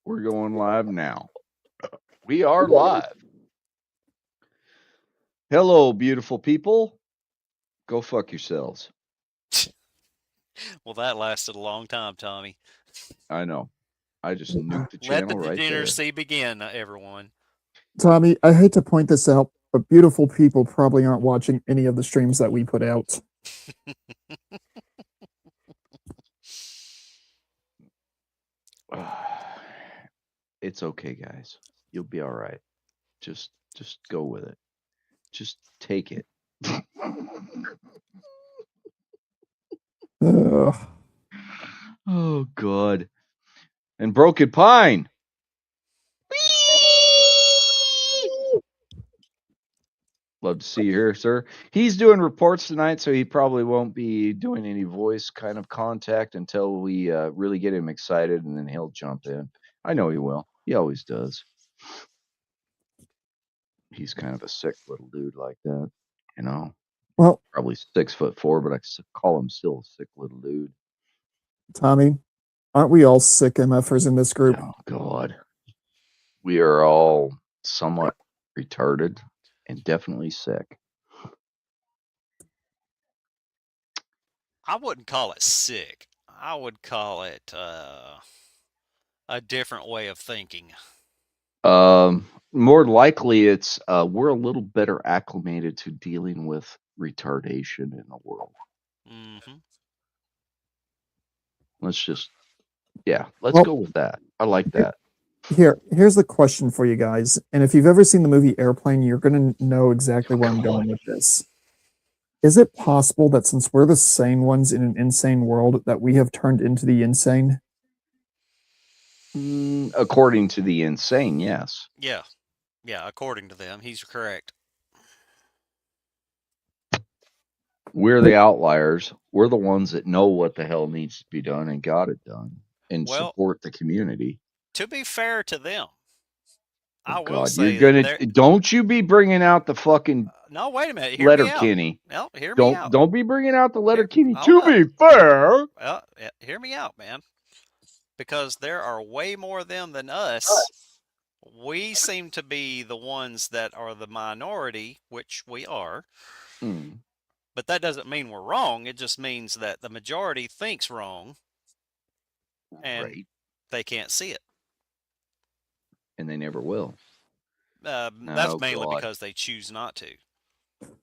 We're going live now. We are live. Hello, beautiful people. Go fuck yourselves. Well, that lasted a long time, Tommy. I know. I just nuked the Let the channel right there. degeneracy begin, everyone. Tommy, I hate to point this out, but beautiful people probably aren't watching any of the streams that we put out. It's okay, guys. You'll be all right. Just go with it. Just take it. Oh God. And Broken Pine. Love to see you here, sir. He's doing reports tonight, so he probably won't be doing any voice kind of contact until we really get him excited, and then he'll jump in. I know he will. He always does. He's kind of a sick little dude like that, you know. Well, probably 6'4", but I call him still a sick little dude. Tommy, aren't we all sick MFers in this group? Oh God, we are all somewhat retarded and definitely sick. I wouldn't call it sick. I would call it a different way of thinking. More likely, it's we're a little better acclimated to dealing with retardation in the world. Mm-hmm. Let's go with that. I like that. Here's the question for you guys. And if you've ever seen the movie Airplane, you're going to know exactly where I'm going with this. Is it possible that since we're the sane ones in an insane world, that we have turned into the insane? According to the insane, yes. Yeah, according to them, he's correct. We're the outliers. We're the ones that know what the hell needs to be done and got it done and support the community. To be fair to them, I will God, say you're gonna don't you be bringing out the fucking no, wait a minute. Letterkenny. No, hear me out. Don't be bringing out the Letterkenny. To be fair, well, hear me out, man. Because there are way more of them than us. We seem to be the ones that are the minority, which we are. But that doesn't mean we're wrong. It just means that the majority thinks wrong, and they can't see it. And they never will. That's mainly because they choose not to.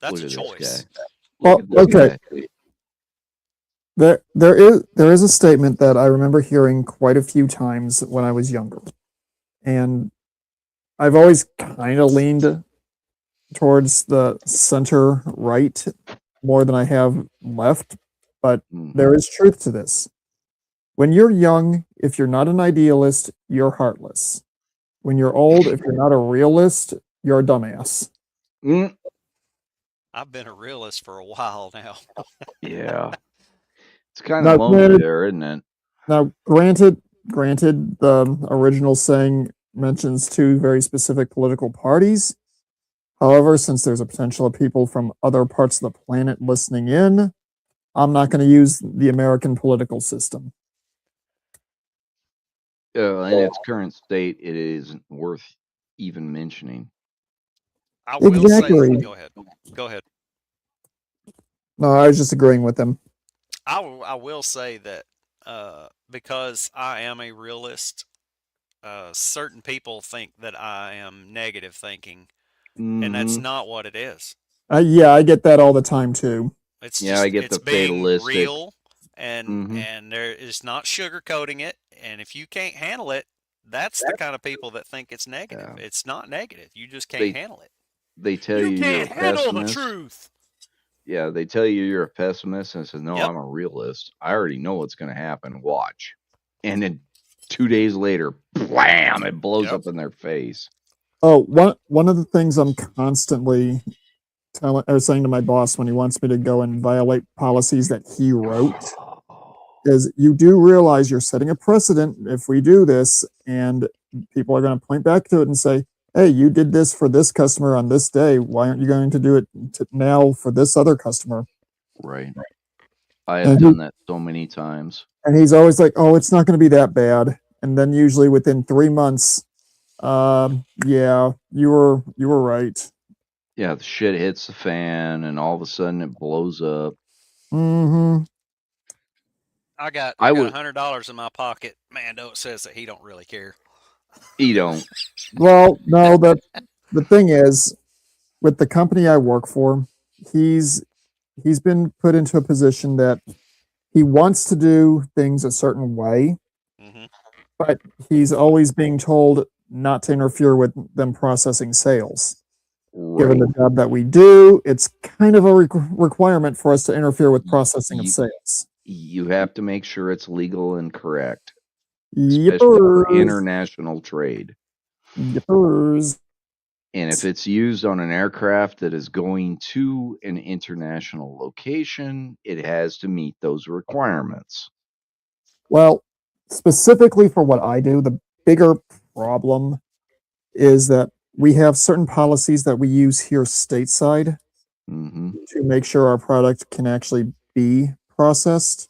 That's a choice. Well, okay. There is a statement that I remember hearing quite a few times when I was younger, and I've always kind of leaned towards the center right more than I have left, but there is truth to this. When you're young, if you're not an idealist, you're heartless. When you're old, if you're not a realist, you're a dumbass. I've been a realist for a while now. Yeah. It's kind of lonely there, isn't it? Now, granted, the original saying mentions two very specific political parties. However, since there's a potential of people from other parts of the planet listening in, I'm not going to use the American political system. In its current state, it isn't worth even mentioning. I will say, go ahead. No, I was just agreeing with him. I will say that because I am a realist, certain people think that I am negative thinking, and that's not what it is. Yeah, I get that all the time too. It's just, I get the fatalistic. Real, and there is not sugarcoating it. And if you can't handle it, that's the kind of people that think it's negative. Yeah. It's not negative. You just can't handle it. They tell you can't handle the truth. Yeah, they tell you you're a pessimist and says, no, I'm a realist. I already know what's going to happen. Watch. And then 2 days later, blam, it blows up in their face. Oh, one of the things I'm constantly saying to my boss when he wants me to go and violate policies that he wrote is you do realize you're setting a precedent if we do this, and people are going to point back to it and say, hey, you did this for this customer on this day. Why aren't you going to do it now for this other customer? Right. I have done that so many times. And he's always like, oh, it's not going to be that bad. and then usually within 3 months, yeah, you were right. Yeah, the shit hits the fan, and all of a sudden it blows up. Mm-hmm. I got I would- $100 in my pocket. Mando says that he don't really care. You don't. Well, no, the thing is, with the company I work for, he's been put into a position that he wants to do things a certain way, Hmm. but he's always being told not to interfere with them processing sales. Given Right. the job that we do, it's kind of a requirement for us to interfere with processing of Ye- sales. You have to make sure it's legal and correct, especially for Yippers. international trade. Yippers. And if it's used on an aircraft that is going to an international location, it has to meet those requirements. Well, specifically for what I do, the bigger problem is that we have certain policies that we use here stateside Hmm. to make sure our product can actually be processed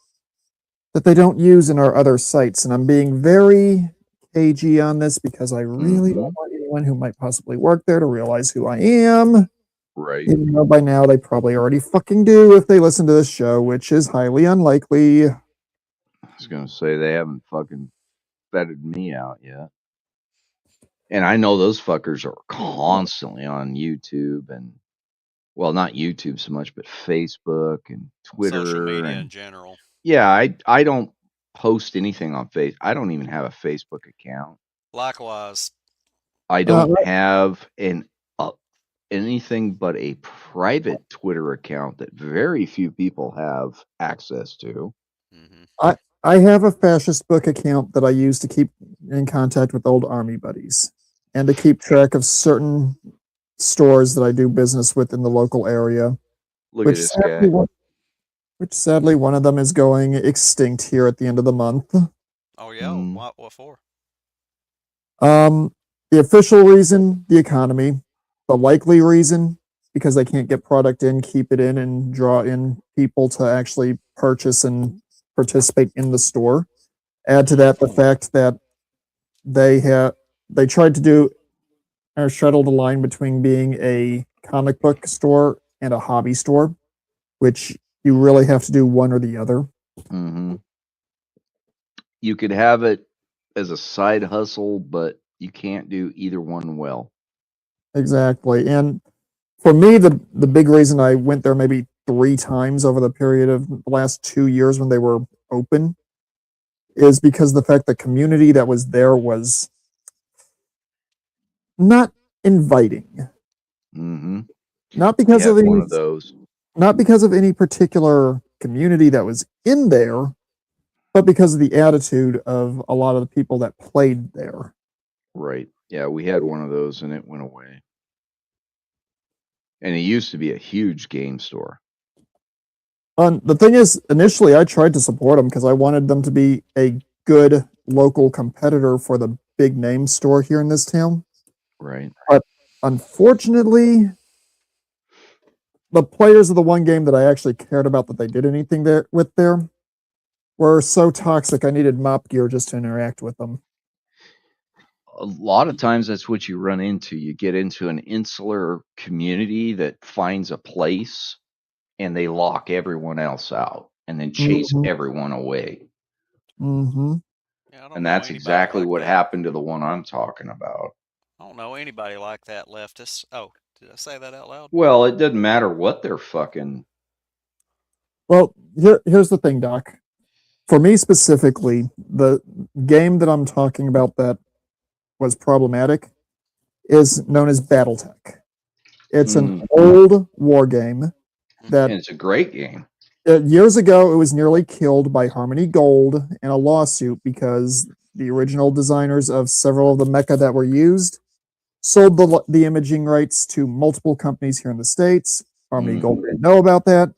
that they don't use in our other sites. And I'm being very cagey on this because I really Mhm. don't want anyone who might possibly work there to realize who I am. Right. Even though by now they probably already fucking do if they listen to this show, which is highly unlikely. I was going to say they haven't fucking vetted me out yet. And I know those fuckers are constantly on YouTube and, well, not YouTube so much, but Facebook and Twitter. Social media in and general. Yeah, I don't post anything on Facebook. I don't even have a Facebook account. Likewise. I don't right. have anything but a private Twitter account that very few people have access to. Hmm. I have a fascist book account that I use to keep in contact with old army buddies and to keep track of certain stores that I do business with in the local area. Look at this guy. Which sadly one of them is going extinct here at the end of the month. Oh yeah. Mm. What for? The official reason, the economy. The likely reason, because they can't get product in, keep it in, and draw in people to actually purchase and participate in the store. Add to that the fact that they tried to do or straddle the line between being a comic book store and a hobby store, which you really have to do one or the other. Hmm. You could have it as a side hustle, but you can't do either one well. Exactly. And for me, the big reason I went there maybe 3 times over the period of the last 2 years when they were open is because the fact the community that was there was not inviting. Hmm. Not because of one any, of those. not because of any particular community that was in there, but because of the attitude of a lot of the people that played there. Right. Yeah, we had one of those and it went away. And it used to be a huge game store. The thing is, initially I tried to support them because I wanted them to be a good local competitor for the big name store here in this town. Right. Unfortunately, the players of the one game that I actually cared about that they did anything there with there were so toxic I needed mop gear just to interact with them. A lot of times that's what you run into. You get into an insular community that finds a place and they lock everyone else out and then chase Mhm. everyone away. Mm-hmm. Yeah, I don't And know that's anybody exactly like what that. happened to the one I'm talking about. I don't know anybody like that, leftist. Oh, did I say that out loud? Well, it doesn't matter what they're fucking. Well, here's the thing, Doc. For me specifically, the game that I'm talking about that was problematic is known as BattleTech. It's an old war game that And it's a great game. years ago it was nearly killed by Harmony Gold in a lawsuit because the original designers of several of the mecha that were used sold the imaging rights to multiple companies here in the States. Harmony Gold didn't know about that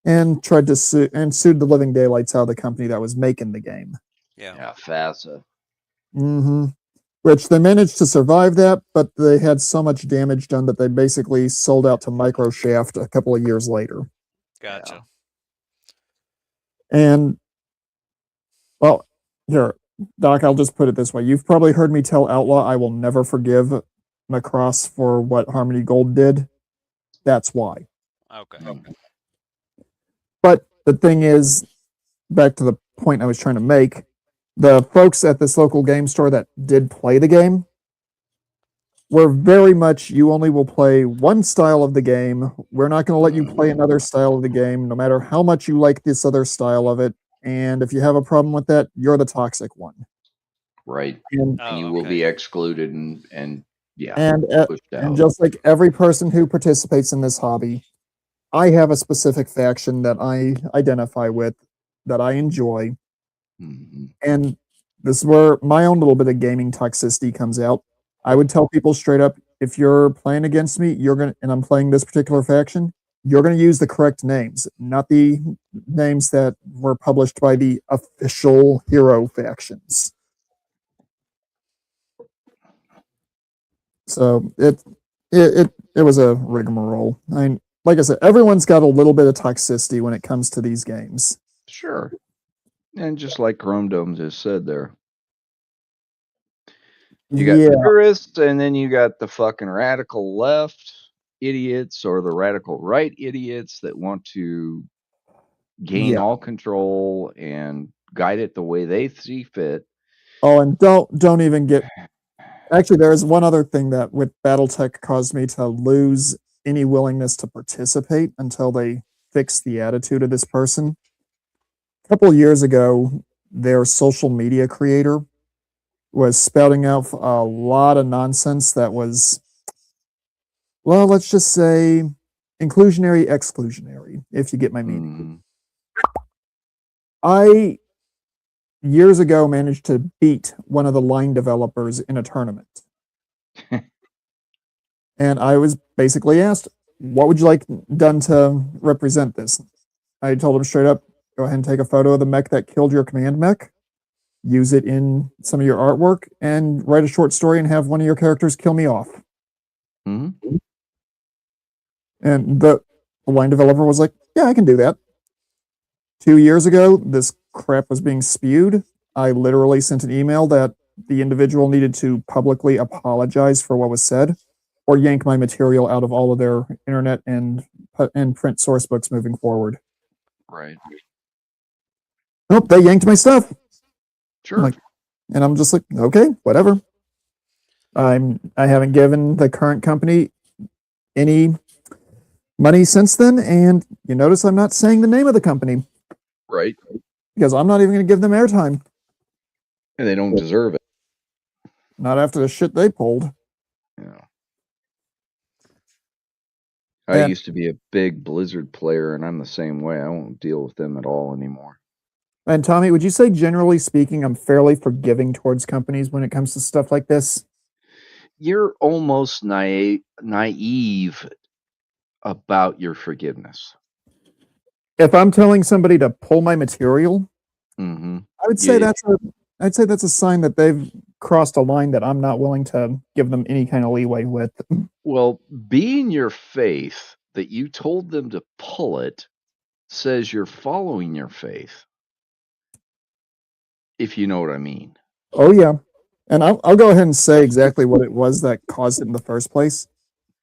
and tried to sued the living daylights out of the company that was making the game. Yeah. Yeah, FASA. Mm-hmm. Which they managed to survive that, but they had so much damage done that they basically sold out to Microshaft a couple of years later. Gotcha. And, well, here, Doc, I'll just put it this way. You've probably heard me tell Outlaw I will never forgive Macross for what Harmony Gold did. That's why. Okay. But the thing is, back to the point I was trying to make, the folks at this local game store that did play the game were very much, you only will play one style of the game. We're not going to let you play another style of the game, no matter how much you like this other style of it. And if you have a problem with that, you're the toxic one. Right. And, And you Oh, will be okay. excluded and yeah, pushed and out. just like every person who participates in this hobby, I have a specific faction that I identify with, that I enjoy. Mhm. And this is where my own little bit of gaming toxicity comes out. I would tell people straight up, if you're playing against me, and I'm playing this particular faction, you're gonna use the correct names, not the names that were published by the official hero factions. So it was a rigmarole. Like I said, everyone's got a little bit of toxicity when it comes to these games. Sure. And just like Chrome Dome just said there. You got Yeah. purists, and then you got the fucking radical left idiots or the radical right idiots that want to gain Yeah. all control and guide it the way they see fit. Oh, and don't even get. Actually, there is one other thing that with BattleTech caused me to lose any willingness to participate until they fixed the attitude of this person. A couple years ago, their social media creator was spouting out a lot of nonsense that was, well, let's just say inclusionary, exclusionary, if you get my meaning. I years ago managed to beat one of the line developers in a tournament. And I was basically asked, what would you like done to represent this? I told him straight up, go ahead and take a photo of the mech that killed your command mech, use it in some of your artwork, and write a short story and have one of your characters kill me off. Mm-hmm. And the line developer was like, yeah, I can do that. 2 years ago, this crap was being spewed. I literally sent an email that the individual needed to publicly apologize for what was said or yank my material out of all of their internet and print source books moving forward. Right. Nope, they yanked my stuff. Sure. And I'm just like, okay, whatever. I haven't given the current company any money since then, and you notice I'm not saying the name of the company. Right. Because I'm not even going to give them airtime. And they don't deserve it. Not after the shit they pulled. Yeah. I used to be a big Blizzard player, and I'm the same way. I won't deal with them at all anymore. And Tommy, would you say, generally speaking, I'm fairly forgiving towards companies when it comes to stuff like this? You're almost naive about your forgiveness. If I'm telling somebody to pull my material, mm-hmm. I would say I'd say that's a sign that they've crossed a line that I'm not willing to give them any kind of leeway with. Well, being your faith that you told them to pull it says you're following your faith. If you know what I mean. Oh yeah. And I'll go ahead and say exactly what it was that caused it in the first place.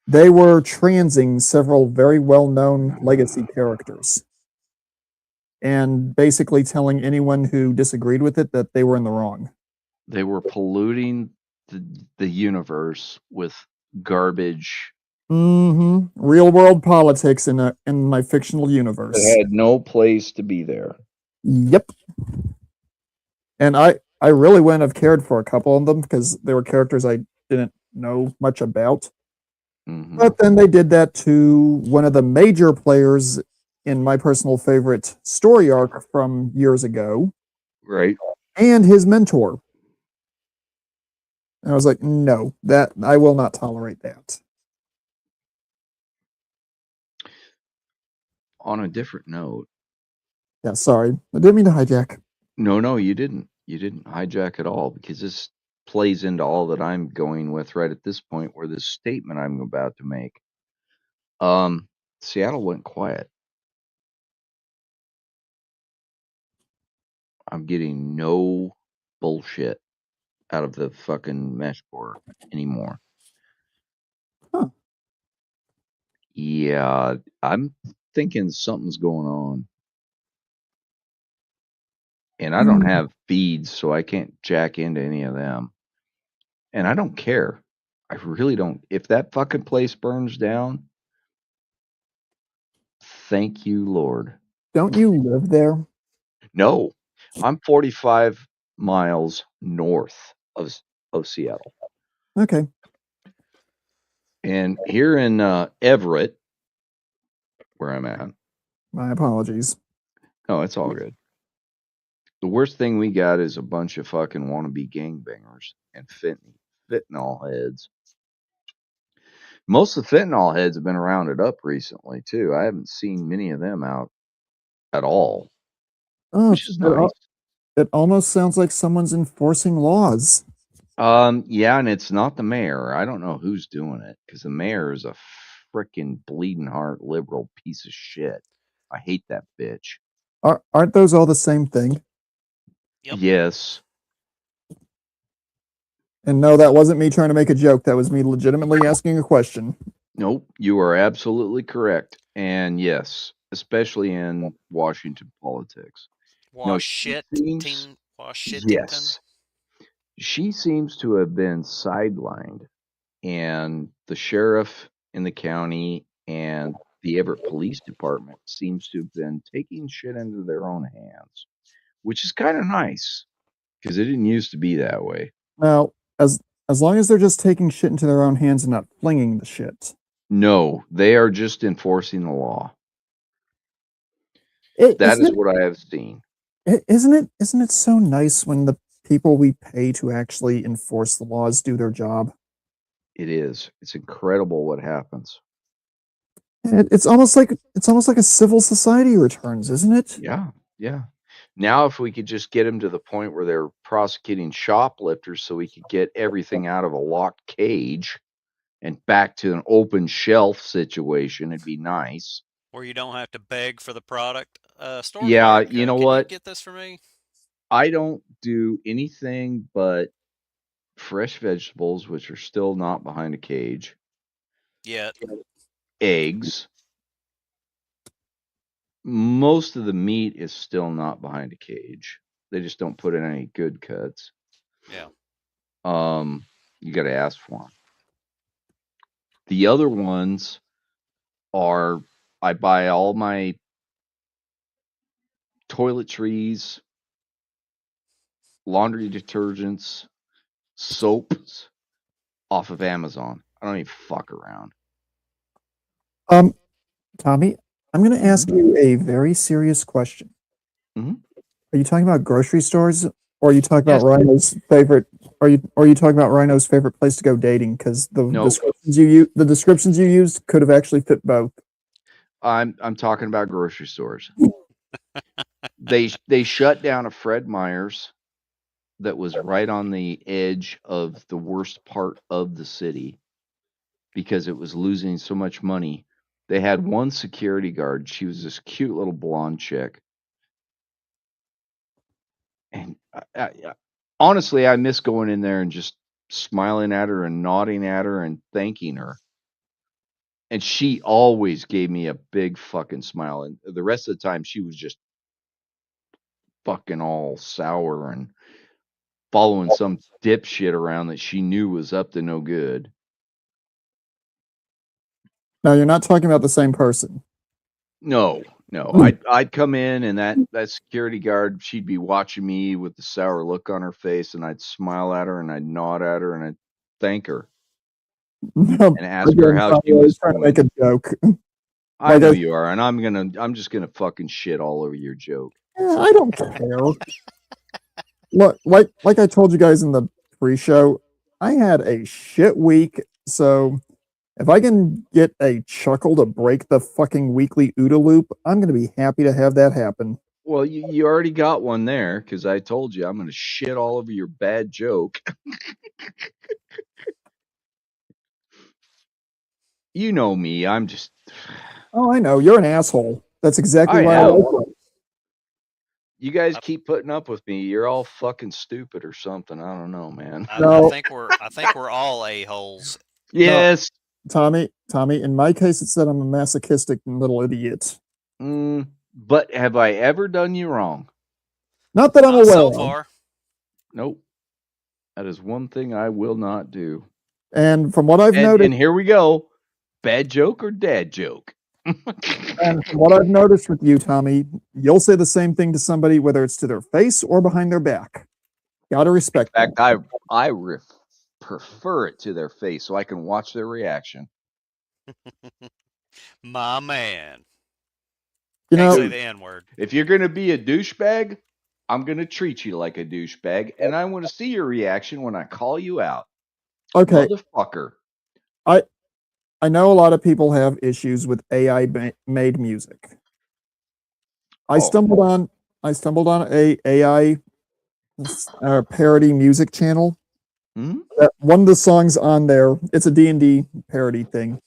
They were transing several very well-known legacy characters and basically telling anyone who disagreed with it that they were in the wrong. They were polluting the universe with garbage. Mm-hmm. Real world politics in my fictional universe. It had no place to be there. Yep. And I really wouldn't have cared for a couple of them because they were characters I didn't know much about. Mm-hmm. But then they did that to one of the major players in my personal favorite story arc from years ago. Right. And his mentor. And I was like, no, that I will not tolerate that. On a different note. Yeah, sorry. I didn't mean to hijack. No, you didn't. You didn't hijack at all, because this plays into all that I'm going with right at this point, where this statement I'm about to make. Seattle went quiet. I'm getting no bullshit out of the fucking mesh board anymore. Huh. Yeah, I'm thinking something's going on. And I don't have feeds, so I can't jack into any of them. And I don't care. I really don't. If that fucking place burns down, thank you, Lord. Don't you live there? No, I'm 45 miles north of Seattle. Okay. And here in Everett, where I'm at, My apologies. no, it's all good. The worst thing we got is a bunch of fucking wannabe gangbangers and fentanyl heads. Most of the fentanyl heads have been rounded up recently, too. I haven't seen many of them out at all, Oh, which is nice. it almost sounds like someone's enforcing laws. Yeah, and it's not the mayor. I don't know who's doing it because the mayor is a freaking bleeding heart liberal piece of shit. I hate that bitch. Aren't those all the same thing? Yep. Yes. And no, that wasn't me trying to make a joke. That was me legitimately asking a question. Nope, you are absolutely correct. And yes, especially in Washington politics. Washington. Yes. She seems to have been sidelined, and the sheriff in the county and the Everett Police Department seems to have been taking shit into their own hands, which is kind of nice because it didn't used to be that way. Now, as long as they're just taking shit into their own hands and not flinging the shit. No, they are just enforcing the law. That is what I have seen. Isn't it so nice when the people we pay to actually enforce the laws do their job? It is. It's incredible what happens. It's almost like a civil society returns, isn't it? Yeah, yeah. Now, if we could just get them to the point where they're prosecuting shoplifters so we could get everything out of a locked cage and back to an open shelf situation, it'd be nice. Where you don't have to beg for the product. Store Yeah, clerk, you know can what? you get this for me? I don't do anything but fresh vegetables, which are still not behind a cage. Yet. Eggs. Most of the meat is still not behind a cage. They just don't put in any good cuts. Yeah. You got to ask for them. The other ones are I buy all my toiletries, laundry detergents, soaps off of Amazon. I don't even fuck around. Tommy, I'm going to ask you a very serious question. Mhm. Are you talking about grocery stores, or are you talking Yes. about Rhino's favorite? Are you talking about Rhino's favorite place to go dating? Because the No. descriptions you used could have actually fit both. I'm talking about grocery stores. They shut down a Fred Meyer's that was right on the edge of the worst part of the city because it was losing so much money. They had one security guard. She was this cute little blonde chick. And honestly, I miss going in there and just smiling at her and nodding at her and thanking her. And she always gave me a big fucking smile. And the rest of the time, she was just fucking all sour and following some dipshit around that she knew was up to no good. No, you're not talking about the same person. No. I'd come in and that security guard, she'd be watching me with the sour look on her face, and I'd smile at her and I'd nod at her and I'd thank her No, and ask her how Tommy, she I was trying to doing. make a joke. I Like know I- you are, and I'm just gonna fucking shit all over your joke. I don't care. Look, like I told you guys in the pre-show, I had a shit week, so if I can get a chuckle to break the fucking weekly OODA loop, I'm gonna be happy to have that happen. Well, you already got one there because I told you I'm gonna shit all over your bad joke. You know me. I'm just. Oh, I know, you're an asshole. That's exactly I why I am. like you. You guys keep putting up with me. You're all fucking stupid or something. I don't know, man. No. I think we're all a-holes. Yes. Tommy, in my case, it said I'm a masochistic little idiot. But have I ever done you wrong? Not that I'm Not aware so of. far. Nope. That is one thing I will not do. And from what I've noticed, And here we go. Bad joke or dad joke? and from what I've noticed with you, Tommy, you'll say the same thing to somebody, whether it's to their face or behind their back. Gotta respect In fact, that. I prefer it to their face so I can watch their reaction. My man. You Can't know, say the N-word. If you're going to be a douchebag, I'm going to treat you like a douchebag, and I want to see your reaction when I call you out. okay, Motherfucker. I know a lot of people have issues with AI made music. I stumbled on a AI parody music channel. That one of the songs on there, it's a D&D parody thing.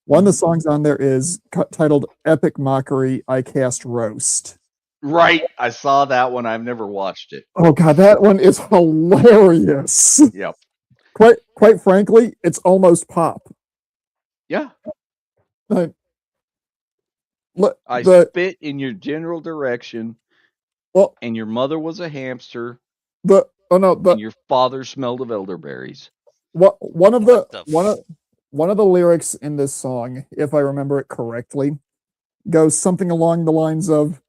One of the songs on there is titled "Epic Mockery." I cast roast. Right, I saw that one. I've never watched it. Oh god, that one is hilarious. Yep. Quite frankly, it's almost pop. Yeah. I spit in your general direction. Well, and your mother was a hamster. And your father smelled of elderberries. One of the lyrics in this song, if I remember it correctly, goes something along the lines of,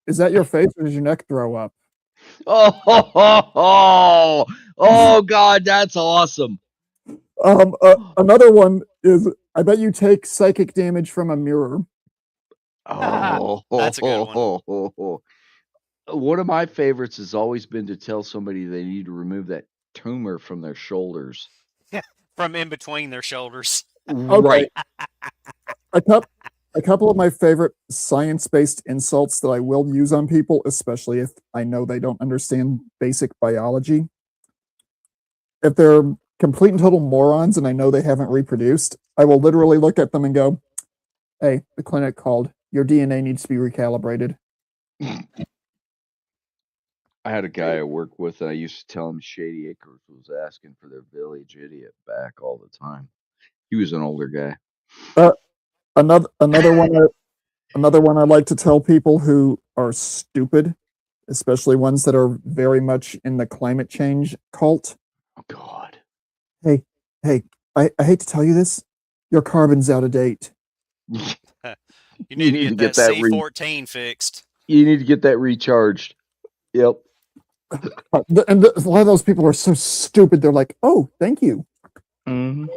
"Is that your face or does your neck throw up?" Oh God, that's awesome. Another one is, "I bet you take psychic damage from a mirror." Oh, that's a good one. One of my favorites has always been to tell somebody they need to remove that tumor from their shoulders. From in between their shoulders. Right. A couple of my favorite science-based insults that I will use on people, especially if I know they don't understand basic biology. If they're complete and total morons and I know they haven't reproduced, I will literally look at them and go, "Hey, the clinic called. Your DNA needs to be recalibrated." I had a guy I worked with, and I used to tell him Shady Acres was asking for their village idiot back all the time. He was an older guy. Another one I like to tell people who are stupid, especially ones that are very much in the climate change cult. Oh God. Hey, I hate to tell you this, your carbon's out of date. You need to get that C14 fixed. You need to get that recharged. Yep. And a lot of those people are so stupid. They're like, "Oh, thank you." Mm-hmm.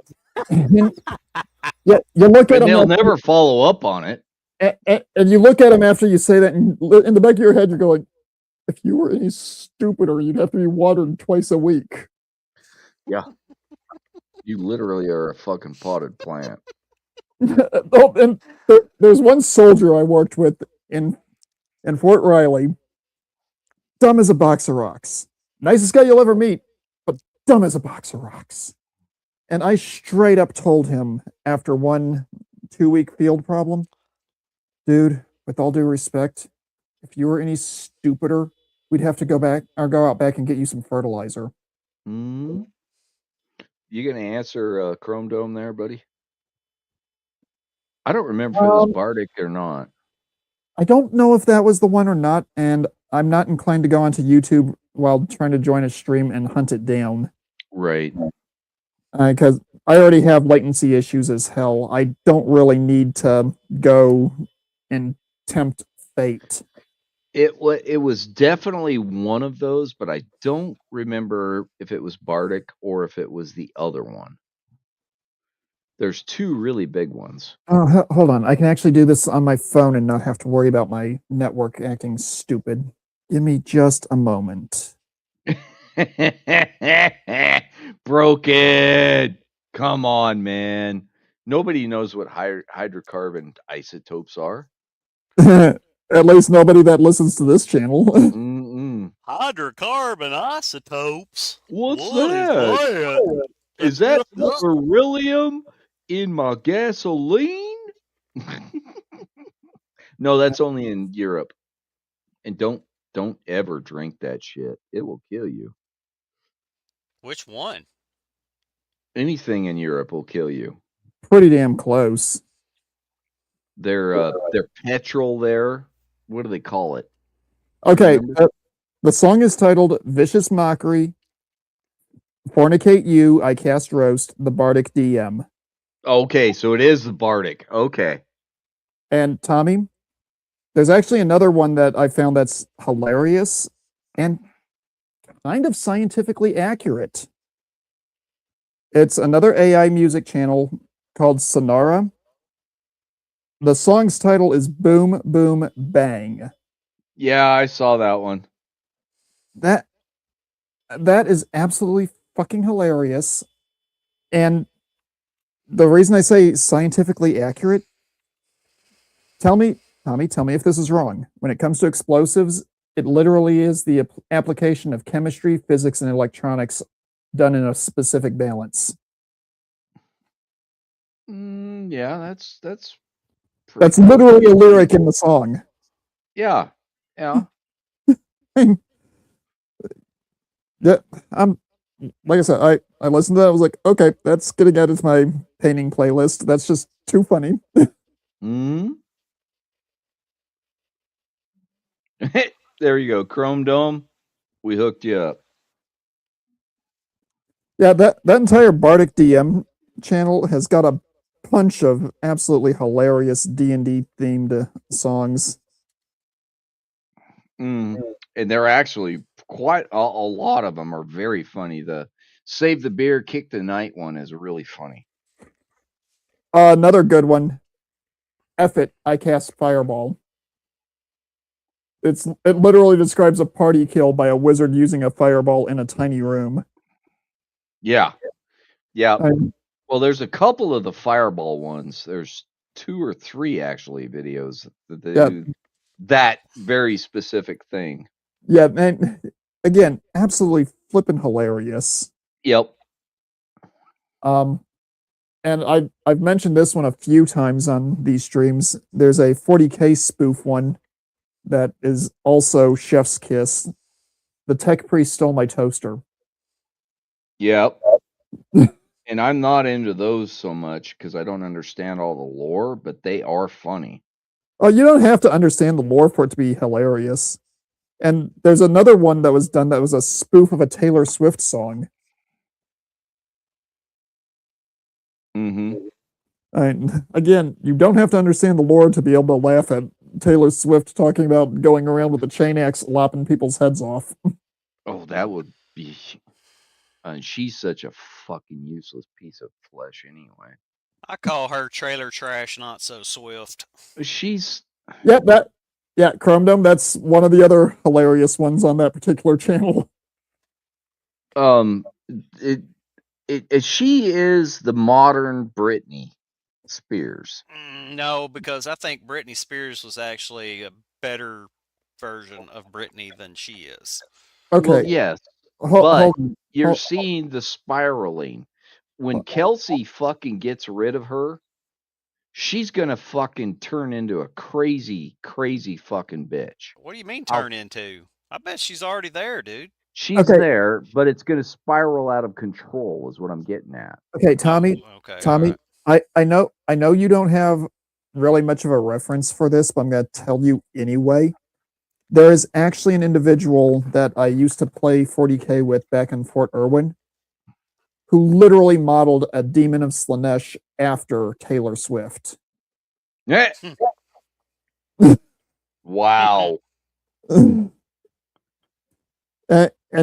Yeah, you look at them. They'll never follow up on it. And you look at them after you say that, and in the back of your head, you're going, "If you were any stupider, you'd have to be watered twice a week." Yeah. You literally are a fucking potted plant. Oh, and there's one soldier I worked with in Fort Riley. Dumb as a box of rocks. Nicest guy you'll ever meet, but dumb as a box of rocks. And I straight up told him after 1 2-week field problem, "Dude, with all due respect, if you were any stupider, we'd have to go out back and get you some fertilizer." You gonna answer Chrome Dome there, buddy? I don't remember if it was Bardic or not. I don't know if that was the one or not, and I'm not inclined to go onto YouTube while trying to join a stream and hunt it down. Right. Because I already have latency issues as hell. I don't really need to go and tempt fate. It was definitely one of those, but I don't remember if it was Bardic or if it was the other one. There's two really big ones. Oh, hold on. I can actually do this on my phone and not have to worry about my network acting stupid. Give me just a moment. Broken. Come on, man. Nobody knows what hydrocarbon isotopes are. At least nobody that listens to this channel. Hydrocarbon isotopes? What's that? Is that beryllium in my gasoline? No, that's only in Europe. And don't Don't ever drink that shit. It will kill you. Which one? Anything in Europe will kill you. Pretty damn close. Their petrol there. What do they call it? Okay, Remember? the song is titled "Vicious Mockery." Fornicate you, I cast roast. The Bardic DM. Okay, so it is the Bardic. Okay. And Tommy, there's actually another one that I found that's hilarious and kind of scientifically accurate. It's another AI music channel called Sonara. The song's title is Boom Boom Bang. Yeah, I saw that one. That is absolutely fucking hilarious. And the reason I say scientifically accurate, Tommy, tell me if this is wrong. When it comes to explosives, it literally is the application of chemistry, physics, and electronics done in a specific balance. Yeah, that's That's pretty literally a lyric in the song. Yeah. Yeah. Yeah, like I said, I listened to that. I was like, okay, that's getting added to my painting playlist. That's just too funny. Hmm. There you go, Chrome Dome. We hooked you up. Yeah, that entire Bardic DM channel has got a bunch of absolutely hilarious D&D themed songs. And they're actually quite a lot of them are very funny. The Save the Beer, Kick the Night one is really funny. Another good one. F it, I cast Fireball. It literally describes a party kill by a wizard using a fireball in a tiny room. Yeah. Yeah. I'm- Well, there's a couple of the Fireball ones. There's 2 or 3 actually videos that they do that very specific thing. Yeah, man. Again, absolutely flippin' hilarious. Yep. And I've mentioned this one a few times on these streams. There's a 40K spoof one that is also Chef's Kiss. The Tech Priest stole my toaster. Yep. And I'm not into those so much because I don't understand all the lore, but they are funny. Oh, you don't have to understand the lore for it to be hilarious. And there's another one that was done that was a spoof of a Taylor Swift song. Mm-hmm. Again, you don't have to understand the lore to be able to laugh at Taylor Swift talking about going around with a chain axe lopping people's heads off. Oh, that would be. And she's such a fucking useless piece of flesh anyway. I call her trailer trash, not so swift. She's. Yeah, Chrome Dome, that's one of the other hilarious ones on that particular channel. She is the modern Britney Spears. No, because I think Britney Spears was actually a better version of Britney than she is. Okay. Well, yes, but you're seeing the spiraling. When Kelsey fucking gets rid of her, she's gonna fucking turn into a crazy, crazy fucking bitch. What do you mean turn into? I bet she's already there, dude. She's there, but it's gonna spiral out of control, is what I'm getting at. Okay, Tommy. Tommy, right. I know you don't have really much of a reference for this, but I'm gonna tell you anyway. There is actually an individual that I used to play 40K with back in Fort Irwin who literally modeled a Demon of Slaanesh after Taylor Swift. Yeah. Wow. And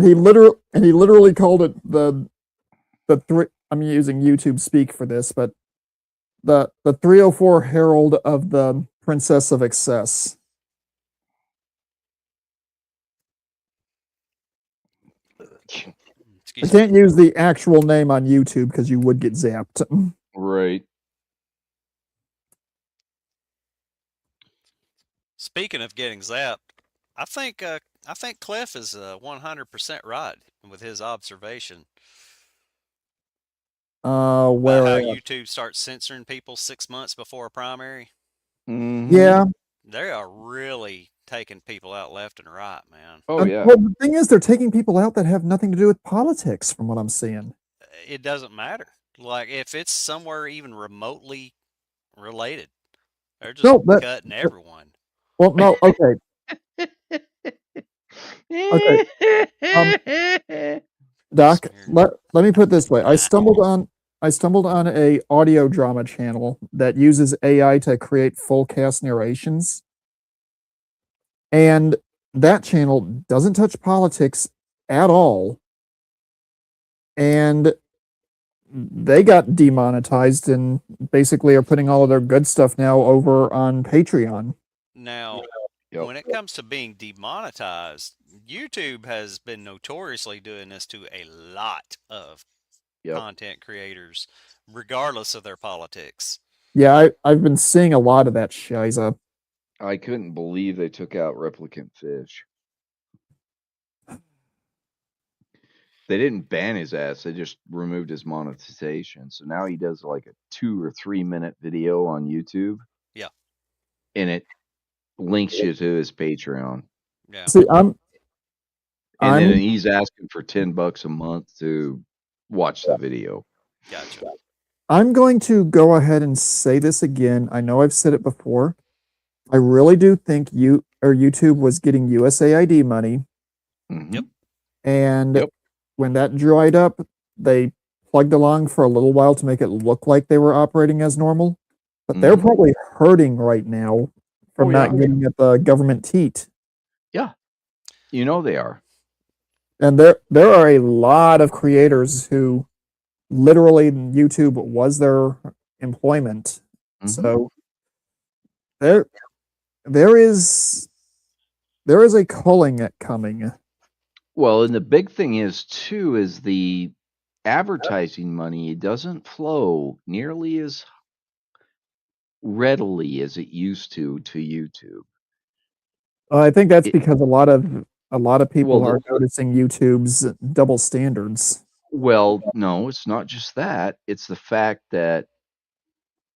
he literally called it the three. I'm using YouTube speak for this, but the 304 Herald of the Princess of Excess. I can't use the actual name on YouTube because you would get zapped. Right. Speaking of getting zapped, I think Clef is 100% right with his observation. Where about how YouTube starts censoring people 6 months before a primary. Mm-hmm. Yeah, they are really taking people out left and right, man. Oh yeah. Well, the thing is, they're taking people out that have nothing to do with politics, from what I'm seeing. It doesn't matter. Like if it's somewhere even remotely related, they're just No, but cutting everyone. well, no, okay. Okay. Doc, Smear. let me put it this way. I stumbled on a audio drama channel that uses AI to create full cast narrations. And that channel doesn't touch politics at all. And they got demonetized and basically are putting all of their good stuff now over on Patreon. Now, Yep. when it comes to being demonetized, YouTube has been notoriously doing this to a lot of Yep. content creators, regardless of their politics. Yeah, I've been seeing a lot of that shiza. I couldn't believe they took out Replicant Fish. They didn't ban his ass. They just removed his monetization. So now he does like a 2 or 3 minute video on YouTube. Yeah. And it links you to his Patreon. Yeah. See, And then I'm he's asking for $10 a month to watch the video. Gotcha. I'm going to go ahead and say this again. I know I've said it before. I really do think YouTube was getting USAID money, Mhm. Yep. and Yep. when that dried up, they plugged along for a little while to make it look like they were operating as normal. But they're Mhm. probably hurting right now from Oh, not yeah. getting at the government teat. Yeah. You know they are. And there are a lot of creators who literally YouTube was their employment. Mhm. So there is a culling coming. Well, and the big thing is too is the advertising money doesn't flow nearly as readily as it used to YouTube. I think that's It- because a lot of people Well, are noticing YouTube's double standards. Well, no, it's not just that. It's the fact that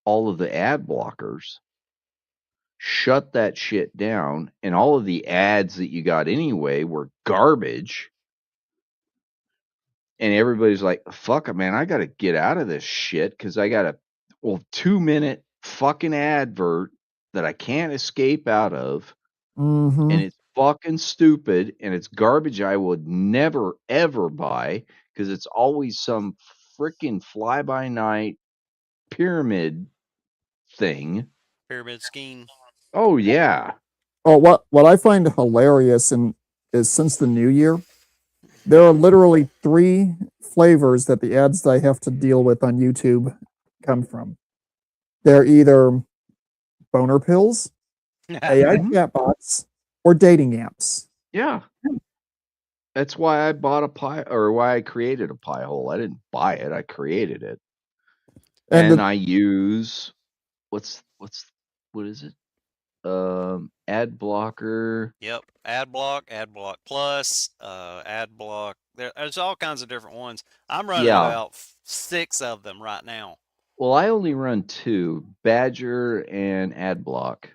all of the ad blockers shut that shit down, and all of the ads that you got anyway were garbage. And everybody's like, fuck it, man, I got to get out of this shit because I got a 2-minute fucking advert that I can't escape out of. Mm-hmm. And it's fucking stupid and it's garbage I would never ever buy because it's always some freaking fly by night pyramid thing. Pyramid scheme. Oh yeah. Oh, what I find hilarious is since the new year, there are literally 3 flavors that the ads that I have to deal with on YouTube come from. They're either boner pills, AI Mhm. chatbots, or dating apps. Yeah. That's why I bought a pie or why I created a pie hole. I didn't buy it, I created it. And And I use what is it? Ad blocker. Yep. Ad block plus, ad block. There's all kinds of different ones. I'm running Yeah. about 6 of them right now. Well, I only run 2, Badger and ad block.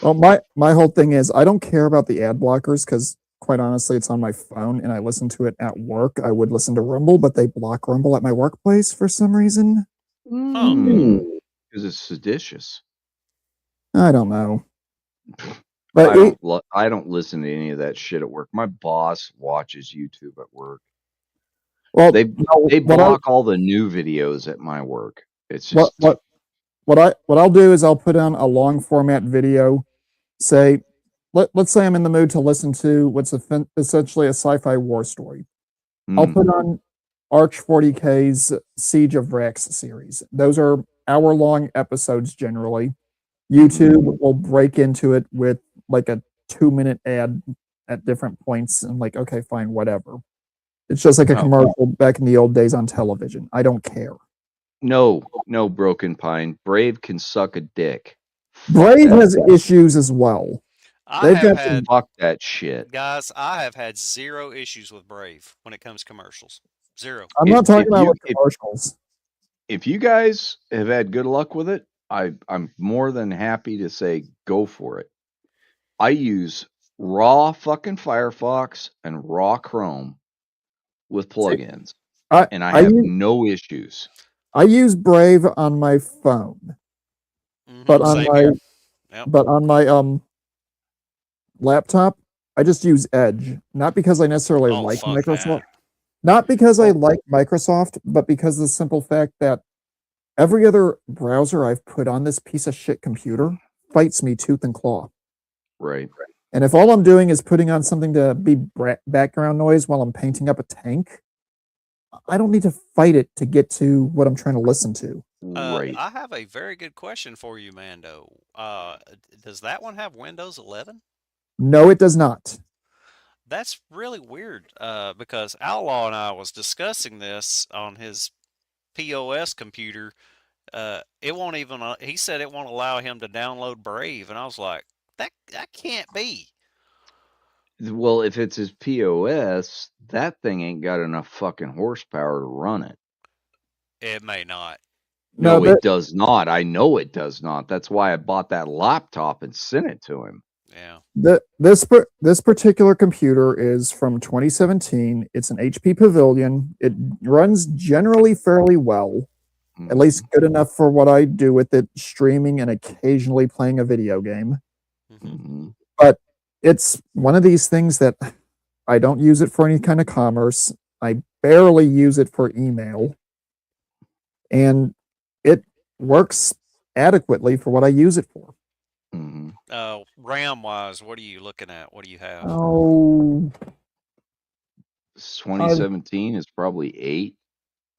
well, my whole thing is I don't care about the ad blockers because quite honestly, it's on my phone and I listen to it at work. I would listen to Rumble, but they block Rumble at my workplace for some reason. Because it's seditious. I don't know. But I don't listen to any of that shit at work. My boss watches YouTube at work. well, They what I- block all the new videos at my work. It's just what I'll do is I'll put on a long format video. Say, let's say I'm in the mood to listen to what's essentially a sci-fi war story. I'll put on Arch 40K's Siege of Vrax series. Those are hour-long episodes generally. YouTube will break into it with like a 2-minute ad at different points and like, okay, fine, whatever. It's just like a commercial back in the old days on television. I don't care. No, Broken Pine. Brave can suck a dick. Brave has issues as well. I have had, Fuck that shit. guys, I have had 0 issues with Brave when it comes to commercials. 0. I'm not talking about with commercials. If you guys have had good luck with it, I'm more than happy to say go for it. I use raw fucking Firefox and raw Chrome with plugins, and I have no issues. I use Brave on my phone, but on Same my here. Yep. but on my laptop, I just use Edge. Not because I necessarily Oh, like fuck Microsoft. that. Not because I like Microsoft, but because of the simple fact that every other browser I've put on this piece of shit computer fights me tooth and claw. Right. And if all I'm doing is putting on something to be background noise while I'm painting up a tank, I don't need to fight it to get to what I'm trying to listen to. Right. I have a very good question for you, Mando. Does that one have Windows 11? No, it does not. That's really weird because Outlaw and I was discussing this on his POS computer. It won't even. He said it won't allow him to download Brave, and I was like, that can't be. Well, if it's his POS, that thing ain't got enough fucking horsepower to run it. It may not. No, it does not. I know it does not. That's why I bought that laptop and sent it to him. Yeah. This particular computer is from 2017. It's an HP Pavilion. It runs generally fairly well, at least good enough for what I do with it, streaming and occasionally playing a video game. Mm-hmm. But it's one of these things that I don't use it for any kind of commerce. I barely use it for email. And it works adequately for what I use it for. Mm-hmm. RAM wise, what are you looking at? What do you have? Oh, 2017 is probably 8.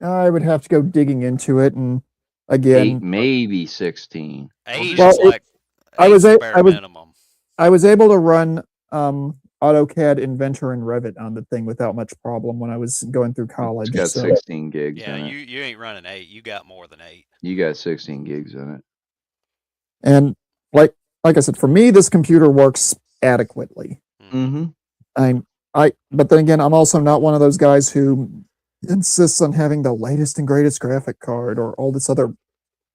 I would have to go digging into it, and again, 8, maybe 16. 8 well, is like minimum. I was able to run AutoCAD Inventor and Revit on the thing without much problem when I was going through college. It's got 16 gigs. Yeah, in it. you ain't running 8. You got more than 8. You got 16 gigs in it. And like I said, for me, this computer works adequately. Mm-hmm. But then again, I'm also not one of those guys who insists on having the latest and greatest graphic card or all this other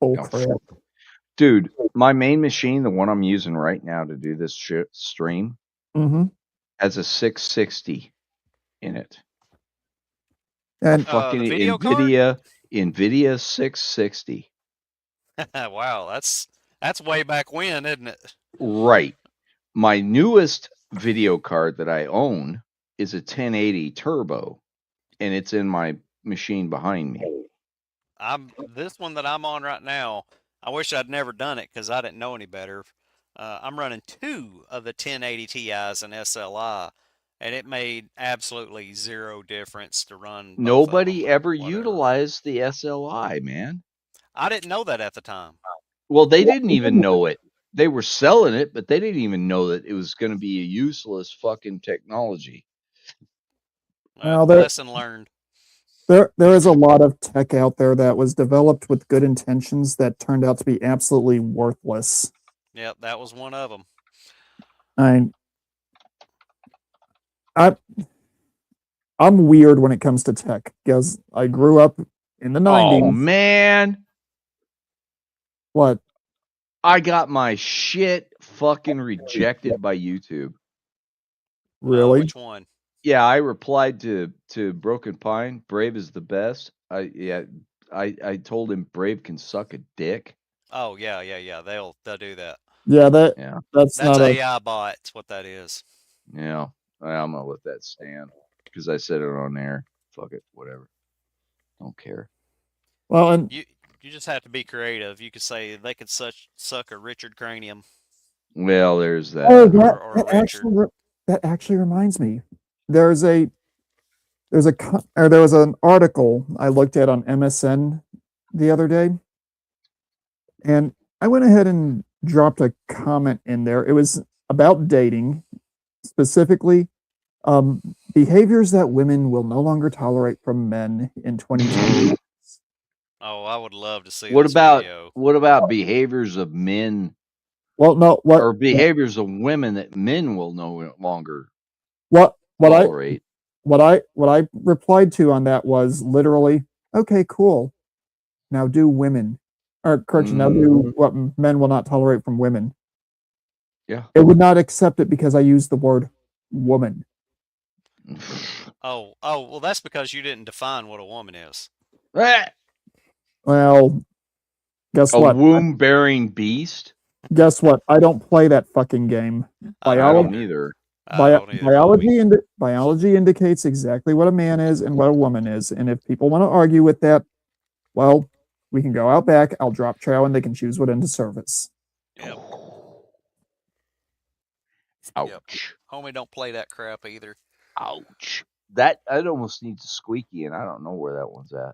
bullcrap. Dude, my main machine, the one I'm using right now to do this stream, has a 660 in it. And fucking NVIDIA 660. Wow, that's way back when, isn't it? Right. My newest video card that I own is a 1080 Turbo, and it's in my machine behind me. This one that I'm on right now, I wish I'd never done it because I didn't know any better. I'm running 2 of the 1080 Ti's and SLI, and it made absolutely zero difference to run. Nobody ever utilized the SLI, man. I didn't know that at the time. Well, they didn't even know it. They were selling it, but they didn't even know that it was going to be a useless fucking technology. Well, lesson learned. There is a lot of tech out there that was developed with good intentions that turned out to be absolutely worthless. Yep, that was one of them. I'm weird when it comes to tech because I grew up in the 90s. Oh, man. What? I got my shit fucking rejected by YouTube. Really? Which one? Yeah, I replied to Broken Pine. Brave is the best. I told him Brave can suck a dick. Oh yeah. They'll do that. Yeah, that's not AI bot. That's what that is. Yeah, I'm gonna let that stand because I said it on there. Fuck it, whatever. Don't care. Well, and you just have to be creative. You could say they could suck a Richard Cranium. Well, there's that. Oh, that actually reminds me. There was an article I looked at on MSN the other day, and I went ahead and dropped a comment in there. It was about dating, specifically behaviors that women will no longer tolerate from men in 2020. Oh, I would love to see. What about behaviors of men? Well, no, or behaviors of women that men will no longer tolerate. What I replied to on that was literally, okay, cool. Now do women, or correction, now do what men will not tolerate from women. Yeah. It would not accept it because I used the word woman. Oh, well, that's because you didn't define what a woman is. Well, guess A what? womb-bearing beast? Guess what? I don't play that fucking game. I I don't don't either. either. Biology indicates exactly what a man is and what a woman is. And if people want to argue with that, well, we can go out back. I'll drop chow and they can choose what end of service. Yep. Ouch. Homie, don't play that crap either. Ouch. That almost needs a squeaky, and I don't know where that one's at.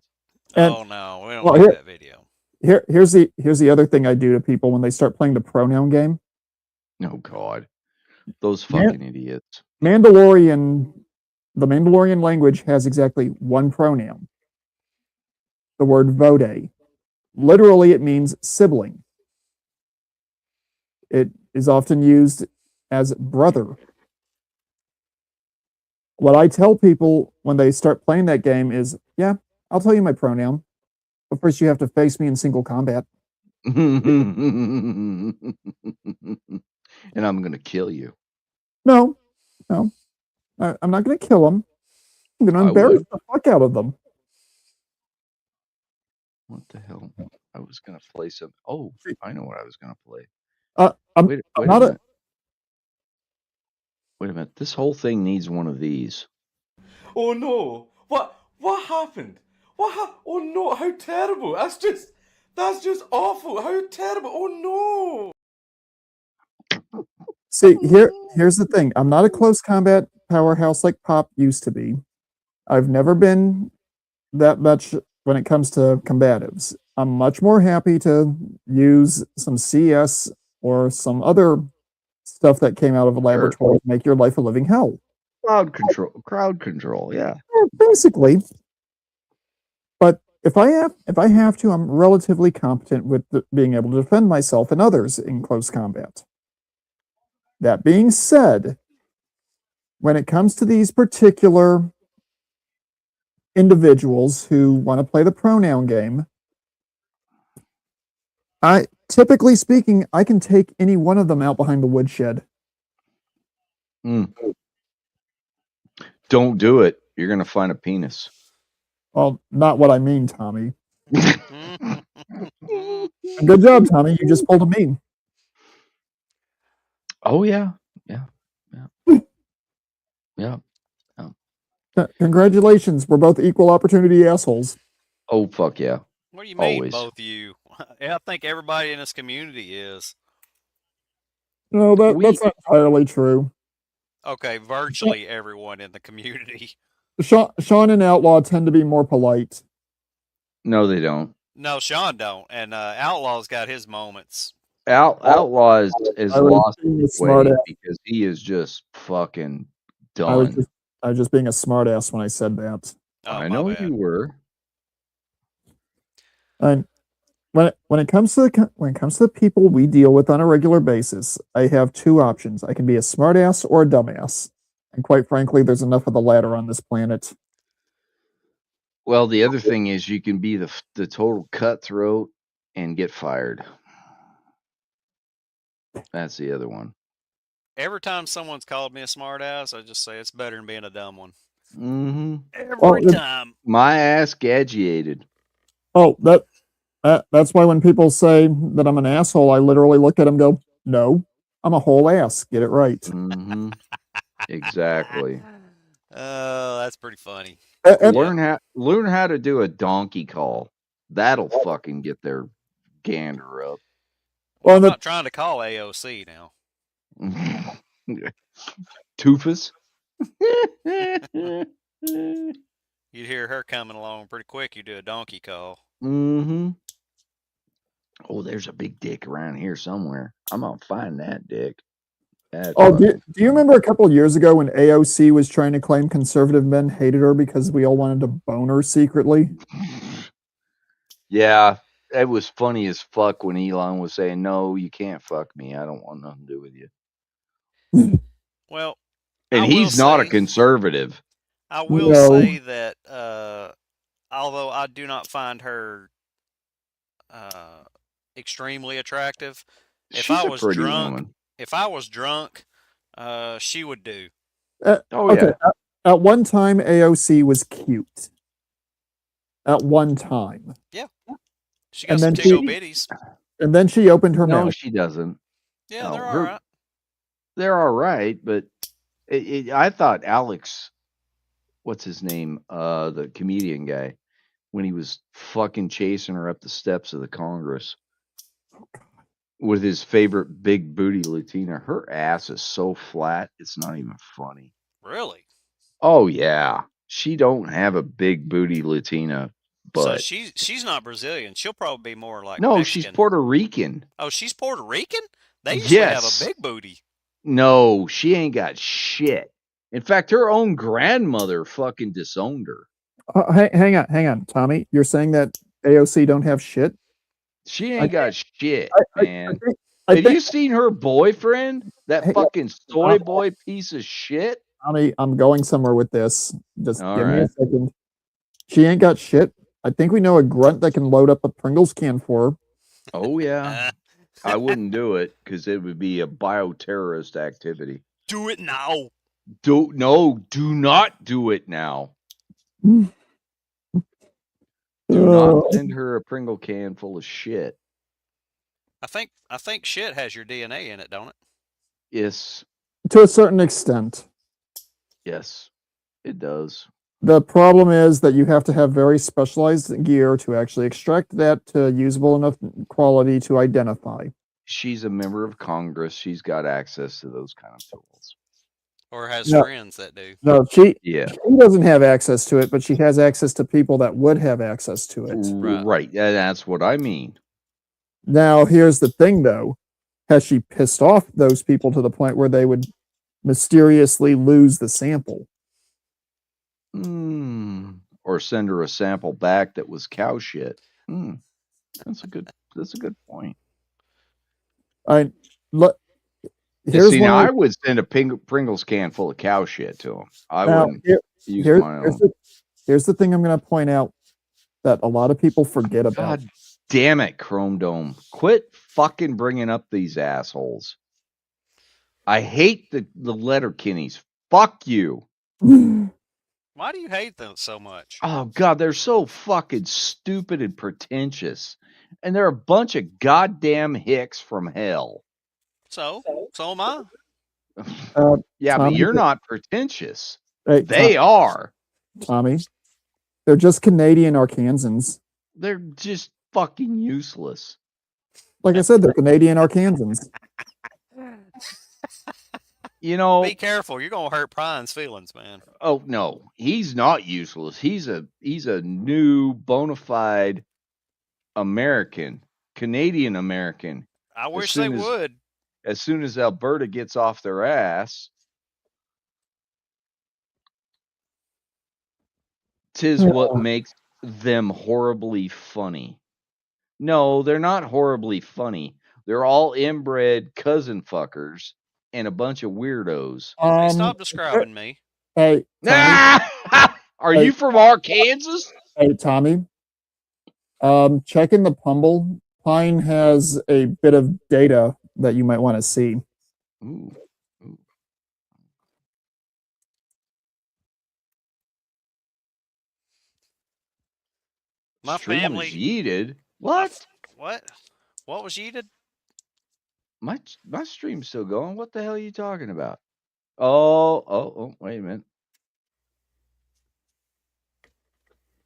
And- oh no, we don't well, need here- that video. Here's the other thing I do to people when they start playing the pronoun game. Oh God. Those fucking idiots. The Mandalorian language has exactly one pronoun. The word vode. Literally, it means sibling. It is often used as brother. What I tell people when they start playing that game is, yeah, I'll tell you my pronoun, but first you have to face me in single combat. And I'm going to kill you. No, I'm not going to kill them. I'm going to I embarrass would. the fuck out of them. What the hell? I was going to play some. Oh, I know what I was going to play. I'm Wait not a minute. Wait a minute. This whole thing needs one of these. Oh no! What happened? Oh no! How terrible! That's just awful! How terrible! Oh no! See, here's the thing. I'm not a close combat powerhouse like Pop used to be. I've never been that much when it comes to combatives. I'm much more happy to use some CS or some other stuff that came out of a laboratory to make your life a living hell. Crowd control, yeah. Basically. But if I have to, I'm relatively competent with being able to defend myself and others in close combat. That being said, when it comes to these particular individuals who want to play the pronoun game, typically speaking, I can take any one of them out behind the woodshed. Don't do it. You're going to find a penis. Well, not what I mean, Tommy. Good job, Tommy. You just pulled a me. Oh, yeah. Congratulations. We're both equal opportunity assholes. Oh, fuck yeah. What do you mean, Always. both of you? I think everybody in this community is. No, that's not entirely true. Okay, virtually everyone in the community. Sean and Outlaw tend to be more polite. No, they don't. No, Sean don't, and Outlaw's got his moments. Outlaw is lost his way ass. because he is just fucking done. I was just being a smartass when I said that. Oh, I know you were. And when it comes to the people we deal with on a regular basis, I have two options. I can be a smartass or a dumbass. And quite frankly, there's enough of the latter on this planet. Well, the other thing is you can be the total cutthroat and get fired. That's the other one. Every time someone's called me a smartass, I just say it's better than being a dumb one. Mm-hmm. Every time. My ass gadgeated. Oh, that's why when people say that I'm an asshole, I literally look at them and go, no, I'm a whole ass. Get it right. Mm-hmm. Exactly. Oh, that's pretty funny. Learn how to do a donkey call. That'll fucking get their gander up. Well, I'm not trying to call AOC now. Toofus. You'd hear her coming along pretty quick. You do a donkey call. Mm-hmm. Oh, there's a big dick around here somewhere. I'm gonna find that dick. Do you remember a couple of years ago when AOC was trying to claim conservative men hated her because we all wanted to bone her secretly? Yeah, it was funny as fuck when Elon was saying, "No, you can't fuck me. I don't want nothing to do with you." Well, and he's not a conservative. I will say that although I do not find her extremely attractive, if I was drunk if I was drunk, she would do. Oh Okay. yeah. At one time, AOC was cute. At one time, She got And some then tickle she- bitties. and then she opened her No, mouth. she doesn't. Yeah, No, they're all her- right. They're all right, but I thought Alex, what's his name, the comedian guy, when he was fucking chasing her up the steps of the Congress with his favorite big booty Latina, her ass is so flat, it's not even funny. Really? Oh yeah, she don't have a big booty Latina, So but she's not Brazilian. She'll probably be more like no, Mexican. she's Puerto Rican. Oh, she's Puerto Rican? They usually have Yes. a big booty. No, she ain't got shit. In fact, her own grandmother fucking disowned her. Hang on, Tommy. You're saying that AOC don't have shit? She ain't got shit, man. I Have think, you seen her boyfriend? That Hey, fucking soy boy piece of shit? Tommy, I'm going somewhere with this. Just All give me a right. second. She ain't got shit. I think we know a grunt that can load up a Pringles can for her. Oh yeah. I wouldn't do it because it would be a bioterrorist activity. Do it now. Do not do it now. Do not send her a Pringle can full of shit. I think shit has your DNA in it, don't it? Yes, To a certain extent. yes, it does. The problem is that you have to have very specialized gear to actually extract that to usable enough quality to identify. She's a member of Congress. She's got access to those kind of tools. Or has No. friends that do. No, she Yeah, doesn't have access to it, but she has access to people that would have access to it. right. Yeah, that's what I mean. Now, here's the thing, though. Has she pissed off those people to the point where they would mysteriously lose the sample? Or send her a sample back that was cow shit. That's a good point. Here's See, one now of- I would send a Pringles can full of cow shit to him. I now, wouldn't use here- my own. here's the thing I'm going to point out that a lot of people forget about. God damn it, Chrome Dome. Quit fucking bringing up these assholes. I hate the Letterkennies. Fuck you. Why do you hate them so much? Oh, God, they're so fucking stupid and pretentious. And they're a bunch of goddamn hicks from hell. So am I. Yeah, but Tommy, you're not pretentious. Hey, They are. Tommy. They're just Canadian Arkansans. They're just fucking useless. Like I said, they're Canadian Arkansans. You know, Be careful. You're gonna hurt Brian's feelings, man. oh no, he's not useless. He's a new bona fide American, Canadian American. I wish they soon as- would. As soon as Alberta gets off their ass, 'tis what makes them horribly funny. No, they're not horribly funny. They're all inbred cousin fuckers and a bunch of weirdos. Hey, stop describing me. Hey, Tommy. Are Hey. you from Arkansas? Hey, Tommy. Checking the Pumble. Pine has a bit of data that you might want to see. Ooh. My Stream family. was yeeted. What? What? What was yeeted? My stream's still going. What the hell are you talking about? Oh, wait a minute.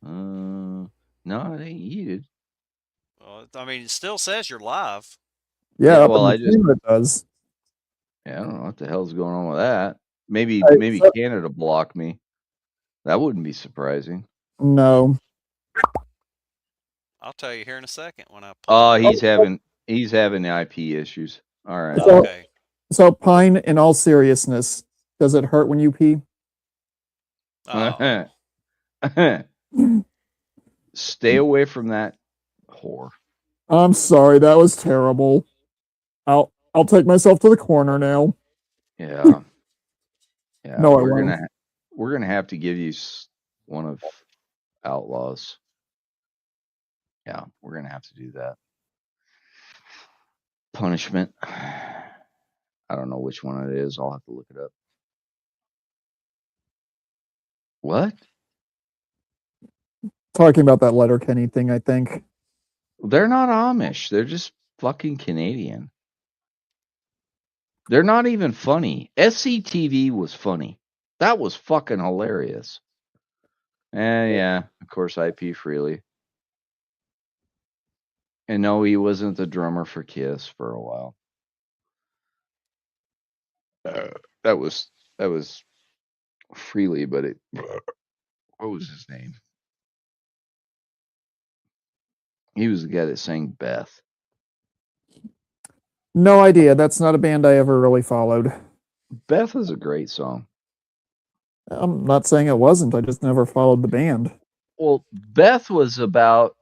No, it ain't yeeted. Well, I mean, it still says you're live. Yeah, Yeah, up well, in I the just- stream it does. Yeah, I don't know what the hell's going on with that. Maybe Hey, so- Canada blocked me. That wouldn't be surprising. No. I'll tell you here in a second when I. Oh, pull it up. he's having IP issues. All right. So- Okay. So, Pine, in all seriousness, does it hurt when you pee? Oh, Stay away from that whore. I'm sorry, that was terrible. I'll take myself to the corner now. Yeah. Yeah. No, I we're gonna have to give you one of Outlaws. Yeah, we're gonna have to do that. Punishment. I don't know which one it is. I'll have to look it up. What? Talking about that Letterkenny thing, I think. They're not Amish. They're just fucking Canadian. They're not even funny. SCTV was funny. That was fucking hilarious. And yeah, of course, IP Freely. And no, he wasn't the drummer for Kiss for a while. That was Freely, but what was his name? He was the guy that sang Beth. No idea. That's not a band I ever really followed. Beth is a great song. I'm not saying it wasn't. I just never followed the band. Well, Beth was about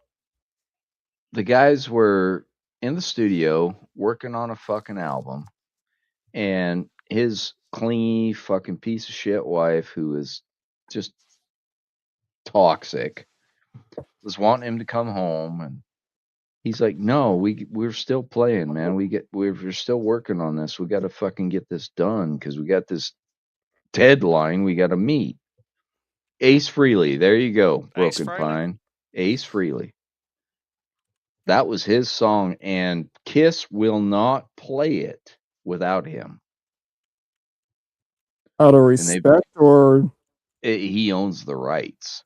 the guys were in the studio working on a fucking album, and his clingy fucking piece of shit wife, who is just toxic, was wanting him to come home, and he's like, "No, we're still playing, man. We're still working on this. We got to fucking get this done because we got this deadline we got to meet." Ace Frehley, there you go, Ace Broken Frehley? Pine. Ace Frehley. That was his song, and Kiss will not play it without him. Out of respect, or He owns the rights.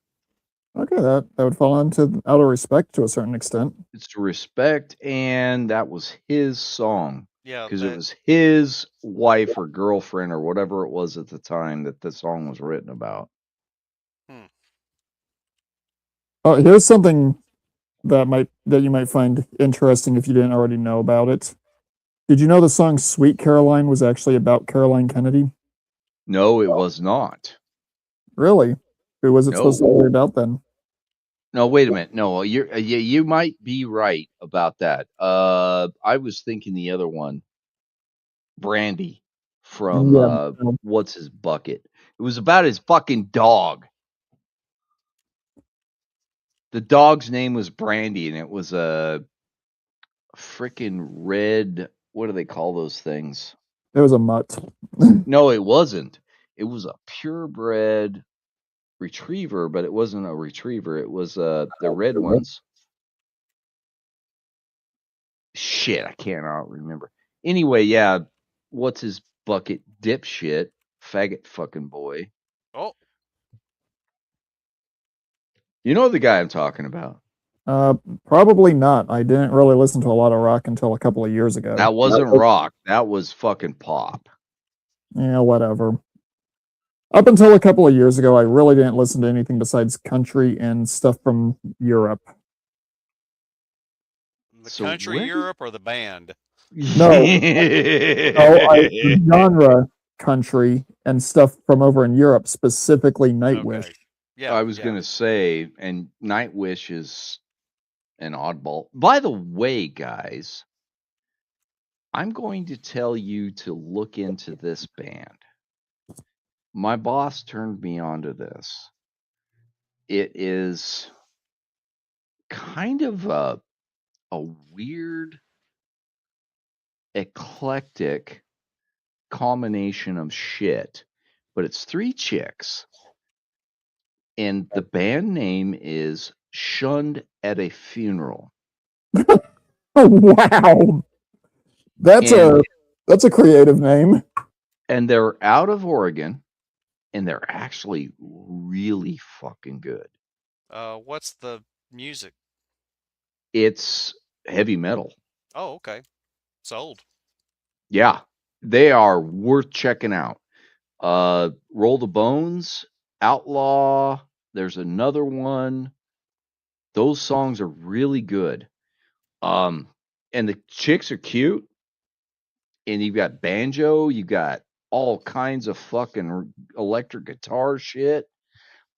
okay, that would fall into out of respect to a certain extent. It's to respect, and that was his song Yeah, because it was his wife or girlfriend or whatever it was at the time that the song was written about. Oh, here's something that you might find interesting if you didn't already know about it. Did you know the song "Sweet Caroline" was actually about Caroline Kennedy? No, it was not. Really? Who was it supposed to be about then? No, wait a minute. No, you might be right about that. I was thinking the other one, Brandy from What's His Bucket. It was about his fucking dog. The dog's name was Brandy, and it was a freaking red. What do they call those things? It was a mutt. No, it wasn't. It was a purebred retriever, but it wasn't a retriever. It was the red ones. Shit, I cannot remember. Anyway, yeah, What's His Bucket? Dipshit, faggot fucking boy. Oh, you know the guy I'm talking about. Probably not. I didn't really listen to a lot of rock until a couple of years ago. That wasn't rock. That was fucking pop. Yeah, whatever. Up until a couple of years ago, I really didn't listen to anything besides country and stuff from Europe. The country Europe or the band? No, genre country and stuff from over in Europe, specifically Nightwish. Okay. Yeah, I was gonna say, and Nightwish is an oddball. By the way, guys, I'm going to tell you to look into this band. My boss turned me onto this. It is kind of a weird, eclectic combination of shit, but it's 3 chicks, and the band name is Shunned at a Funeral. Oh, wow, that's a creative name. And they're out of Oregon, and they're actually really fucking good. What's the music? It's heavy metal. Oh, okay. Sold. Yeah, they are worth checking out. Roll the Bones, Outlaw. There's another one. Those songs are really good. And the chicks are cute. And you've got banjo. You got all kinds of fucking electric guitar shit.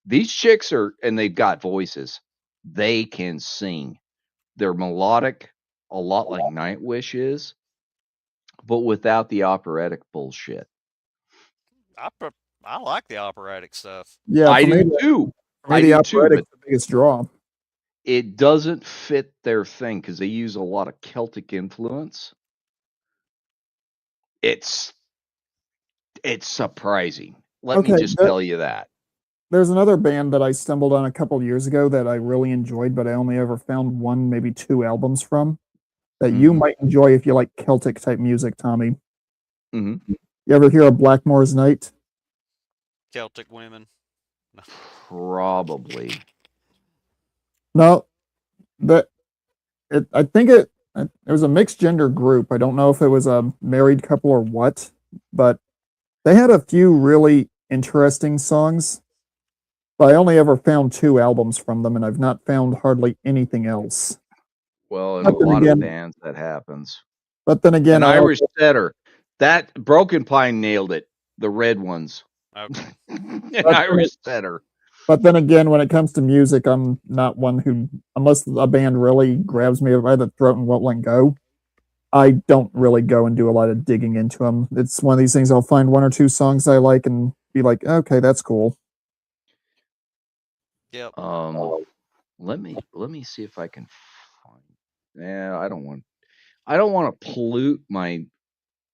These chicks and they've got voices. They can sing. They're melodic, a lot like Nightwish is, but without the operatic bullshit. I like the operatic stuff. Yeah, I do too. I do too. But the biggest draw. It doesn't fit their thing because they use a lot of Celtic influence. it's surprising. Let me Okay, just tell you that. There's another band that I stumbled on a couple years ago that I really enjoyed, but I only ever found one, maybe two albums from that you Mhm. might enjoy if you like Celtic type music, Tommy. Mhm. You ever hear of Blackmore's Night? Celtic women. Probably. No, that I think it was a mixed gender group. I don't know if it was a married couple or what, but they had a few really interesting songs. But I only ever found two albums from them, and I've not found hardly anything else. Well, in But a then lot again- of bands that happens. But then again, An I Irish setter. That Broken Pine nailed it. The red ones. Okay. An Irish setter. But then again, when it comes to music, I'm not one who, unless a band really grabs me by the throat and won't let go, I don't really go and do a lot of digging into them. It's one of these things I'll find one or two songs I like and be like, okay, that's cool. Yep. Let me see if I can find. Yeah, I don't want to pollute my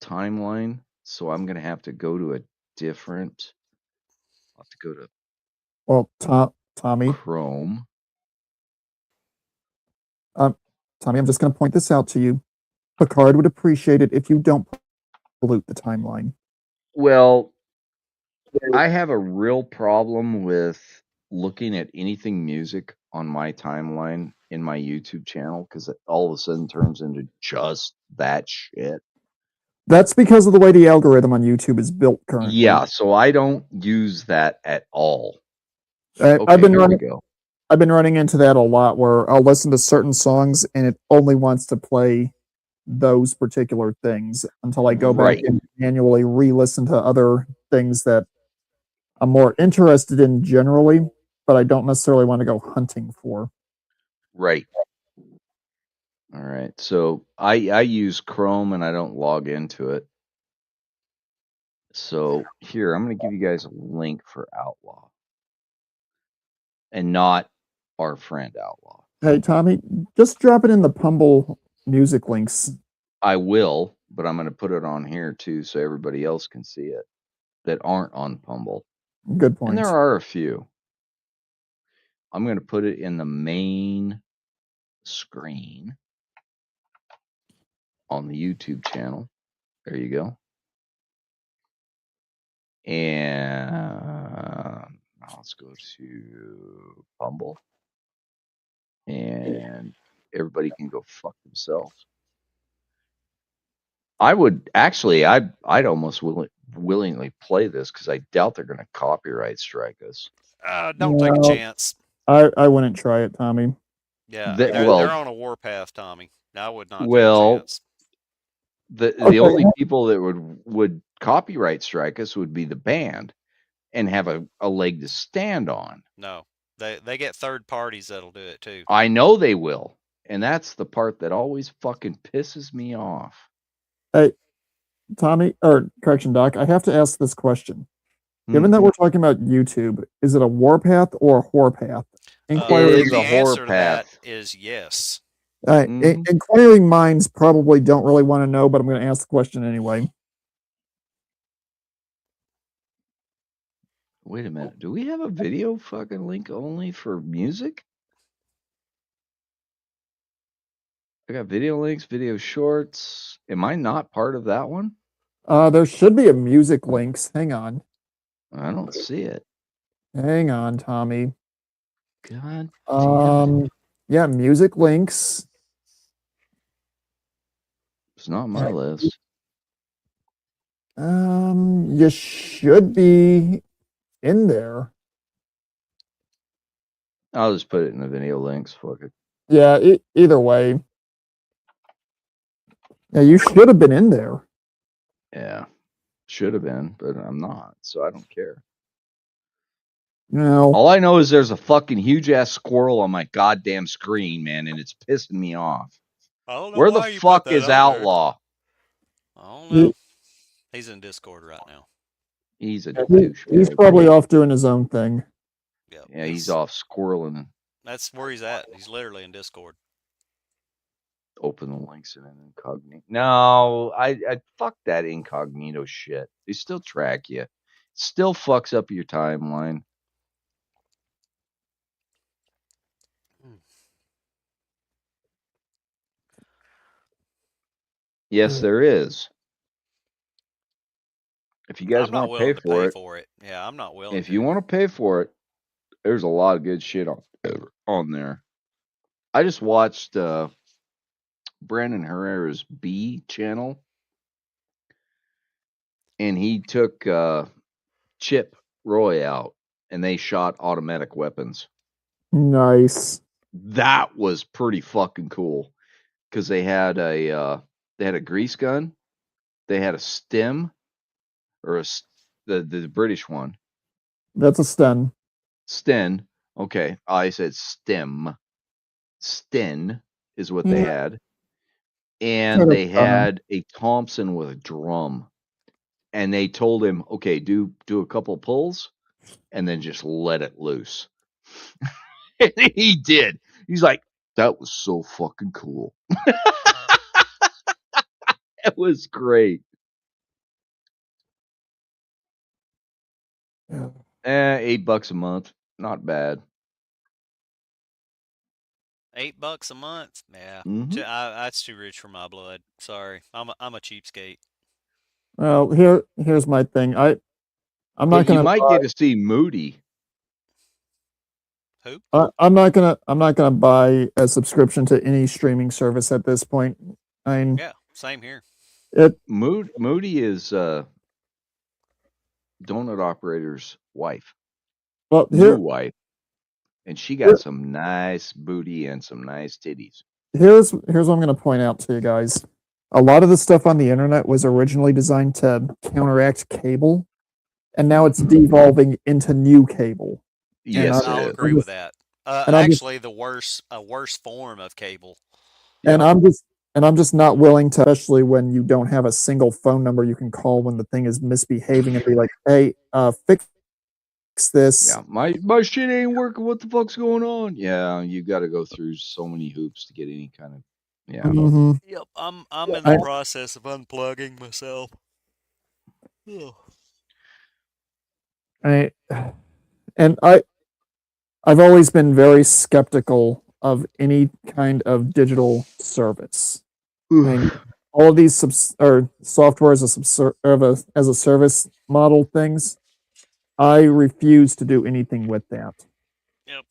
timeline, so I'm gonna have to go to a different. I'll have to go to Well, Tommy, Chrome. I'm just going to point this out to you. Picard would appreciate it if you don't pollute the timeline. Well, I have a real problem with looking at anything music on my timeline in my YouTube channel because it all of a sudden turns into just that shit. That's because of the way the algorithm on YouTube is built currently. Yeah, so I don't use that at all. I've Okay, been here we running. go. I've been running into that a lot where I'll listen to certain songs and it only wants to play those particular things until I go back Right. and manually re-listen to other things that I'm more interested in generally, but I don't necessarily want to go hunting for. Right. All right. So I use Chrome and I don't log into it. So here, I'm going to give you guys a link for Outlaw and not our friend Outlaw. Hey, Tommy, just drop it in the Pumble music links. I will, but I'm going to put it on here too so everybody else can see it that aren't on Pumble. Good point. And there are a few. I'm going to put it in the main screen on the YouTube channel. There you go. And now let's go to Pumble. And everybody can go fuck themselves. I would actually, I'd almost willingly play this because I doubt they're going to copyright strike us. Don't take a No. chance. I wouldn't try it, Tommy. Yeah, They- they're well- on a warpath, Tommy. I would not take a Well, chance. The Okay. only people that would copyright strike us would be the band and have a leg to stand on. No, they get third parties that'll do it too. I know they will. And that's the part that always fucking pisses me off. Hey, Tommy, or correction, Doc, I have to ask this question. Given that we're talking about YouTube, is it a warpath or a whorepath? It is The a answer to that whorepath. is yes. Inquiring minds probably don't really want to know, but I'm going to ask the question anyway. Wait a minute. Do we have a video fucking link only for music? I got video links, video shorts. Am I not part of that one? There should be a music links. Hang on. I don't see it. Hang on, Tommy. God damn it. Yeah, music links. It's not on my list. You should be in there. I'll just put it in the video links. Fuck it. Yeah, either way. Yeah, you should have been in there. Yeah. Should have been, but I'm not, so I don't care. No. All I know is there's a fucking huge ass squirrel on my goddamn screen, man, and it's pissing me off. I don't know Where the why you fuck put that is on there. Outlaw? I don't know. He's in Discord right now. He's a He's douchebag. probably off doing his own thing. Yep. Yeah, he's off squirreling. That's where he's at. He's literally in Discord. open the links in an incognito. No, I fuck that incognito shit. They still track you. Still fucks up your timeline. Yes, there is. If you guys I'm not want to willing pay to pay for it, for it. Yeah, I'm not willing if to. you want to pay for it, there's a lot of good shit on there. I just watched Brandon Herrera's B channel, and he took Chip Roy out, and they shot automatic weapons. Nice. That was pretty fucking cool because they had a grease gun, they had a stem or the British one. That's a Sten. Sten. Okay, I said stem. Sten is what they Yeah. had. And Kind of they had a Thompson with a drum. And they told him, okay, do a couple pulls and then just let it loose. And he did. He's like, that was so fucking cool. It was great. Yeah. $8 a month. Not bad. $8 a month? Yeah, Mhm. that's too rich for my blood. Sorry, I'm a cheapskate. Well, here's my thing. I'm not But you gonna might buy, get to see Moody. Who? I'm not gonna buy a subscription to any streaming service at this point. I mean, Yeah, same here. Moody is donut operator's wife. well, New wife. And she got some nice booty and some nice titties. here's what I'm gonna point out to you guys. A lot of the stuff on the internet was originally designed to counteract cable, and now it's devolving into new cable. Yes, I'll it is. agree with that. and I'm just- Actually, a worse form of cable. And I'm just not willing to, especially when you don't have a single phone number you can call when the thing is misbehaving and be like, hey, fix this. Yeah, my shit ain't working. What the fuck's going on? Yeah, you got to go through so many hoops to get any kind of. Yeah. Mhm. Yep, I'm in the process of unplugging myself. Ugh. I've always been very skeptical of any kind of digital service. I mean, all of these software as a service model things, I refuse to do anything with that. Yep.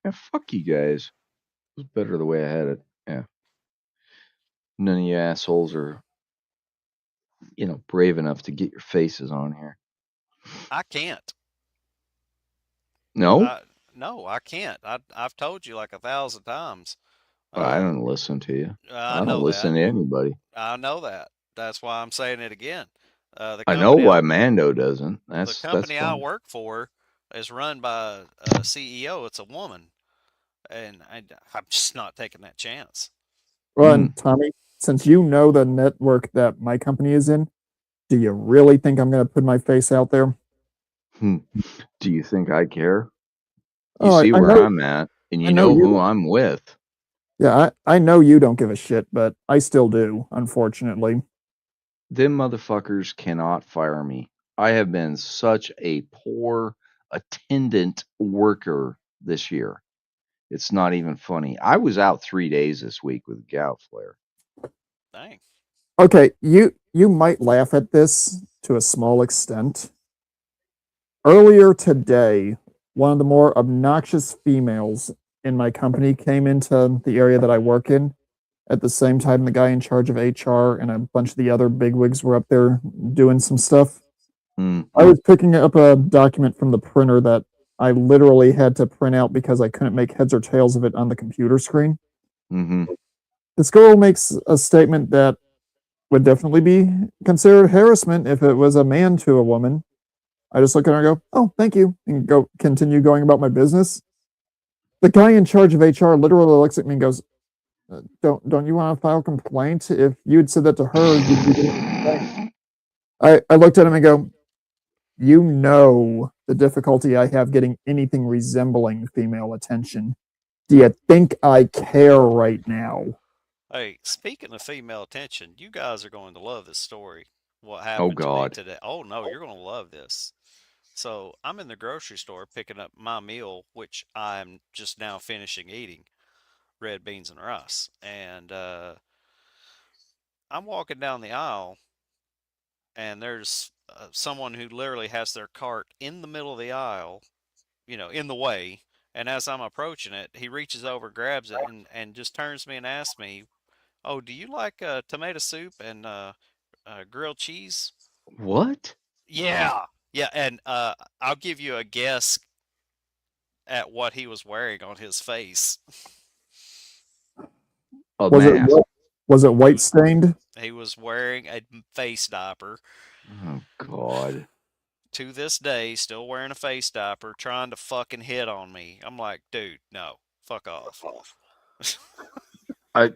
Yeah, fuck you guys. It was better the way I had it. Yeah. None of you assholes are, brave enough to get your faces on here. I can't. No, No, I can't. I've told you like 1,000 times. I don't listen to you. I don't know listen that. to anybody. I know that. That's why I'm saying it again. The I know company why Mando doesn't. the That's company I fine. work for is run by a CEO. It's a woman, and I'm just not taking that chance. Well, and Tommy, since you know the network that my company is in, do you really think I'm going to put my face out there? Do you think I care? You Oh, see I where know- I'm at, and I you know know you who don't. I'm with. Yeah, I know you don't give a shit, but I still do, unfortunately. Them motherfuckers cannot fire me. I have been such a poor attendant worker this year. It's not even funny. I was out 3 days this week with gout flare. Dang. Okay, you might laugh at this to a small extent. Earlier today, one of the more obnoxious females in my company came into the area that I work in. At the same time, the guy in charge of HR and a bunch of the other bigwigs were up there doing some stuff. I was picking up a document from the printer that I literally had to print out because I couldn't make heads or tails of it on the computer screen. Mm-hmm. This girl makes a statement that would definitely be considered harassment if it was a man to a woman. I just look at her and go, "Oh, thank you," and continue going about my business. The guy in charge of HR literally looks at me and goes, "Don't you want to file a complaint? If you had said that to her, you'd be getting a complaint." I looked at him and go, "You know the difficulty I have getting anything resembling female attention. Do you think I care right now? Hey, speaking of female attention, you guys are going to love this story. What Oh happened to me God. today? Oh no, you're going to love this. So I'm in the grocery store picking up my meal, which I'm just now finishing eating, red beans and rice. And I'm walking down the aisle, and there's someone who literally has their cart in the middle of the aisle, in the way. And as I'm approaching it, he reaches over, grabs it, and just turns to me and asks me, "Oh, do you like tomato soup and grilled cheese?" What? Yeah, yeah, and I'll give you a guess at what he was wearing on his face. A Was it mask. was it white stained? He was wearing a face diaper. Oh God. To this day, still wearing a face diaper, trying to fucking hit on me. I'm like, dude, no, fuck off. I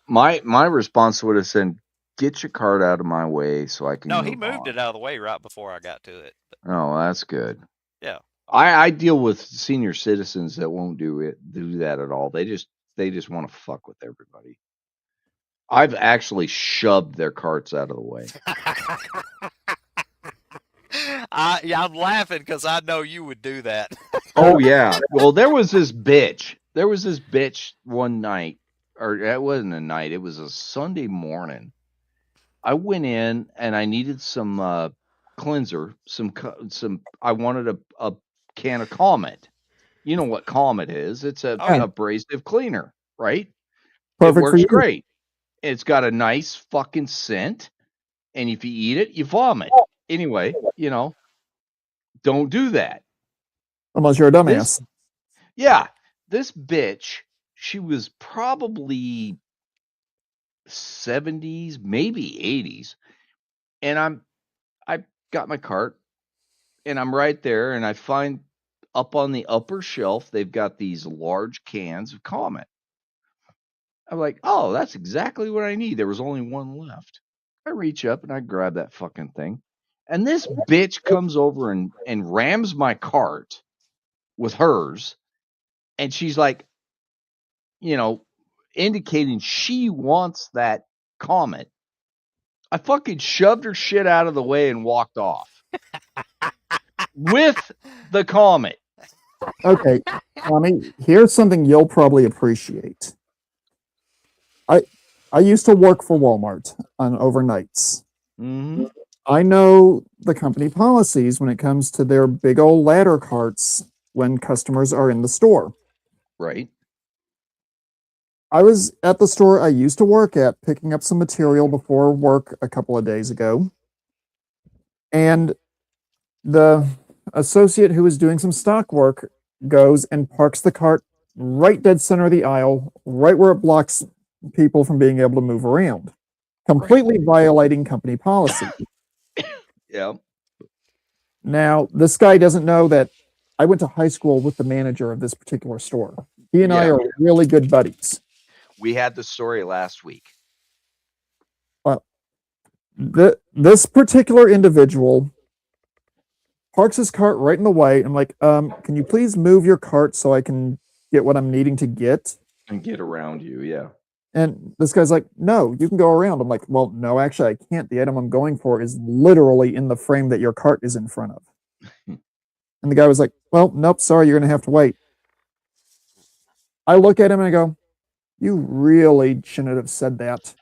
my response would have said, "Get your card out of my way so I can No, move he moved on." it out of the way right before I got to it. Oh, that's good. Yeah. I deal with senior citizens that won't do that at all. They just want to fuck with everybody. I've actually shoved their carts out of the way. I'm laughing because I know you would do that. Oh yeah. Well, there was this bitch. There was this bitch one night, or it wasn't a night. It was a Sunday morning. I went in and I needed some cleanser. I wanted a can of Comet. You know what Comet is? It's a Oh, yeah. abrasive cleaner, right? Perfect It for works you. great. It's got a nice fucking scent, and if you eat it, you vomit. Anyway, don't do that. Unless you're a dumbass. This bitch, she was probably 70s, maybe 80s, and I got my cart, and I'm right there, and I find up on the upper shelf they've got these large cans of Comet. I'm like, oh, that's exactly what I need. There was only one left. I reach up and I grab that fucking thing. And this bitch comes over and rams my cart with hers. And she's like, indicating she wants that Comet. I fucking shoved her shit out of the way and walked off with the Comet. Okay, Tommy, here's something you'll probably appreciate. I used to work for Walmart on overnights. Mm-hmm. I know the company policies when it comes to their big old ladder carts when customers are in the store. Right. I was at the store I used to work at picking up some material before work a couple of days ago. And the associate who was doing some stock work goes and parks the cart right dead center of the aisle, right where it blocks people from being able to move around, completely violating company policy. Yeah. Now, this guy doesn't know that I went to high school with the manager of this particular store. He and I are really good buddies. We had the story last week. Well, this particular individual parks his cart right in the way. I'm like, can you please move your cart so I can get what I'm needing to get? And get around you, yeah. And this guy's like, no, you can go around. I'm like, well, no, actually, I can't. The item I'm going for is literally in the frame that your cart is in front of. And the guy was like, well, nope, sorry, you're going to have to wait. I look at him and I go, you really shouldn't have said that.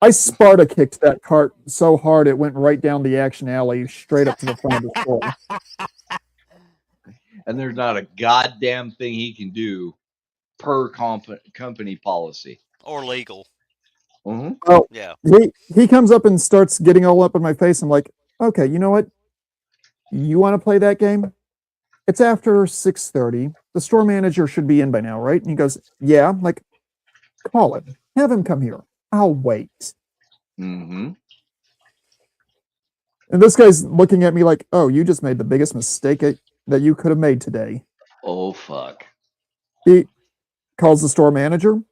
I Sparta kicked that cart so hard it went right down the action alley, straight up to the front of the store. And there's not a goddamn thing he can do per company policy. Or legal. Mm-hmm. Oh, Yeah. He comes up and starts getting all up in my face. I'm like, okay, you know what? You want to play that game? It's after 6:30. The store manager should be in by now, right? And he goes, yeah. I'm like, call him. Have him come here. I'll wait. Mm-hmm. And this guy's looking at me like, oh, you just made the biggest mistake that you could have made today. Oh, fuck. He calls the store manager.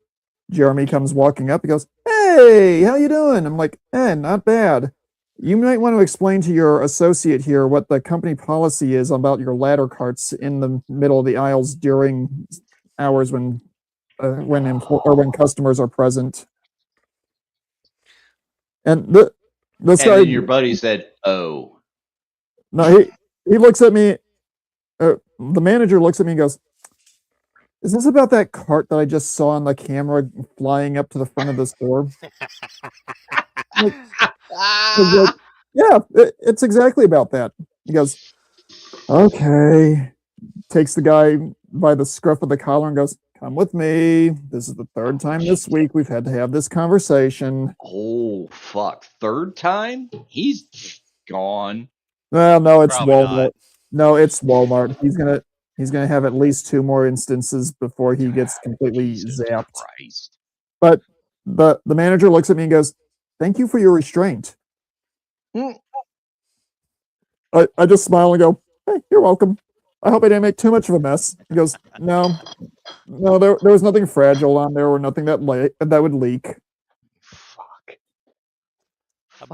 Jeremy comes walking up. He goes, hey, how you doing? I'm like, not bad. You might want to explain to your associate here what the company policy is about your ladder carts in the middle of the aisles during hours when when customers are present. And this And guy, then your buddy said, "Oh, no, he looks at me. The manager looks at me and goes, "Is this about that cart that I just saw on the camera flying up to the front of the store?" Like, I was like, yeah, it's exactly about that. He goes, "Okay." Takes the guy by the scruff of the collar and goes, "Come with me. This is the third time this week we've had to have this conversation." oh, fuck, third time? He's gone." Well, no, it's Probably Walmart. not. No, it's Walmart. He's gonna have at least 2 more instances before he gets completely Jesus zapped. Christ. But the manager looks at me and goes, "Thank you for your restraint." Mm. I just smile and go, "Hey, you're welcome. I hope I didn't make too much of a mess." He goes, No, there was nothing fragile on there or nothing that would leak." Fuck. I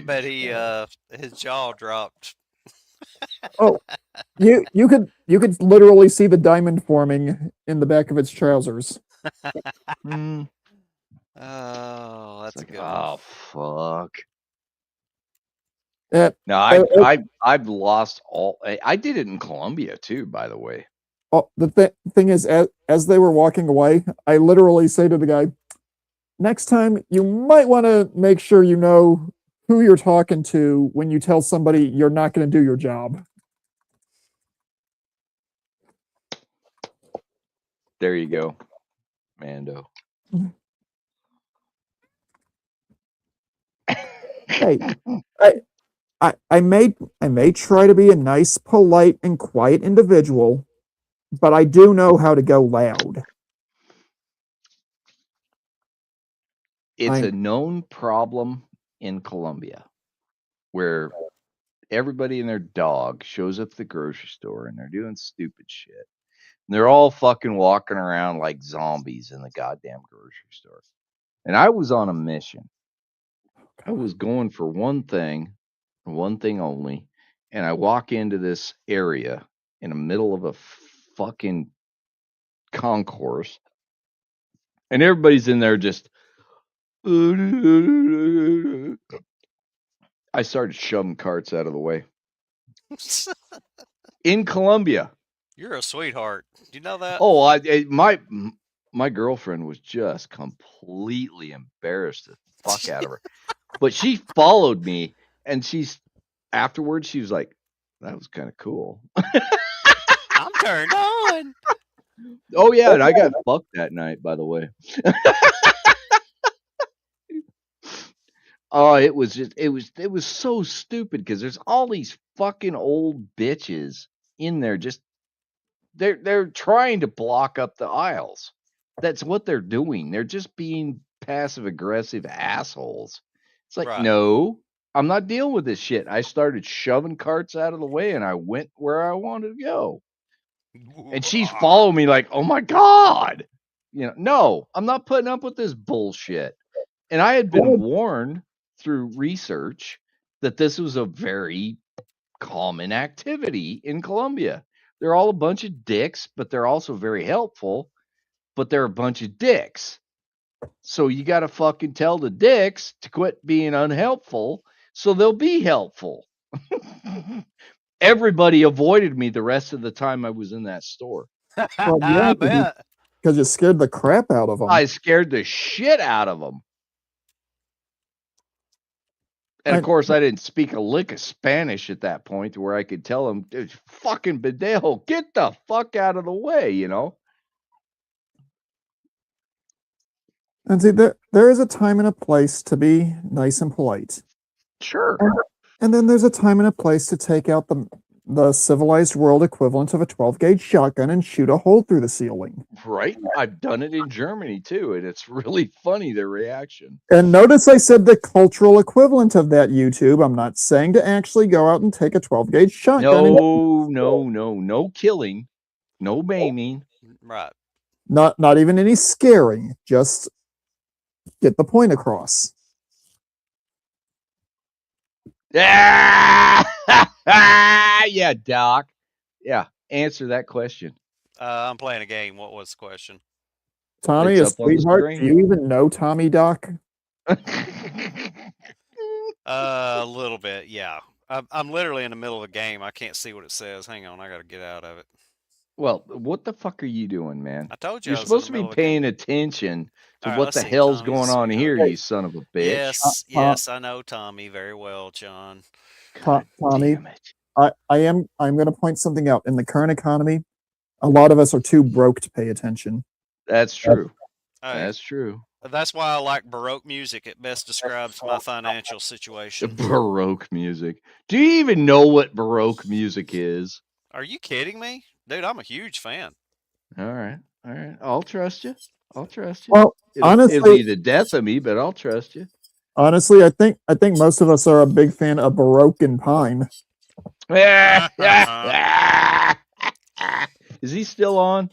bet he his jaw dropped. Oh, you could literally see the diamond forming in the back of its trousers. Mm. Oh, that's It's a like, good one. oh, fuck. Eh, No, I've lost all. I did it in Colombia too, by the way. oh, the thing is, as they were walking away, I literally say to the guy, "Next time, you might want to make sure you know who you're talking to when you tell somebody you're not going to do your job." There you go, Mando. Hey, I may try to be a nice, polite, and quiet individual, but I do know how to go loud. It's a known problem in Colombia where everybody and their dog shows up at the grocery store and they're doing stupid shit. And they're all fucking walking around like zombies in the goddamn grocery store. And I was on a mission. I was going for one thing only. And I walk into this area in the middle of a fucking concourse. And everybody's in there just. I started shoving carts out of the way. In Colombia. You're a sweetheart. Do you know that? Oh, my girlfriend was just completely embarrassed the fuck out of her. But she followed me, and afterwards she was like, "That was kind of cool." I'm turned on. Oh yeah, and I got fucked that night, by the way. Oh, it was so stupid because there's all these fucking old bitches in there just they're trying to block up the aisles. That's what they're doing. They're just being passive aggressive assholes. It's like, Right. no, I'm not dealing with this shit. I started shoving carts out of the way and I went where I wanted to go. And she's following me like, oh my God. No, I'm not putting up with this bullshit. And I had been warned through research that this was a very common activity in Colombia. They're all a bunch of dicks, but they're also very helpful, but they're a bunch of dicks. So you got to fucking tell the dicks to quit being unhelpful so they'll be helpful. Everybody avoided me the rest of the time I was in that store. Well, yeah, I bet. because you scared the crap out of them. I scared the shit out of them. And of course, I didn't speak a lick of Spanish at that point to where I could tell them, fucking Bidejo, get the fuck out of the way, And see, there is a time and a place to be nice and polite. Sure. And then there's a time and a place to take out the civilized world equivalent of a 12-gauge shotgun and shoot a hole through the ceiling. Right? I've done it in Germany too, and it's really funny, their reaction. And notice I said the cultural equivalent of that, YouTube. I'm not saying to actually go out and take a 12-gauge shotgun. No killing, no maiming. Right. Not even any scaring. Just get the point across. Yeah, Doc. Yeah, answer that question. I'm playing a game. What was the question? Tommy, It's a up on the sweetheart. Do screen. you even know Tommy Doc? A little bit, yeah. I'm literally in the middle of a game. I can't see what it says. Hang on, I got to get out of it. Well, what the fuck are you doing, man? I told you You're I was in supposed the to be middle of a game. paying attention to All right, what let's the see. hell's Tommy's going on here, sweetheart. you son of a bitch. Yes, yes, I know Tommy very well, John. God Tommy, damn it. I'm going to point something out. In the current economy, a lot of us are too broke to pay attention. That's true. Hey, That's true. that's why I like Baroque music. It best describes my financial situation. Baroque music. Do you even know what Baroque music is? Are you kidding me? Dude, I'm a huge fan. All right. All right. I'll trust you. I'll trust you. Well, It'll honestly, be the death of me, but I'll trust you. honestly, I think most of us are a big fan of Baroque and Pine. Is he still on?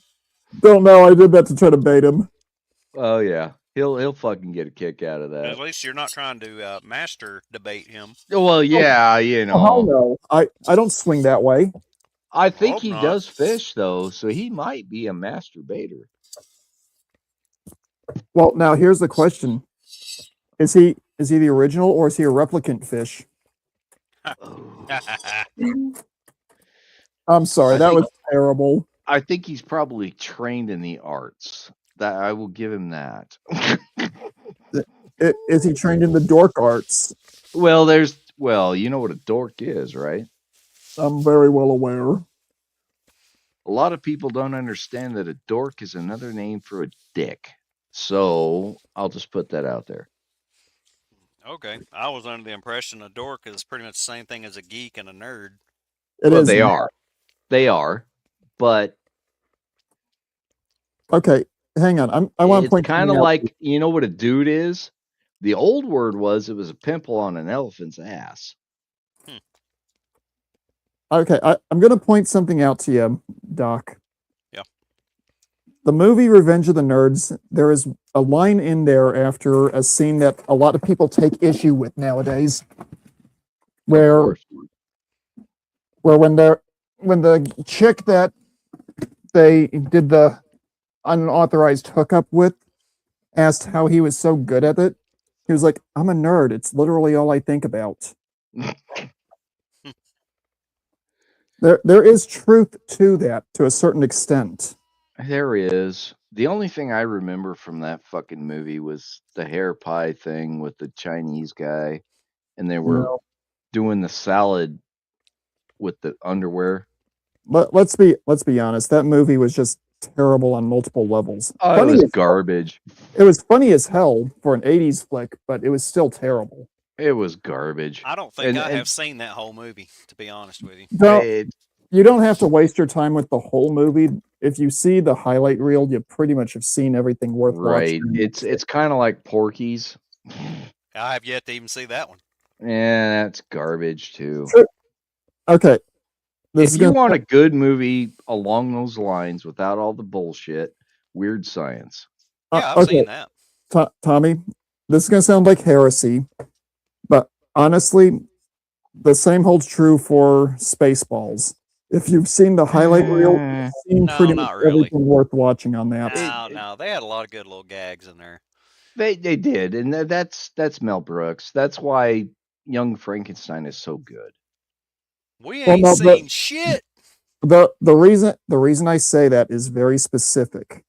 Don't know. I did that to try to bait him. Oh yeah. He'll fucking get a kick out of At that. least you're not trying to master debate him. Well, yeah, you Oh know. no, I don't swing that way. I think Hope he not. does fish though, so he might be a masturbator. Well, now here's the question: Is he the original or is he a replicant fish? Oh. I'm sorry, I that think- was terrible. I think he's probably trained in the arts. That I will give him that. Is he trained in the dork arts? Well, you know what a dork is, right? I'm very well aware. A lot of people don't understand that a dork is another name for a dick. So I'll just put that out there. Okay, I was under the impression a dork is pretty much the same thing as a geek and a nerd. It Well, is they now. are. They are. But Okay, hang on. I want to it's point kind of something out. like, you know what a dude is? The old word was it was a pimple on an elephant's ass. Okay, I'm going to point something out to you, Doc. Yeah. The movie Revenge of the Nerds, there is a line in there after a scene that a lot of people take issue with nowadays, Of where course. when the chick that they did the unauthorized hookup with asked how he was so good at it, he was like, "I'm a nerd. It's literally all I think about." There is truth to that to a certain extent. There is. The only thing I remember from that fucking movie was the hair pie thing with the Chinese guy, and they were No. doing the salad with the underwear. Let's be honest. That movie was just terrible on multiple levels. Oh, it Funny was as- garbage. It was funny as hell for an '80s flick, but it was still terrible. It was garbage. I don't think And- I and- have seen that whole movie, to be honest with you. You don't have to waste your time with the whole movie. If you see the highlight reel, you pretty much have seen everything worth Right. watching. It's kind of like Porky's. I have yet to even see that one. Yeah, that's garbage too. Sure. Okay. This If is you gonna want a good movie along those lines without all the bullshit, Weird Science. Yeah, I've okay. seen that. Tommy, this is going to sound like heresy, but honestly, the same holds true for Spaceballs. If you've seen the highlight reel, you've seen No, pretty not much really. everything worth watching on that. No, they had a lot of good little gags in there. They did, and that's Mel Brooks. That's why Young Frankenstein is so good. We Well, ain't no, but- seen shit. The reason I say that is very specific.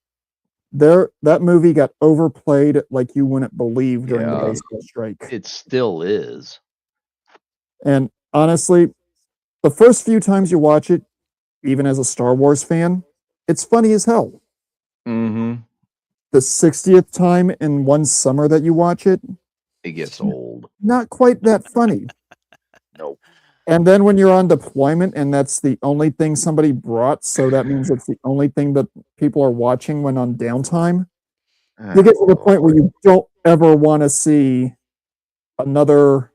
That movie got overplayed like you wouldn't believe during the Yeah. baseball strike. It still is. And honestly, the first few times you watch it, even as a Star Wars fan, it's funny as hell. Mm-hmm. The 60th time in one summer that you watch it, It gets old. not quite that funny. Nope. And then when you're on deployment and that's the only thing somebody brought, so that means it's the only thing that people are watching when on downtime, you get to the point where you don't ever want to see another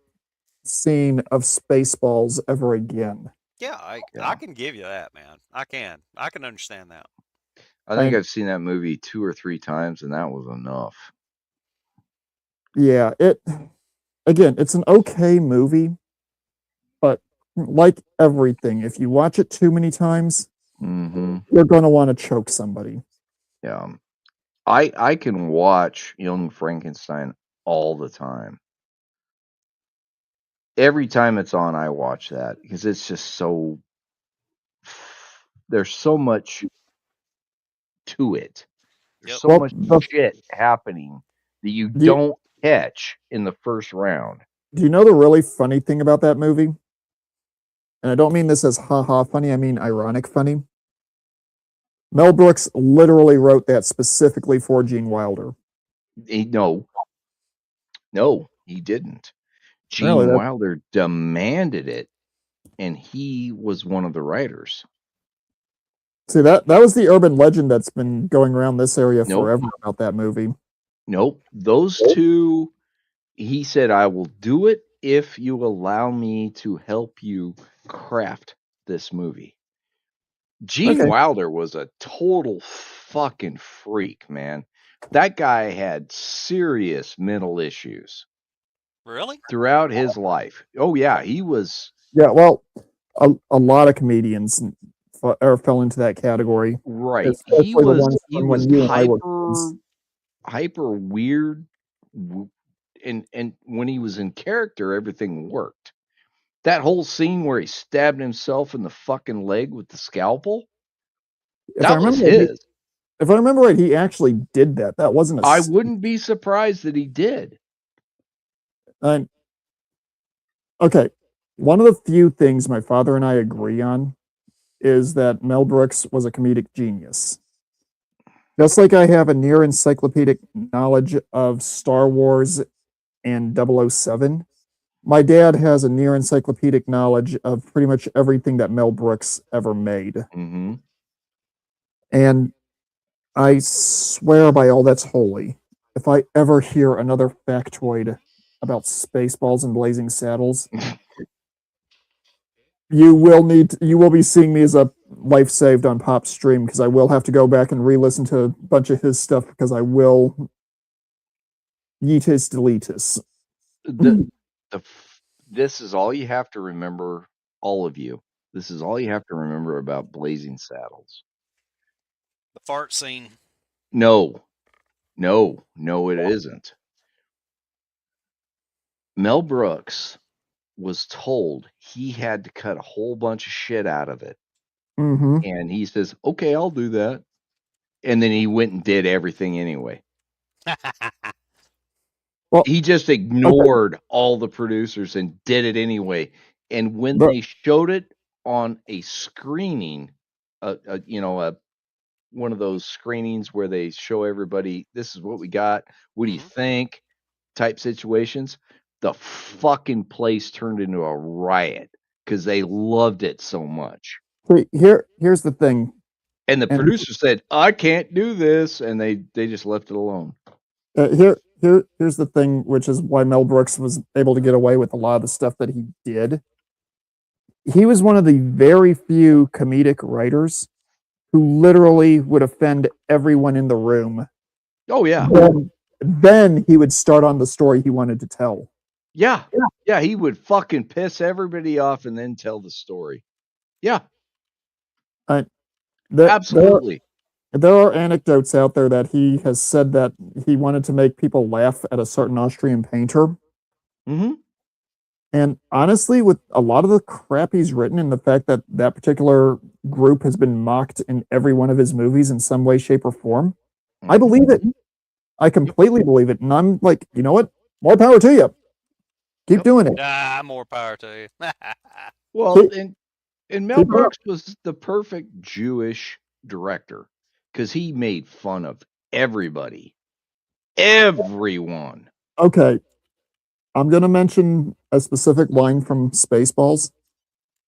scene of Spaceballs ever again. Yeah, I Yeah. can give you that, man. I can understand that. I think And- I've seen that movie 2 or 3 times, and that was enough. Yeah, it's an okay movie, but like everything, if you watch it too many times, Mm-hmm. you're going to want to choke somebody. Yeah. I can watch Young Frankenstein all the time. Every time it's on, I watch that because it's just so. There's so much to it. There's Yep. so Well, much shit happening that you Do you- don't catch in the first round. do you know the really funny thing about that movie? And I don't mean this as haha funny, I mean ironic funny. Mel Brooks literally wrote that specifically for Gene Wilder. No, he didn't. Really, Gene Wilder demanded it, and he was one of the writers. See, that was the urban legend that's been going around this area Nope. forever about that movie. Nope. Those two, he said, I will do it if you allow me to help you craft this movie. Gene Okay. Wilder was a total fucking freak, man. That guy had serious mental issues Really? throughout his life. Oh, yeah. He was Yeah, well, a lot of comedians fell into that category. right. Especially He the was ones he from was when you and I were kids. hyper weird, and when he was in character, everything worked. That whole scene where he stabbed himself in the fucking leg with the scalpel, If I that was remember right, his. if I remember right, he actually did that. That wasn't a. I wouldn't be surprised that he did. Okay, one of the few things my father and I agree on is that Mel Brooks was a comedic genius. Just like I have a near encyclopedic knowledge of Star Wars and 007, my dad has a near encyclopedic knowledge of pretty much everything that Mel Brooks ever made. Mm-hmm. And I swear by all that's holy, if I ever hear another factoid about Spaceballs and Blazing Saddles, you will be seeing me as a life saved on Pop's stream because I will have to go back and re-listen to a bunch of his stuff because I will yeetus deletus. This is all you have to remember, all of you. This is all you have to remember about Blazing Saddles. The fart scene. No, it isn't. Mel Brooks was told he had to cut a whole bunch of shit out of it. Mm-hmm. And he says, okay, I'll do that. And then he went and did everything anyway. Well, he just ignored all the producers and did it anyway. And when they showed it on a screening, one of those screenings where they show everybody, this is what we got, what do you think, type situations, the fucking place turned into a riot because they loved it so much. Here's the thing. And the producer said, I can't do this. And they just left it alone. Here's the thing, which is why Mel Brooks was able to get away with a lot of the stuff that he did. He was one of the very few comedic writers who literally would offend everyone in the room. Oh, yeah. Then he would start on the story he wanted to tell. Yeah. He would fucking piss everybody off and then tell the story. Yeah. Absolutely. There are anecdotes out there that he has said that he wanted to make people laugh at a certain Austrian painter. Mm-hmm. And honestly, with a lot of the crap he's written and the fact that that particular group has been mocked in every one of his movies in some way, shape, or form, I believe it. I completely believe it. And I'm like, you know what? More power to you. Keep doing it. More power to you. Well, and Mel Brooks was the perfect Jewish director because he made fun of everybody. Everyone. Okay. I'm going to mention a specific line from Spaceballs.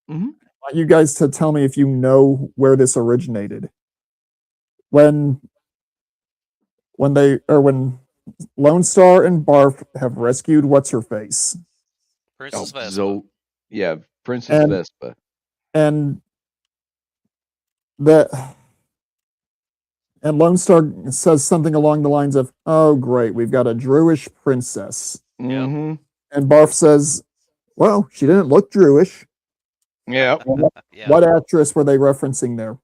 Mm-hmm. I want you guys to tell me if you know where this originated. When Lone Star and Barf have rescued What's-Her-Face. Princess Vespa. Princess Vespa. And Lone Star says something along the lines of, oh, great, we've got a Jewish princess. Mm-hmm. And Barf says, well, she didn't look Jewish. Yeah. What actress were they referencing there?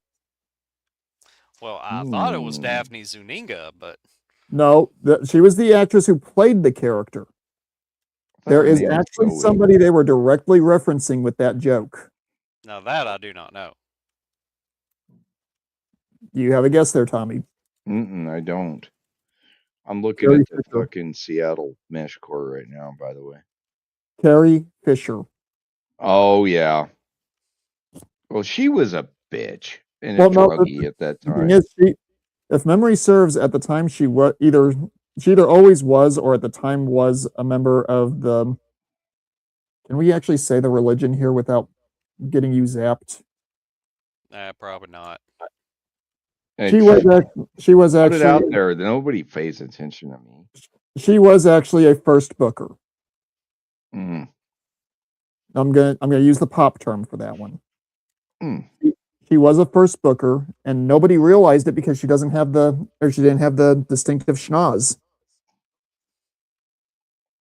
Well, I thought it was Hmm. Daphne Zuniga, but No, she was the actress who played the character. I thought There her is name was actually Zoe. somebody they were directly referencing with that joke. now that I do not know. You have a guess there, Tommy. I don't. I'm looking Carrie at the Fisher. fucking Seattle Mesh Corps right now, by the way. Carrie Fisher. Oh, yeah. Well, she was a bitch and a Well, no, druggie at that the thing time. is, if memory serves, at the time she either always was or at the time was a member of the. Can we actually say the religion here without getting you zapped? Probably not. And She was put it out actually there. Nobody pays attention to me. she was actually a first booker. Mm. I'm gonna use the pop term for that one. Mm. She was a first booker, and nobody realized it because she didn't have the distinctive schnoz.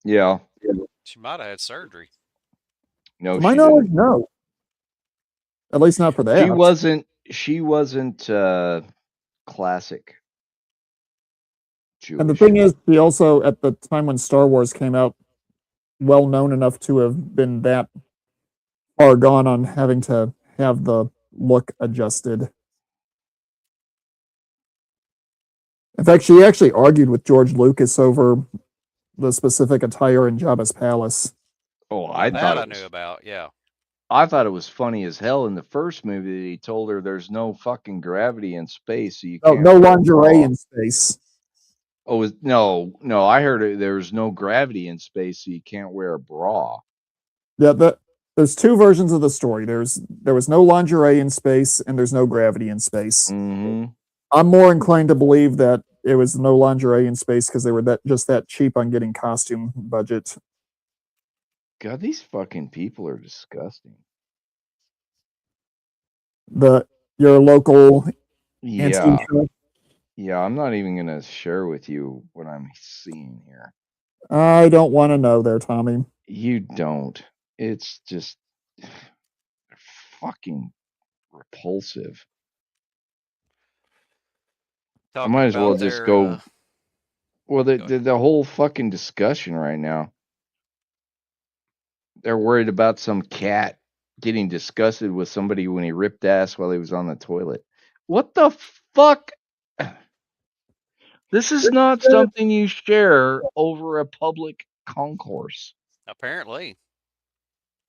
Yeah. She might have had surgery. No, To my she knowledge, didn't. no. At least not for that. She wasn't classic Jewish. And the thing is, she also, at the time when Star Wars came out, well known enough to have been that far gone on having to have the look adjusted. In fact, she actually argued with George Lucas over the specific attire in Jabba's palace. Oh, Now I that thought I it was, knew about. Yeah. I thought it was funny as hell in the first movie that he told her there's no fucking gravity in space, so you Oh, can't. no wear a lingerie bra. in space. Oh, no. I heard there's no gravity in space, so you can't wear a bra. Yeah, there's two versions of the story. There was no lingerie in space, and there's no gravity in space. Mm-hmm. I'm more inclined to believe that it was no lingerie in space because they were that cheap on getting costume budget. God, these fucking people are disgusting. Your local Yeah. antique. Yeah, I'm not even gonna share with you what I'm seeing here. I don't want to know there, Tommy. You don't. It's just fucking repulsive. I Talking might as well about just their, go. Well, go ahead. the whole fucking discussion right now. They're worried about some cat getting disgusted with somebody when he ripped ass while he was on the toilet. What the fuck? This is not something you share over a public concourse. Apparently.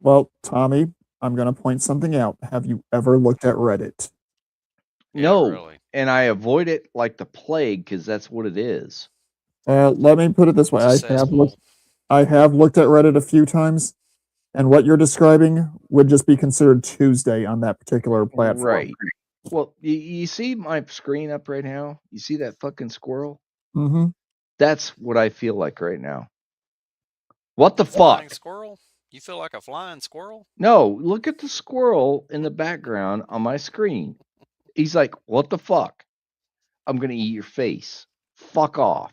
Well, Tommy, I'm going to point something out. Have you ever looked at Reddit? Yeah, No, really. and I avoid it like the plague because that's what it is. Let me put it this way. It's a cesspool. I have looked at Reddit a few times, and what you're describing would just be considered Tuesday on that particular platform. Right. Well, you see my screen up right now? You see that fucking squirrel? Mm-hmm. That's what I feel like right now. What the Flying fuck? squirrel? You feel like a flying squirrel? No, look at the squirrel in the background on my screen. He's like, what the fuck? I'm going to eat your face. Fuck off.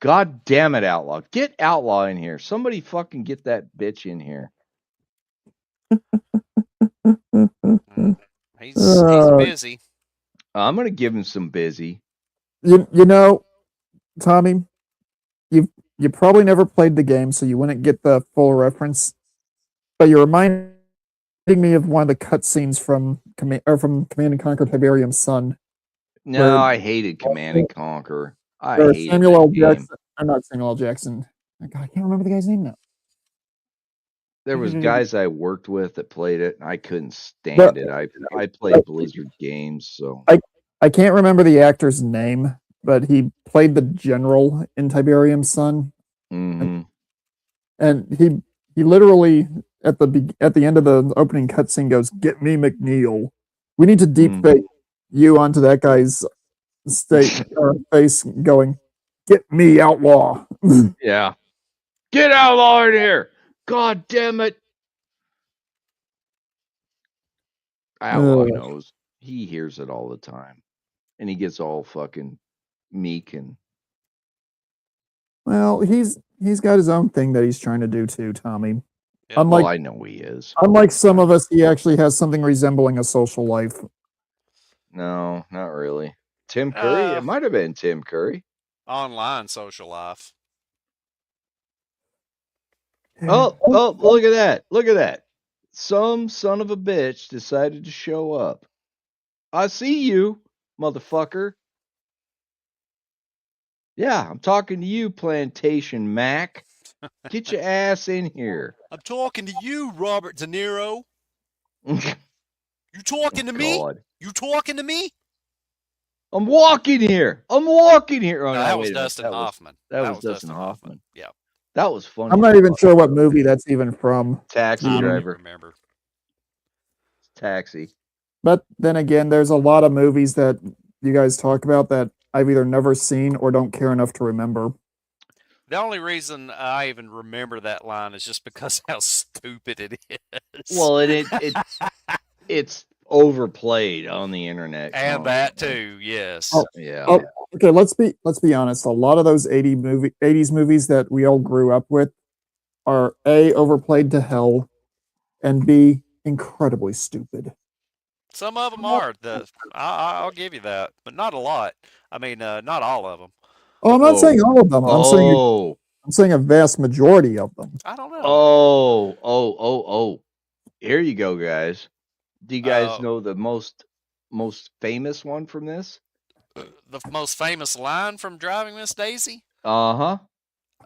God damn it, Outlaw. Get Outlaw in here. Somebody fucking get that bitch in here. He's busy. I'm going to give him some busy. You know, Tommy, you probably never played the game, so you wouldn't get the full reference. But you're reminding me of one of the cutscenes from Command and Conquer Tiberium's Son. No, I hated Command and Conquer. I hated Samuel L. that game. Jackson. I'm not Samuel L. Jackson. God, I can't remember the guy's name now. There was guys I worked with that played it, and I couldn't stand it. I played Blizzard games, so I can't remember the actor's name, but he played the general in Tiberium's Son, mm-hmm. and he literally at the end of the opening cutscene goes, "Get me McNeil. We need to deep fake you onto that guy's face, going, get me Outlaw." Yeah, get Outlaw in here. God damn it. Outlaw knows. He hears it all the time. And he gets all fucking meek and... Well, he's got his own thing that he's trying to do too, Tommy. Yeah, I know he is. Unlike some of us, he actually has something resembling a social life. No, not really. Tim Curry? It might have been Tim Curry. Online social life. Oh, look at that. Look at that. Some son of a bitch decided to show up. I see you, motherfucker. Yeah, I'm talking to you, Plantation Mac. Get your ass in here. I'm talking to you, Robert De Niro. God. You talking to me? You talking to me? I'm walking here. I'm walking here. Oh, No, no, that wait was a minute. Dustin Hoffman. That was Dustin Hoffman. Yeah. That was funny. I'm not even sure what movie that's even from. Taxi I don't Driver. remember. Taxi. But then again, there's a lot of movies that you guys talk about that I've either never seen or don't care enough to remember. The only reason I even remember that line is just because how stupid it is. Well, it's overplayed on the internet. And that too, yes. Oh, yeah. Oh, okay, let's be honest. A lot of those 80s movies that we all grew up with are A, overplayed to hell, and B, incredibly stupid. Some of them are. I'll give you that, but not a lot. I mean, not all of them. Oh, I'm not saying all of them. Oh. I'm saying a vast majority of them. I don't know. Oh. Here you go, guys. Do you guys know the most famous one from this? The most famous line from Driving Miss Daisy? Uh-huh.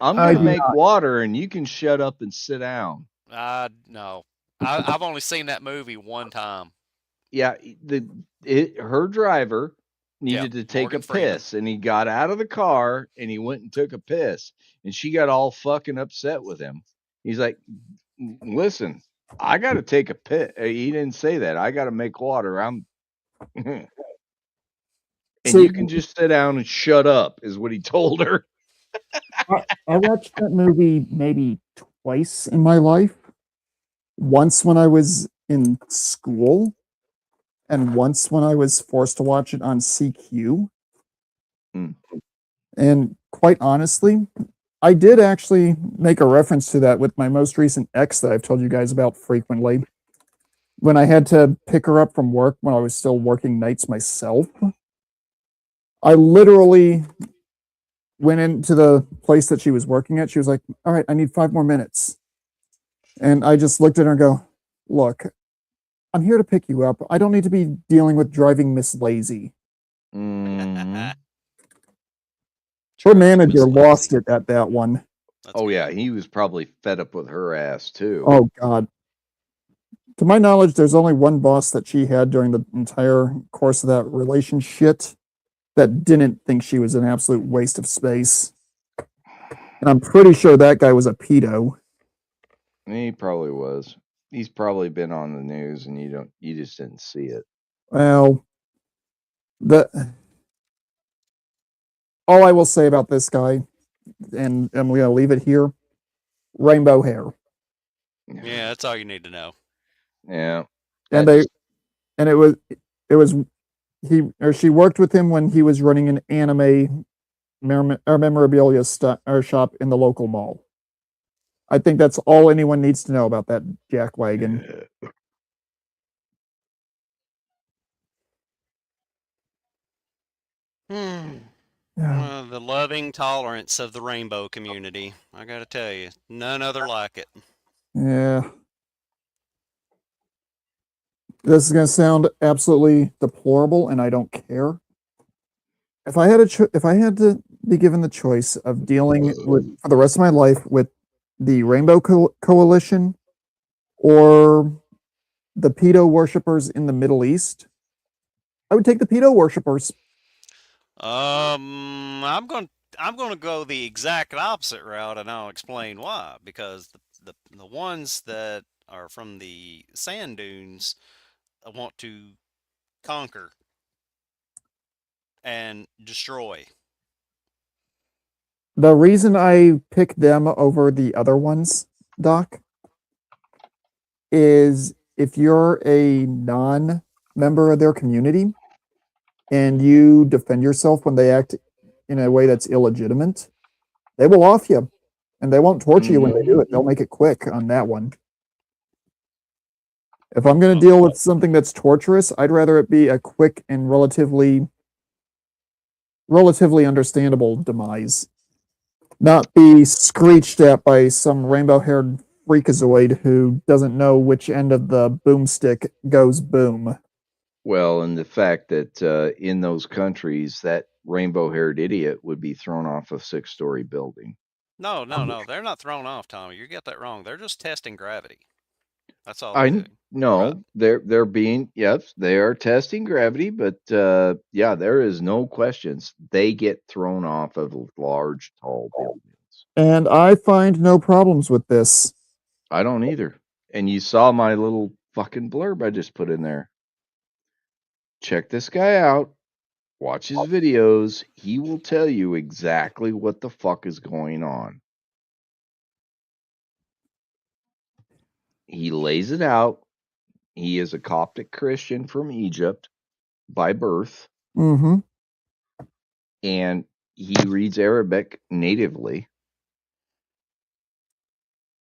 I'm going to make water and you can shut up and sit down. No. I've only seen that movie one time. Yeah, her driver needed to take Morgan a piss, and he got out of the car and he went and took a piss, and she got all fucking upset with him. He's like, "Listen, I got to take a piss." He didn't say that. I got to make water. And you can just sit down and shut up, is what he told her. I watched that movie maybe twice in my life. Once when I was in school, and once when I was forced to watch it on CQ. And quite honestly, I did actually make a reference to that with my most recent ex that I've told you guys about frequently. When I had to pick her up from work when I was still working nights myself, I literally went into the place that she was working at. She was like, "All right, I need 5 more minutes." And I just looked at her and go, "Look, I'm here to pick you up. I don't need to be dealing with driving Miss Lazy." Her manager lost it at that one. Oh, yeah. He was probably fed up with her ass, too. Oh, God. To my knowledge, there's only one boss that she had during the entire course of that relationship that didn't think she was an absolute waste of space. And I'm pretty sure that guy was a pedo. He probably was. He's probably been on the news and you just didn't see it. Well, all I will say about this guy, and I'm going to leave it here, rainbow hair. Yeah, that's all you need to know. Yeah. She worked with him when he was running an anime memorabilia shop in the local mall. I think that's all anyone needs to know about that jackwagon. The loving tolerance of the rainbow community. I gotta tell you, none other like it. Yeah. This is going to sound absolutely deplorable, and I don't care. If I had to be given the choice of dealing with for the rest of my life with the Rainbow Coalition or the pedo worshippers in the Middle East, I would take the pedo worshippers. I'm gonna go the exact opposite route, and I'll explain why. Because the ones that are from the sand dunes want to conquer and destroy. The reason I pick them over the other ones, Doc, is if you're a non-member of their community and you defend yourself when they act in a way that's illegitimate, they will off you, and they won't torture you when they do it. They'll make it quick on that one. If I'm going to deal with something that's torturous, I'd rather it be a quick and relatively understandable demise, not be screeched at by some rainbow-haired freakazoid who doesn't know which end of the boomstick goes boom. Well, and the fact that in those countries, that rainbow-haired idiot would be thrown off a 6-story building. No, they're not thrown off, Tommy. You get that wrong. They're just testing gravity. That's all I they're doing. no, Right. they're being yes, they are testing gravity, but yeah, there is no questions. They get thrown off of large, tall buildings. And I find no problems with this. I don't either. And you saw my little fucking blurb I just put in there. Check this guy out. Watch his videos. He will tell you exactly what the fuck is going on. He lays it out. He is a Coptic Christian from Egypt by birth, Mm-hmm. and he reads Arabic natively.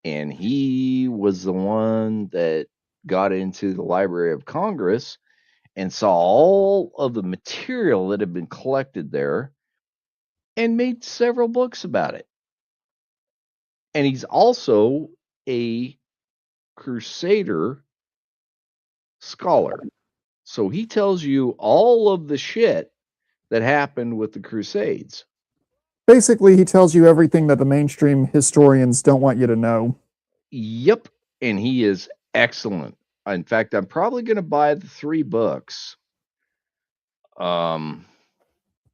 And he was the one that got into the Library of Congress and saw all of the material that had been collected there and made several books about it. And he's also a Crusader scholar. So he tells you all of the shit that happened with the Crusades. Basically, he tells you everything that the mainstream historians don't want you to know. Yep. And he is excellent. In fact, I'm probably going to buy the 3 books.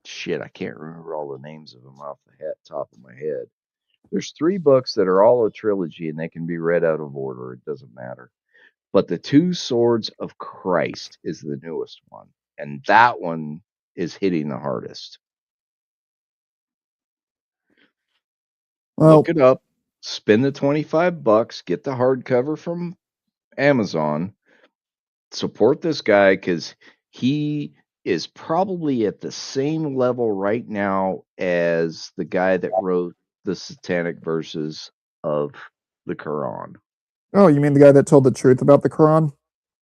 Shit, I can't remember all the names of them off the top of my head. There's 3 books that are all a trilogy, and they can be read out of order. It doesn't matter. But the 2 Swords of Christ is the newest one, and that one is hitting the hardest. Well, Look it up, spend the $25, get the hardcover from Amazon, support this guy because he is probably at the same level right now as the guy that wrote the satanic verses of the Quran. oh, you mean the guy that told the truth about the Quran?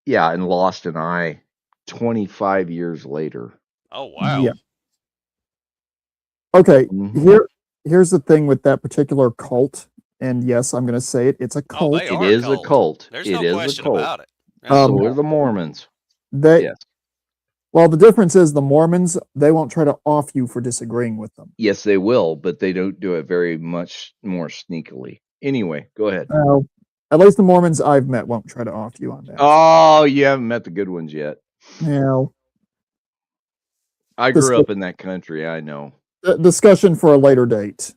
Yeah, and lost an eye 25 years later. Oh wow. Yeah. Okay, Mhm. here's the thing with that particular cult, and yes, I'm going to say it. It's a cult. they It are is a cult. cult. There's It no is question a cult. about it. So are the Mormons. They Yes. Well, the difference is the Mormons, they won't try to off you for disagreeing with them. Yes, they will, but they don't do it very much more sneakily. Anyway, go ahead. At least the Mormons I've met won't try to off you on that. Oh, you haven't met the good ones yet. Now, I grew up in that country. I know. Discussion for a later date.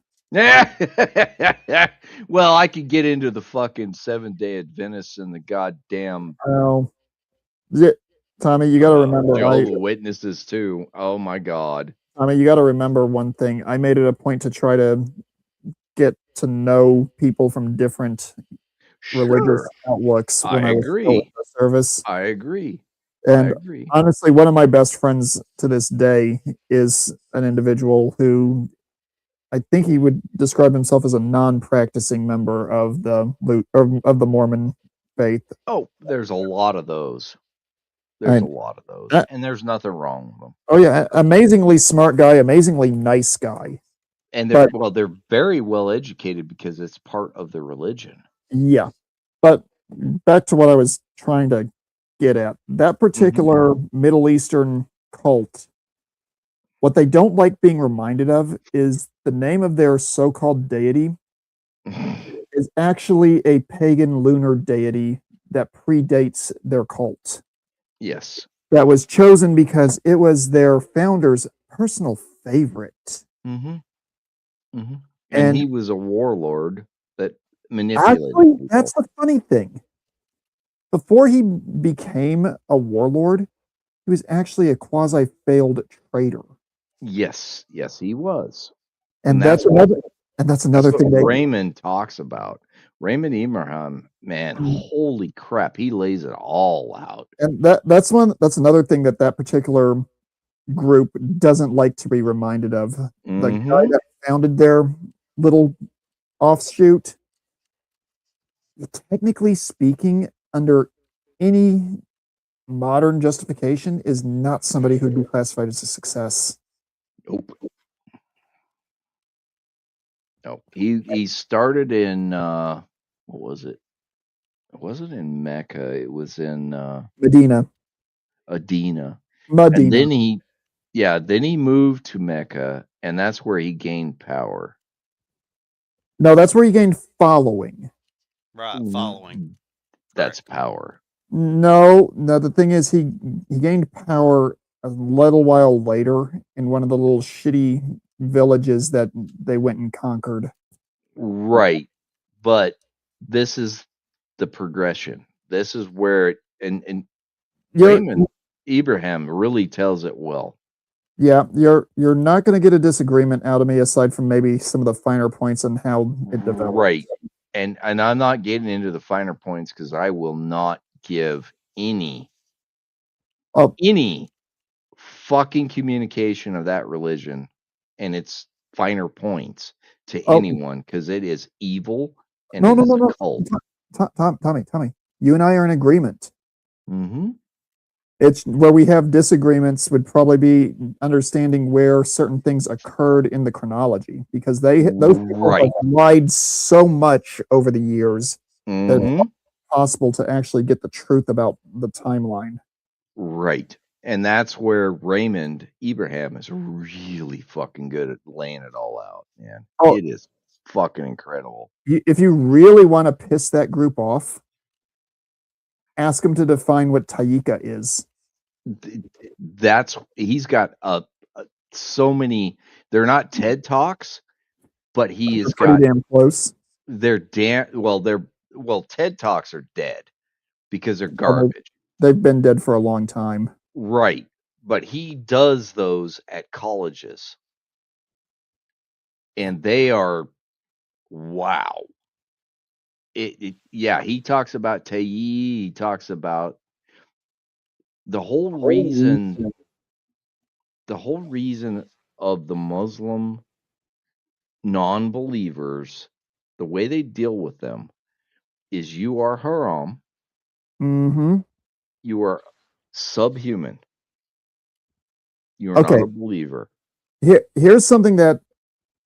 Well, I could get into the fucking Seventh-day Adventists and the goddamn Well, Tommy, you got to remember. Jehovah's Witnesses too. Oh my God. Tommy, you got to remember one thing. I made it a point to try to get to know people from different religious outlooks when I was still in the service. I agree. And honestly, one of my best friends to this day is an individual who I think he would describe himself as a non-practicing member of the Mormon faith. Oh, there's a lot of those. There's a lot of those, and there's nothing wrong with them. Oh yeah, amazingly smart guy, amazingly nice guy. And they're very well educated because it's part of the religion. Yeah, but back to what I was trying to get at. That particular Middle Eastern cult, what they don't like being reminded of is the name of their so-called deity is actually a pagan lunar deity that predates their cult. Yes. That was chosen because it was their founder's personal favorite. And he was a warlord that manipulated actually, people. that's the funny thing. Before he became a warlord, he was actually a quasi-failed traitor. Yes, he was. And that's another thing that Raymond talks about. Raymond Ibrahim, man, holy crap, he lays it all out. And that's another thing that particular group doesn't like to be reminded of. The guy that founded their little offshoot, technically speaking, under any modern justification, is not somebody who'd be classified as a success. Nope. No, he started in what was it? It wasn't in Mecca. It was in Medina. Adina. And Medina. then he moved to Mecca, and that's where he gained power. No, that's where he gained following. Right, following. That's power. No, the thing is he gained power a little while later in one of the little shitty villages that they went and conquered. Right. But this is the progression. This is where and Raymond Ibrahim really tells it well. Yeah, you're not going to get a disagreement out of me aside from maybe some of the finer points on how it developed. Right. And I'm not getting into the finer points because I will not give any fucking communication of that religion and its finer points to anyone because it is evil and no, a cult. Tommy, you and I are in agreement. Mm-hmm. It's where we have disagreements would probably be understanding where certain things occurred in the chronology because those people have lied so much over the years that it's possible to actually get the truth about the timeline. Right. And that's where Raymond Ibrahim is really fucking good at laying it all out, man. It is fucking incredible. If you really want to piss that group off, ask him to define what Taika is. He's got so many. They're not TED Talks, but he has got damn close. TED Talks are dead because they're garbage. They've been dead for a long time. Right. But he does those at colleges. And they are wow. He talks about Tayi, he talks about the whole reason of the Muslim non-believers, the way they deal with them is you are haram. Mm-hmm. You are subhuman. You are not a believer. Here's something that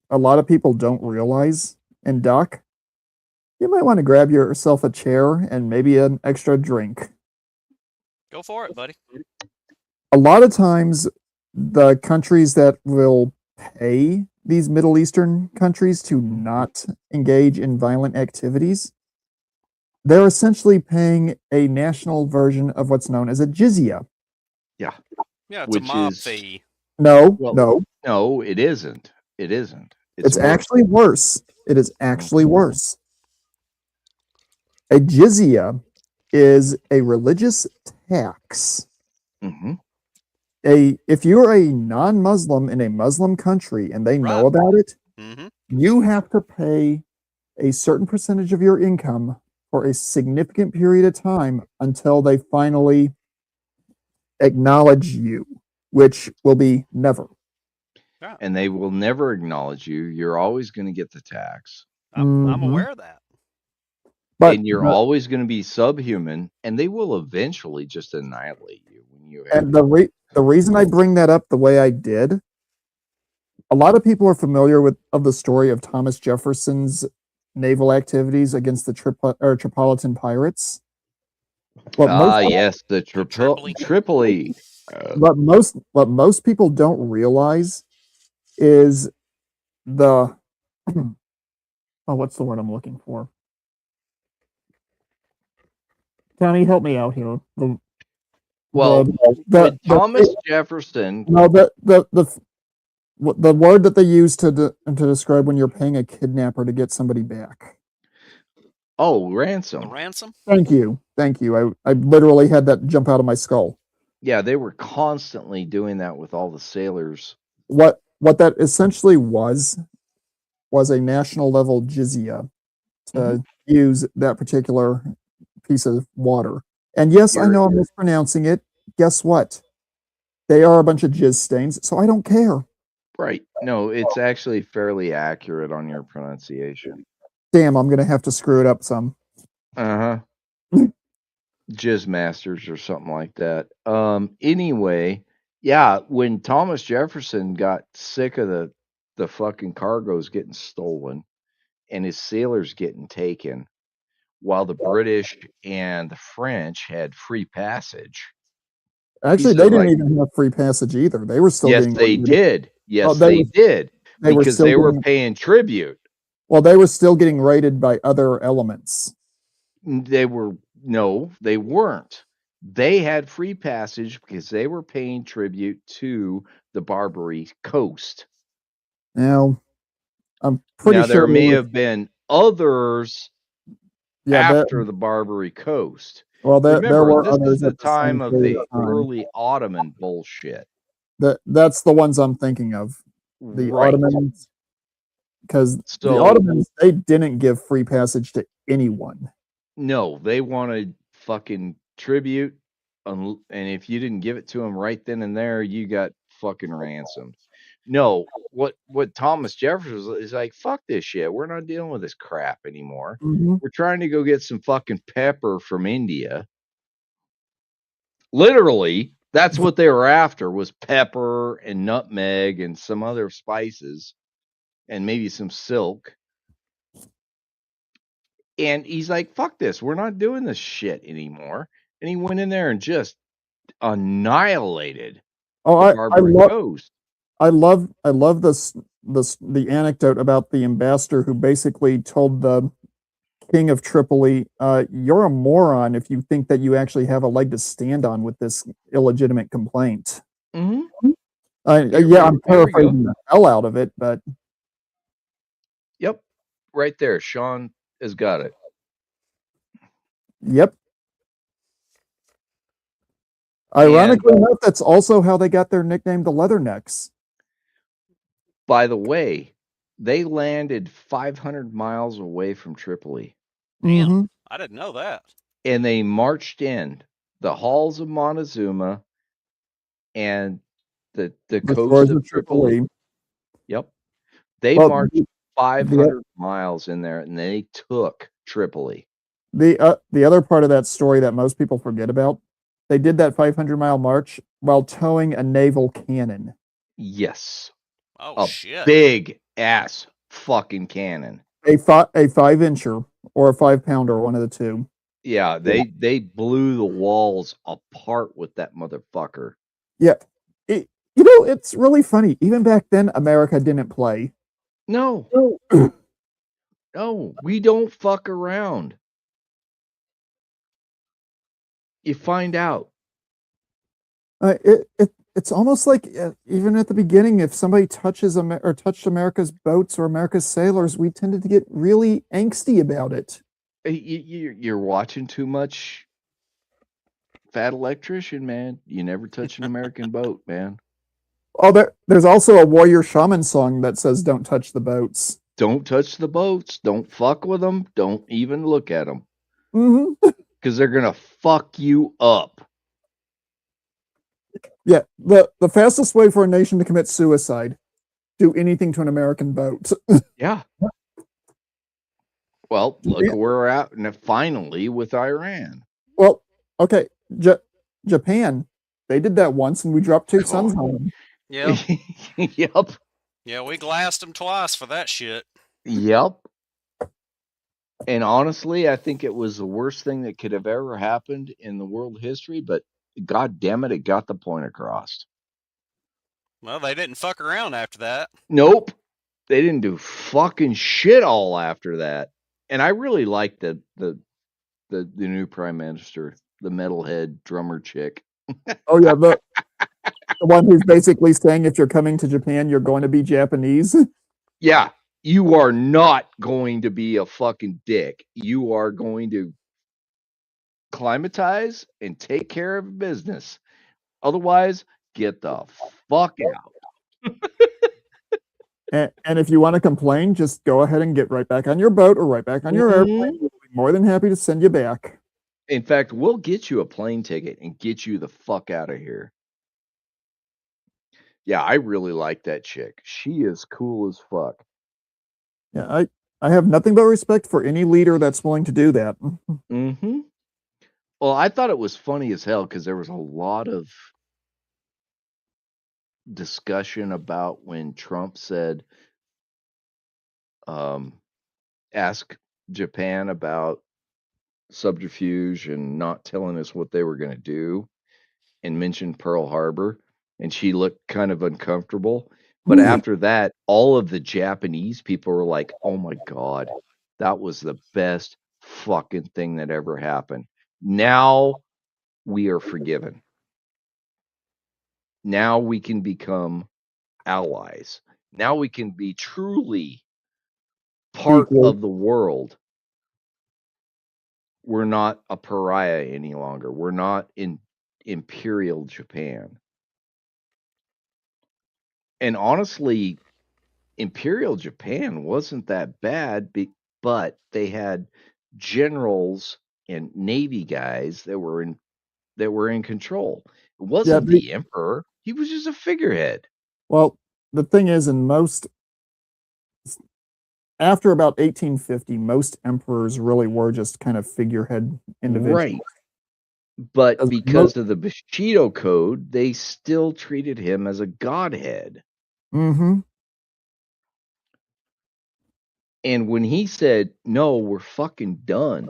a lot of people don't realize. And Doc, you might want to grab yourself a chair and maybe an extra drink. Go for it, buddy. A lot of times, the countries that will pay these Middle Eastern countries to not engage in violent activities, they're essentially paying a national version of what's known as a jizya. Yeah. Yeah, it's a mob fee. No, it isn't. It isn't. It's actually worse. It is actually worse. A jizya is a religious tax. Mm-hmm. If you're a non-Muslim in a Muslim country and they know about it, you have to pay a certain percentage of your income for a significant period of time until they finally acknowledge you, which will be never. And they will never acknowledge you. You're always going to get the tax. I'm aware of that. And you're always going to be subhuman, and they will eventually just annihilate you when you. And the reason I bring that up the way I did, a lot of people are familiar of the story of Thomas Jefferson's naval activities against the Tripolitan pirates. Yes, the Tripoli. What most people don't realize is what's the word I'm looking for? Tommy, help me out here. Thomas Jefferson. No, the word that they use to describe when you're paying a kidnapper to get somebody back. Oh, ransom. Ransom? Thank you. I literally had that jump out of my skull. Yeah, they were constantly doing that with all the sailors. What that essentially was a national level jizya to use that particular piece of water. And yes, I know I'm mispronouncing it. Guess what? They are a bunch of jizz stains, so I don't care. Right. No, it's actually fairly accurate on your pronunciation. Damn, I'm going to have to screw it up some. Uh-huh. Jizz Masters or something like that. Anyway, yeah, when Thomas Jefferson got sick of the fucking cargoes getting stolen and his sailors getting taken, while the British and the French had free passage. Actually, said, they didn't like- even have free passage either. They were still Yes, getting they raided. did. Yes, they they were- did. They were Because still they were getting, paying tribute. well, they were still getting raided by other elements. They weren't. They had free passage because they were paying tribute to the Barbary coast. Now, I'm pretty Now, sure there may they were- have been others yeah, that, after the Barbary coast. well, there Remember, were this others is the at the same time of period the of time. early Ottoman bullshit. That's the ones I'm thinking of. The Right. Ottomans, because the So- Ottomans, they didn't give free passage to anyone. No, they wanted fucking tribute, and if you didn't give it to them right then and there, you got fucking ransomed. No, what Thomas Jefferson is like, fuck this shit. We're not dealing with this crap anymore. Mhm. We're trying to go get some fucking pepper from India. Literally, that's what they were after, was pepper and nutmeg and some other spices and maybe some silk. And he's like, fuck this. We're not doing this shit anymore. And he went in there and just annihilated Oh, the I Barbary love coast. I love the anecdote about the ambassador who basically told the king of Tripoli, "You're a moron if you think that you actually have a leg to stand on with this illegitimate complaint." Mm-hmm. Yeah, Here we I'm go. paraphrasing the hell out of it, but Yep. Right there. Sean has got it. yep. Ironically enough, that's also how they got their nickname, the Leathernecks. By the way, they landed 500 miles away from Tripoli. Damn. Mhm. I didn't know that. And they marched in the halls of Montezuma and the The coast shores of Tripoli. Yep. They Well, marched 500 miles in there and they took Tripoli. the other part of that story that most people forget about, they did that 500-mile march while towing a naval cannon. Yes. Oh A shit. big ass fucking cannon. A 5-incher or a 5-pounder, one of the two. Yeah, they blew the walls apart with that motherfucker. It's really funny. Even back then, America didn't play. No, no, we don't fuck around. You find out. It's almost like even at the beginning, if somebody touched America's boats or America's sailors, we tended to get really angsty about it. You're watching too much Fat Electrician, man. You never touch an American boat, man. Oh, there's also a Warrior Shaman song that says "Don't touch the boats." Don't touch the boats. Don't fuck with them. Don't even look at them. Mm-hmm. Because they're gonna fuck you up. Yeah, the fastest way for a nation to commit suicide: do anything to an American boat. Yeah. Well, look at where we're at now, finally with Iran. Well, okay, Japan, they did that once, and we dropped 2 suns on them. Yeah. Yep. Yeah, we glassed them twice for that shit. Yep. And honestly, I think it was the worst thing that could have ever happened in the world history, but god damn it got the point across. Well, they didn't fuck around after that. Nope. They didn't do fucking shit all after that. And I really like the new prime minister, the metalhead drummer chick. Oh yeah, the one who's basically saying if you're coming to Japan, you're going to be Japanese. Yeah, you are not going to be a fucking dick. You are going to climatize and take care of business. Otherwise, get the fuck out. And if you want to complain, just go ahead and get right back on your boat or right back on your airplane. We'll be more than happy to send you back. In fact, we'll get you a plane ticket and get you the fuck out of here. Yeah, I really like that chick. She is cool as fuck. Yeah, I have nothing but respect for any leader that's willing to do that. Mm-hmm. Well, I thought it was funny as hell because there was a lot of discussion about when Trump said, ask Japan about subterfuge and not telling us what they were going to do, and mentioned Pearl Harbor, and she looked kind of uncomfortable. But after that, all of the Japanese people were like, "Oh my God, that was the best fucking thing that ever happened." Now we are forgiven. Now we can become allies. Now we can be truly part Equal. of the world. We're not a pariah any longer. We're not in Imperial Japan. And honestly, Imperial Japan wasn't that bad, but they had generals and navy guys that were in control. It wasn't they- the emperor. He was just a figurehead. Well, the thing is, after about 1850, most emperors really were just kind of figurehead individuals. Right. But As because of the Bushido Code, they still treated him as a godhead. Mm-hmm. And when he said, "No, we're fucking done,"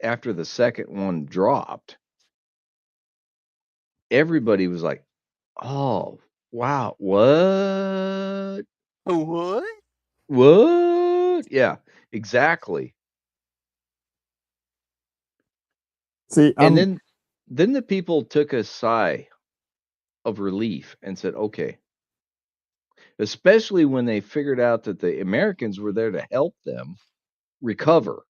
after the second one dropped, everybody was like, "Oh, wow, what? What? What?" Yeah, exactly. See, And then the people took a sigh of relief and said, "Okay." Especially when they figured out that the Americans were there to help them recover.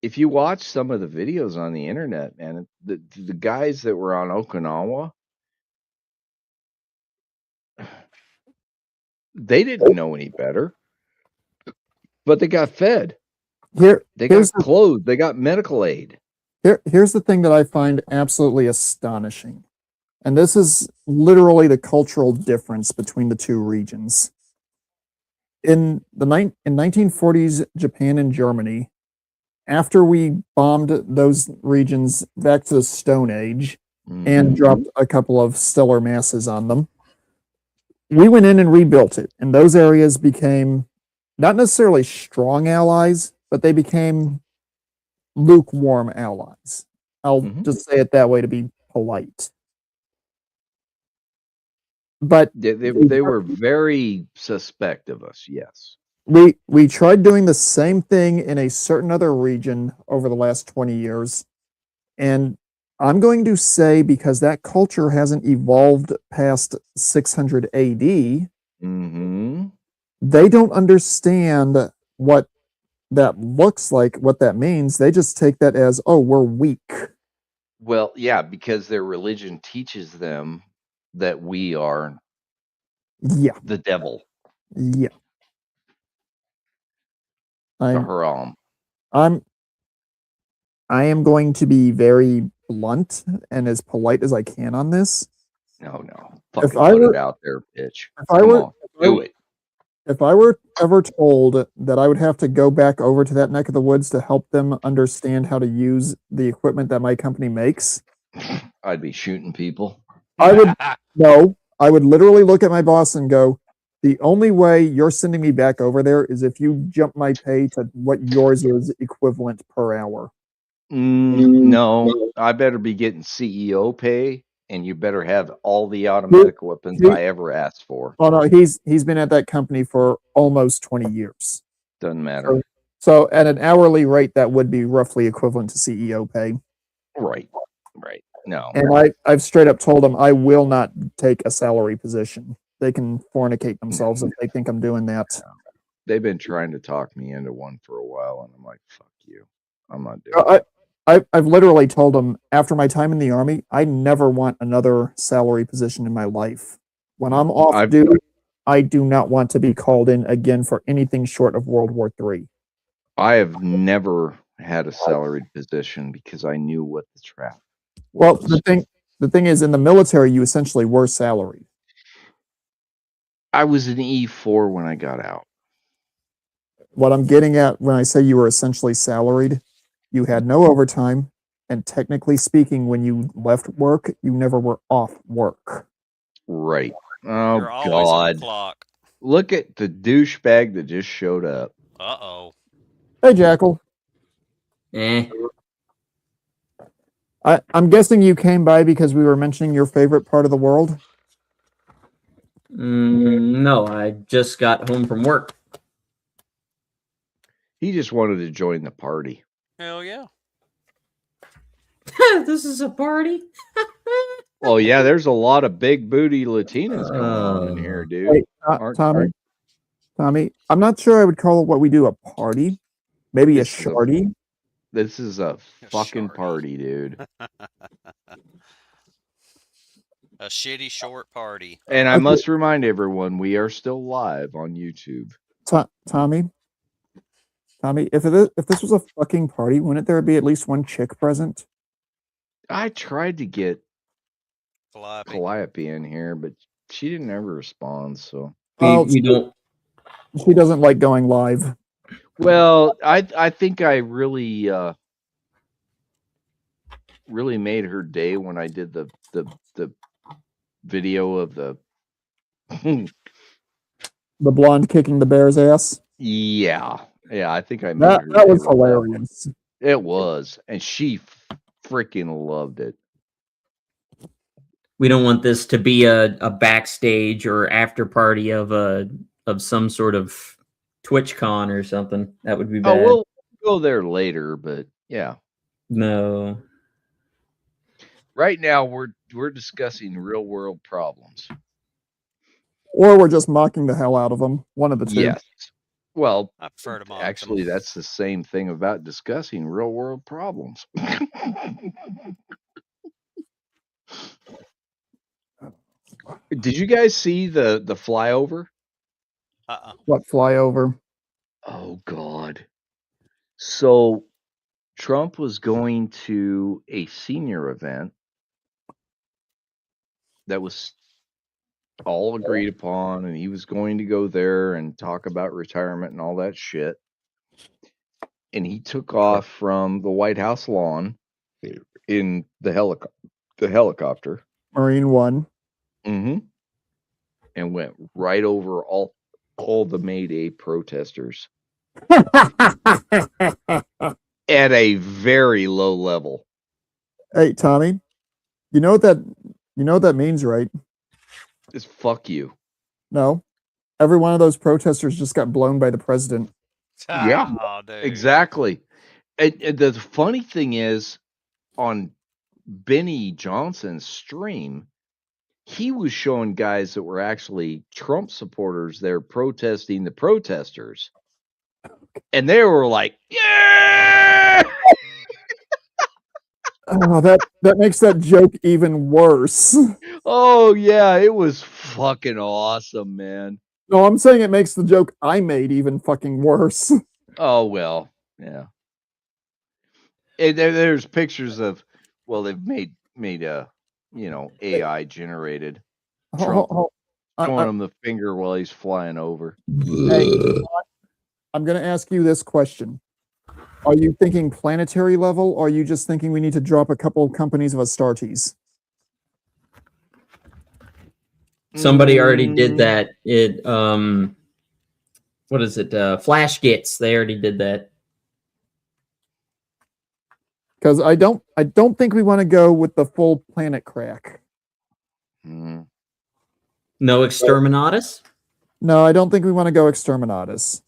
If you watch some of the videos on the internet, man, the guys that were on Okinawa, they didn't know any better, but they got fed. They got clothed. They got medical aid. Here's the thing that I find absolutely astonishing. And this is literally the cultural difference between the two regions. In 1940s Japan and Germany, after we bombed those regions back to the Stone Age and dropped a couple of stellar masses on them, we went in and rebuilt it. And those areas became not necessarily strong allies, but they became lukewarm allies. I'll just say it that way to be polite. But they were very suspect of us. Yes, we tried doing the same thing in a certain other region over the last 20 years, and I'm going to say, because that culture hasn't evolved past 600 AD, they don't understand what that looks like, what that means. They just take that as, oh, we're weak. Well, yeah, because their religion teaches them that we are the devil. Yeah. The haram. I am going to be very blunt and as polite as I can on this. No. Fucking put it out there, bitch. Do it. If I were ever told that I would have to go back over to that neck of the woods to help them understand how to use the equipment that my company makes, I'd be shooting people. I would literally look at my boss and go, the only way you're sending me back over there is if you jump my pay to what yours is equivalent per hour. No, I better be getting CEO pay, and you better have all the automatic weapons I ever asked for. Oh no, he's been at that company for almost 20 years. Doesn't matter. So at an hourly rate, that would be roughly equivalent to CEO pay. Right. No. And I've straight up told them I will not take a salary position. They can fornicate themselves if they think I'm doing that. They've been trying to talk me into one for a while, and I'm like, fuck you. I'm not doing it. I've literally told them, after my time in the Army, I never want another salary position in my life. When I'm off duty, I do not want to be called in again for anything short of World War III. I have never had a salaried position because I knew what the trap was. Well, the thing is, in the military, you essentially were salaried. I was an E4 when I got out. What I'm getting at when I say you were essentially salaried, you had no overtime, and technically speaking, when you left work, you never were off work. Right. Oh, You're always on the God. clock. Look at the douchebag that just showed up. Uh-oh. Hey, Jackal. I'm guessing you came by because we were mentioning your favorite part of the world? No, I just got home from work. He just wanted to join the party. Hell yeah. This is a party? Well, yeah, there's a lot of big booty Latinas going on in here, dude. Hey, Aren't- Tommy, I'm not sure I would call what we do a party. Maybe a This is a- shardy. This is a fucking Shardy. party, dude. A shitty short party. And I Okay. must remind everyone, we are still live on YouTube. Tommy, if this was a fucking party, wouldn't there be at least one chick present? I tried to get Calliope. Calliope in here, but she didn't ever respond, so. We don't. She doesn't like going live. Well, I think I really really made her day when I did the video of the The blonde kicking the bear's ass. yeah, I think I made That her that day was with that. hilarious. It was, and she freaking loved it. We don't want this to be a backstage or after party of some sort of TwitchCon or something. That would be bad. Oh, we'll go there later, but yeah. No. Right now we're discussing real world problems. Or we're just mocking the hell out of them. One of the two. Yes. Well, I prefer to mock actually, them. that's the same thing about discussing real world problems. Did you guys see the flyover? What flyover? Oh God. So Trump was going to a senior event that was all agreed upon, and he was going to go there and talk about retirement and all that shit. And he took off from the White House lawn in the helicopter. Marine One. Mm-hmm. And went right over all the May Day protesters at a very low level. Hey, Tommy, you know what that means, right? It's fuck you. No. Every one of those protesters just got blown by the president. Yeah, Oh, dude. exactly. And the funny thing is, on Benny Johnson's stream, he was showing guys that were actually Trump supporters there protesting the protesters. And they were like, yeah! Oh, that makes that joke even worse. Oh, yeah, it was fucking awesome, man. No, I'm saying it makes the joke I made even fucking worse. Oh, well, yeah. And there's pictures of, well, they've made AI generated Trump showing him the finger while he's flying over. Hey, I'm going to ask you this question. Are you thinking planetary level, or are you just thinking we need to drop a couple of companies of Astartes? Somebody already did that. What is it? Flash Gets. They already did that. Because I don't think we want to go with the full planet crack. Mm. No Exterminatus? No, I don't think we want to go Exterminatus.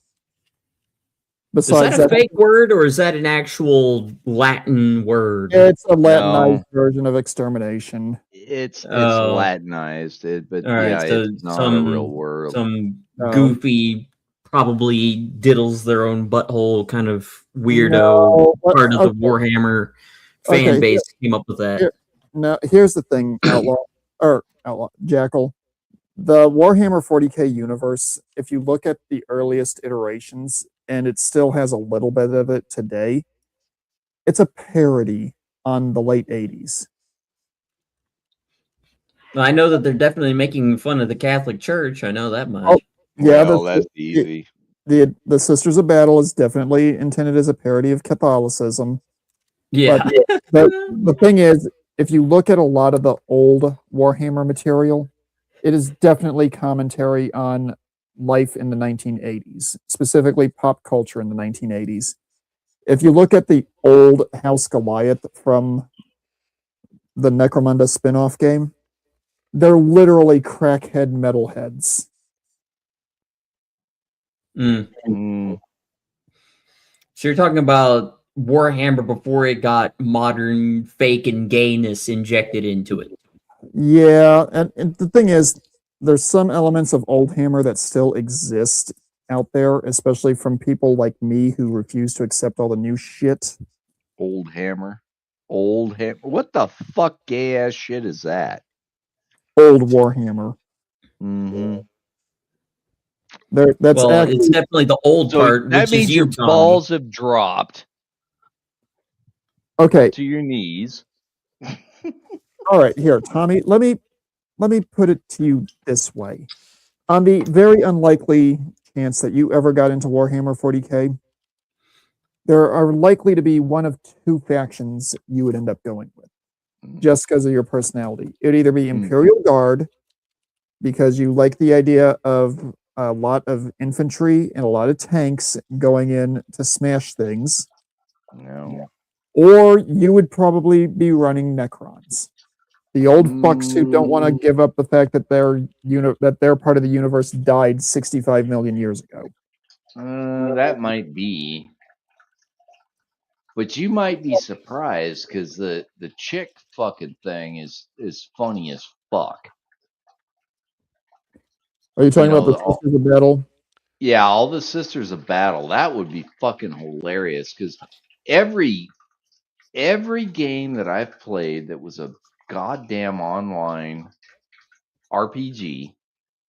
Is Besides that a fake word or is that an actual Latin word? it's a Latinized version of extermination. It's Oh. Latinized, but All right, yeah, so it's not some- a real word. Some No. goofy, probably diddles their own butthole kind of weirdo No, but- part of the okay. Warhammer fan Okay, base came up with that. Here- No, here's the thing, Jackal. The Warhammer 40k universe, if you look at the earliest iterations, and it still has a little bit of it today, it's a parody on the late 80s. I know that they're definitely making fun of the Catholic Church. I know that much. Oh, Yeah, well, that's easy. the Sisters of Battle is definitely intended as a parody of Catholicism. Yeah. But the thing is, if you look at a lot of the old Warhammer material, it is definitely commentary on life in the 1980s, specifically pop culture in the 1980s. If you look at the old House Goliath from the Necromunda spin-off game, they're literally crackhead metalheads. So you're talking about Warhammer before it got modern fake and gayness injected into it. Yeah, and the thing is, there's some elements of Old Hammer that still exist out there, especially from people like me who refuse to accept all the new shit. Old Hammer. Old Hammer. What the fuck gay ass shit is that? Old Warhammer. Mm-hmm. That's Well, actually, it's definitely the old So part, that which means is your you, Tom. balls have dropped okay. to your knees. All right, here, Tommy. Let me put it to you this way: on the very unlikely chance that you ever got into Warhammer 40K, there are likely to be one of two factions you would end up going with, just because of your personality. It would either be Imperial Guard, because you like the idea of a lot of infantry and a lot of tanks going in to smash things, No. or you would probably be running Necrons. The old fucks who don't want to give up the fact that their part of the universe died 65 million years ago. That might be. But you might be surprised because the chick fucking thing is funny as fuck. Are you talking You about know, the Sisters of Battle? Yeah, all the Sisters of Battle. That would be fucking hilarious because every game that I've played that was a goddamn online RPG,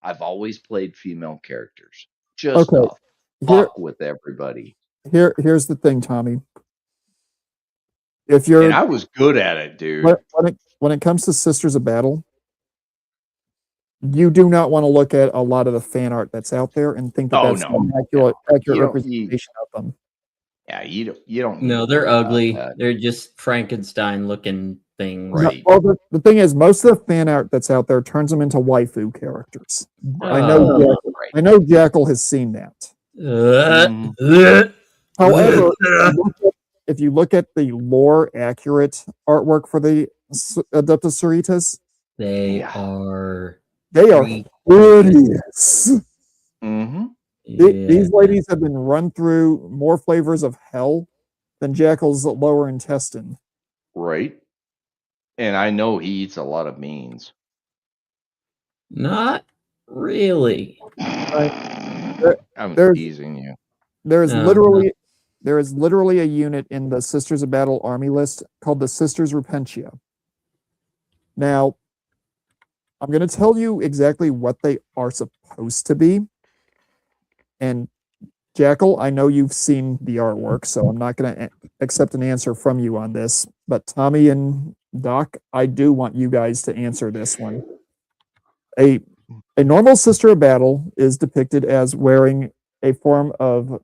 I've always played female characters. Just Okay. to fuck with everybody. Here's the thing, Tommy. If And you're I was good at it, dude. when it comes to Sisters of Battle, you do not want to look at a lot of the fan art that's out there and think that that's an accurate representation of them. Yeah, you don't. No, they're ugly. They're just Frankenstein looking things. Right. Well, the thing is, most of the fan art that's out there turns them into waifu characters. I know Jackal has seen that. However, if you look at the lore accurate artwork for the Adeptus Sororitas, they are hideous. Mm-hmm. These ladies have been run through more flavors of hell than Jackal's lower intestine. Right. And I know he eats a lot of beans. Not really. I'm teasing you. There is literally a unit in the Sisters of Battle army list called the Sisters Repentia. Now, I'm going to tell you exactly what they are supposed to be. And Jackal, I know you've seen the artwork, so I'm not going to accept an answer from you on this. But Tommy and Doc, I do want you guys to answer this one. A normal Sister of Battle is depicted as wearing a form of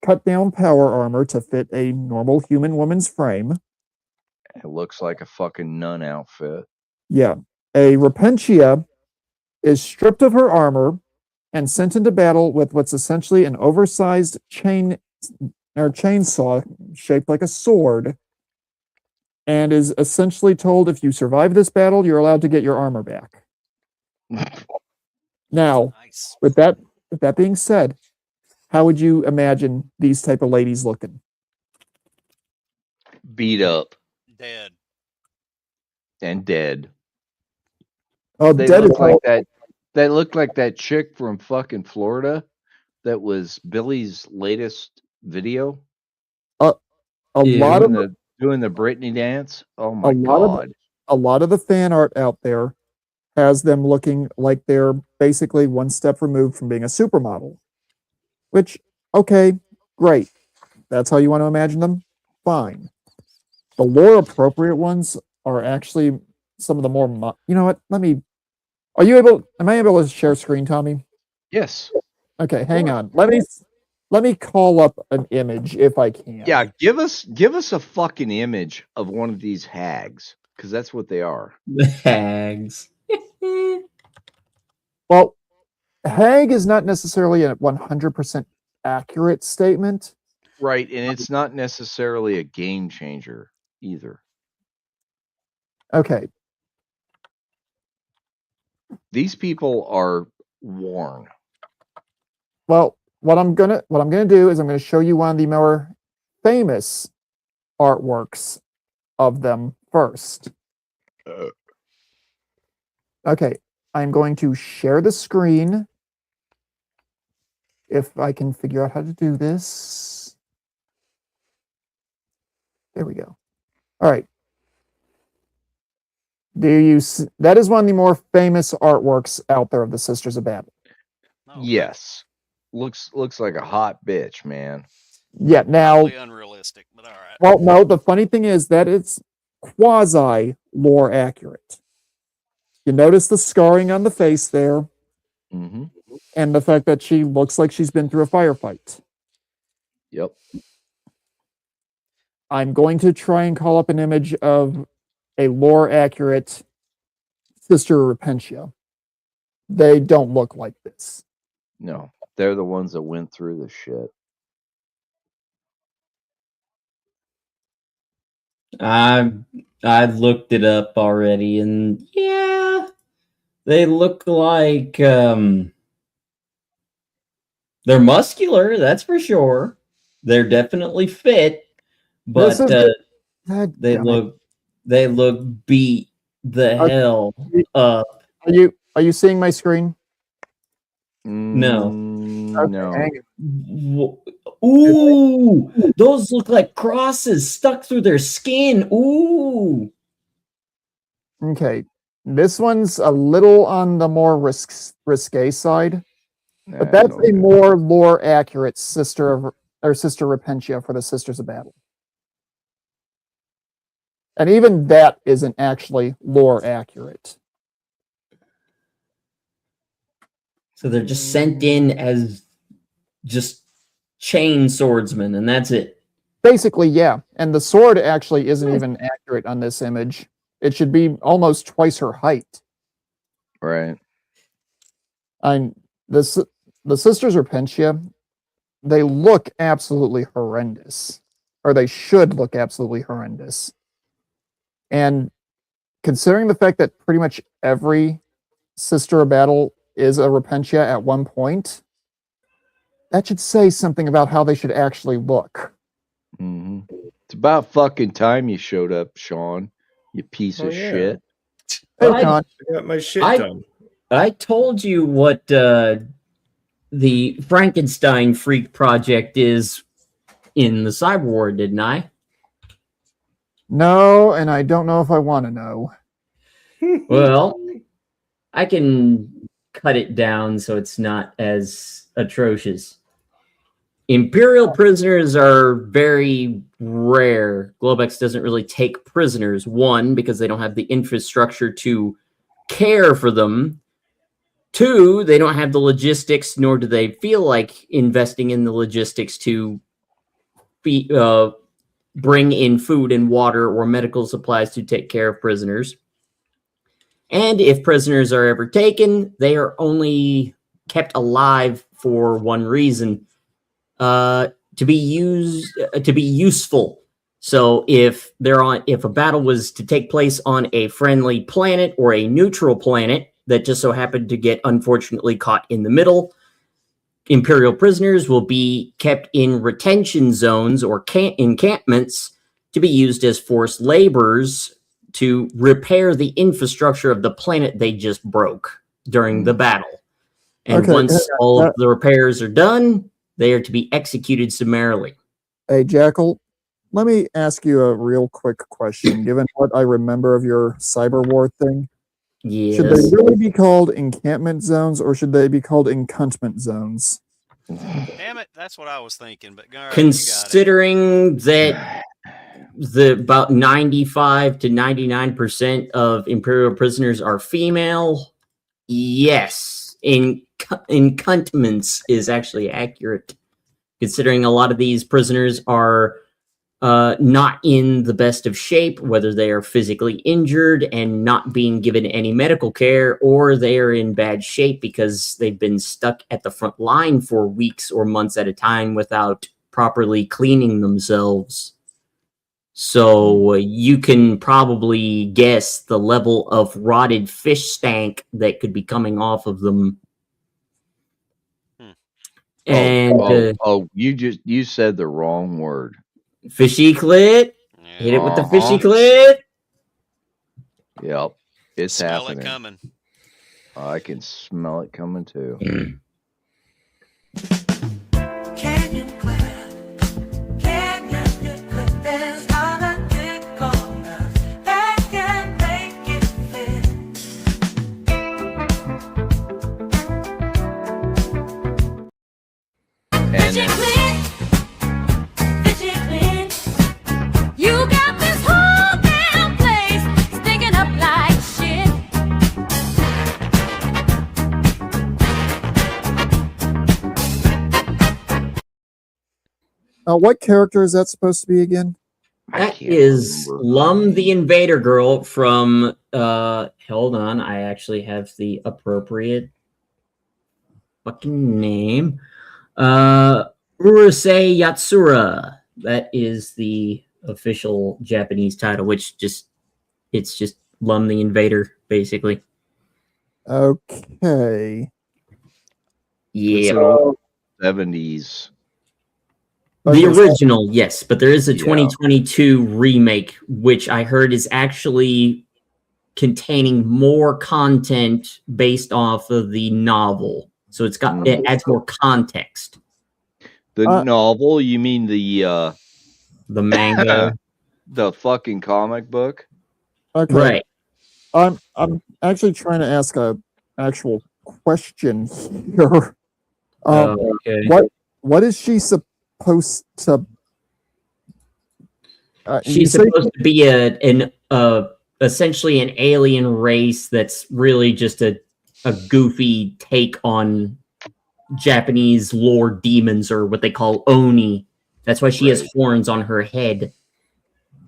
cut down power armor to fit a normal human woman's frame. It looks like a fucking nun outfit. Yeah. A Repentia is stripped of her armor and sent into battle with what's essentially an oversized chainsaw shaped like a sword, and is essentially told, if you survive this battle, you're allowed to get your armor back. Now, with that being said, how would you imagine these type of ladies looking? Beat up. Dead. And dead. Oh, they dead look like that. They look like that chick from fucking Florida that was Billy's latest video. Doing the Britney dance. Oh my god. A lot of the fan art out there has them looking like they're basically one step removed from being a supermodel. Which, okay, great. That's how you want to imagine them? Fine. The lore appropriate ones are actually some of the more... You know what? Am I able to share screen, Tommy? Yes. Okay, hang on. Let me let me call up an image if I can. Yeah, give us a fucking image of one of these hags, because that's what they are. The hags. Well, hag is not necessarily a 100% accurate statement. Right, and it's not necessarily a game changer either. Okay. These people are worn. Well, what I'm gonna do is I'm gonna show you one of the more famous artworks of them first. Okay, I'm going to share the screen. If I can figure out how to do this. There we go. All right. Do you see, that is one of the more famous artworks out there of the Sisters of Battle. No, Yes. Looks like a hot bitch, man. Yeah, now, Probably unrealistic, but all right. well, no, the funny thing is that it's quasi lore accurate. You notice the scarring on the face there, Mm-hmm. and the fact that she looks like she's been through a firefight. Yep. I'm going to try and call up an image of a lore accurate Sister Repentia. They don't look like this. No, they're the ones that went through the shit. I looked it up already, and yeah, they look like they're muscular. That's for sure. They're definitely fit, but they look beat the hell up. Are you seeing my screen? No. No. hang Ooh, those look like crosses stuck through their skin. Ooh. Okay. This one's a little on the more risque side, but that's a more lore accurate Sister Repentia for the Sisters of Battle. And even that isn't actually lore accurate. So they're just sent in as just chain swordsmen, and that's it. Basically, yeah. And the sword actually isn't even accurate on this image. It should be almost twice her height. Right. The Sisters Repentia, they look absolutely horrendous. Or they should look absolutely horrendous. And considering the fact that pretty much every Sister of Battle is a Repentia at one point, that should say something about how they should actually look. Mm-hmm. It's about fucking time you showed up, Sean. You piece of yeah. shit. Hey, I- Con, I got my shit done. I told you what the Frankenstein Freak project is in the Cyber War, didn't I? no, and I don't know if I want to know. Well, I can cut it down so it's not as atrocious. Imperial prisoners are very rare. Globex doesn't really take prisoners. One, because they don't have the infrastructure to care for them. Two, they don't have the logistics, nor do they feel like investing in the logistics to bring in food and water or medical supplies to take care of prisoners. And if prisoners are ever taken, they are only kept alive for one reason, to be useful. So if a battle was to take place on a friendly planet or a neutral planet that just so happened to get unfortunately caught in the middle, Imperial prisoners will be kept in retention zones or encampments to be used as forced laborers to repair the infrastructure of the planet they just broke during the battle. And Okay, once all of the repairs are done, they are to be executed summarily. Hey, Jackal, let me ask you a real quick question. Given what I remember of your Cyber War thing, Yes. should they really be called encampment zones or should they be called encampment zones? Damn it, that's what I was thinking. But all right, Considering that about 95 to 99% of Imperial prisoners are female, yes, encampments is actually accurate. considering a lot of these prisoners are not in the best of shape, whether they are physically injured and not being given any medical care, or they are in bad shape because they've been stuck at the front line for weeks or months at a time without properly cleaning themselves. So you can probably guess the level of rotted fish stank that could be coming off of them. And you said the wrong word. Fishy clit. Yeah. Hit it with the Uh-huh. fishy clit. Yep, it's Smell happening. it coming. I can smell it coming too. Canyon clip, canyon clip. There's not a dick on earth that can make it fit. And Fishy then, clit, fishy clit. You got this whole damn place stinking up like shit. What character is that supposed to be again? I That can't is remember. Lum the Invader Girl from hold on, I actually have the appropriate fucking name. Urusei Yatsura. That is the official Japanese title, which it's just Lum the Invader, basically. Okay. Yeah. So, 70s. The okay, so- original, yes, but there is a Yeah. 2022 remake, which I heard is actually containing more content based off of the novel. So it adds more context. The Uh, novel? You mean the The manga, fucking comic book? okay. right? I'm actually trying to ask a actual question here. Okay. What is she supposed to? You She's say- supposed to be essentially an alien race that's really just a goofy take on Japanese lore demons, or what they call oni. That's why she has Right. horns on her head.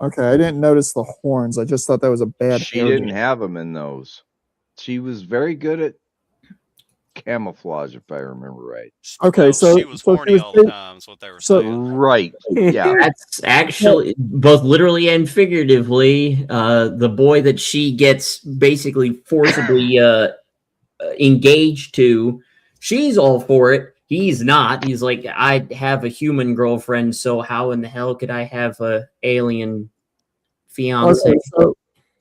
Okay, I didn't notice the horns. I just thought that was a bad. She hair didn't day. have them in those. She was very good at camouflage, if I remember right. Okay, No, so- she was so she horny was all the ba- time. Is what they were so- saying. Right. Yeah. That's actually both literally and figuratively. The boy that she gets basically forcibly engaged to, she's all for it. He's not. He's like, I have a human girlfriend, so how in the hell could I have a alien fiance? Okay,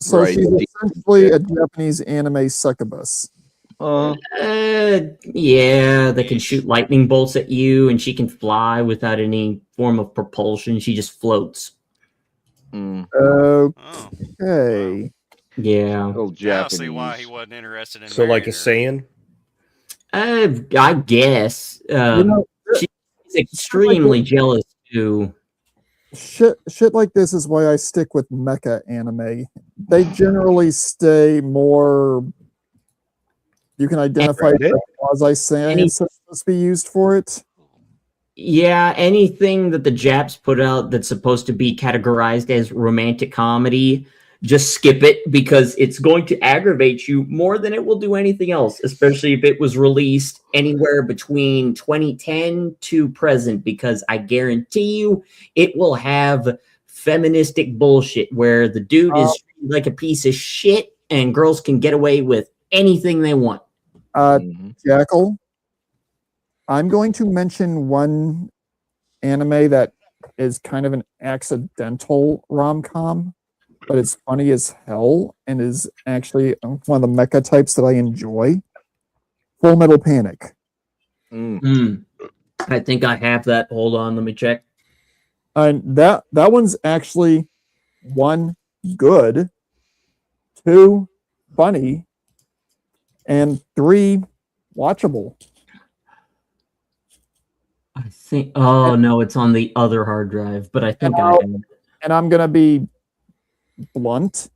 so Right. she's essentially a Japanese anime succubus. Yeah, they can shoot lightning bolts at you, and she can fly without any form of propulsion. She just floats. Mm, Oh, Okay. Yeah. little now I Japanese. see why he wasn't interested in. So like a marrying her. Saiyan? I guess. You know, She's extremely jealous too. shit like this is why I stick with mecha anime. They generally stay more. You can identify Right. quasi-science that's supposed to be used for it. Yeah, anything that the Japs put out that's supposed to be categorized as romantic comedy, just skip it, because it's going to aggravate you more than it will do anything else, especially if it was released anywhere between 2010 to present, because I guarantee you it will have feministic bullshit where the dude is treated like a piece of shit and girls can get away with anything they want. Mhm. Jackal, I'm going to mention one anime that is kind of an accidental rom-com, but it's funny as hell and is actually one of the mecha types that I enjoy. Full Metal Panic. Mm. I think I have that. Hold on, let me check. And that one's actually, one, good, two, funny, and three, watchable. I think. Oh no, it's on the other hard drive. But I think I have. And I'm gonna be blunt.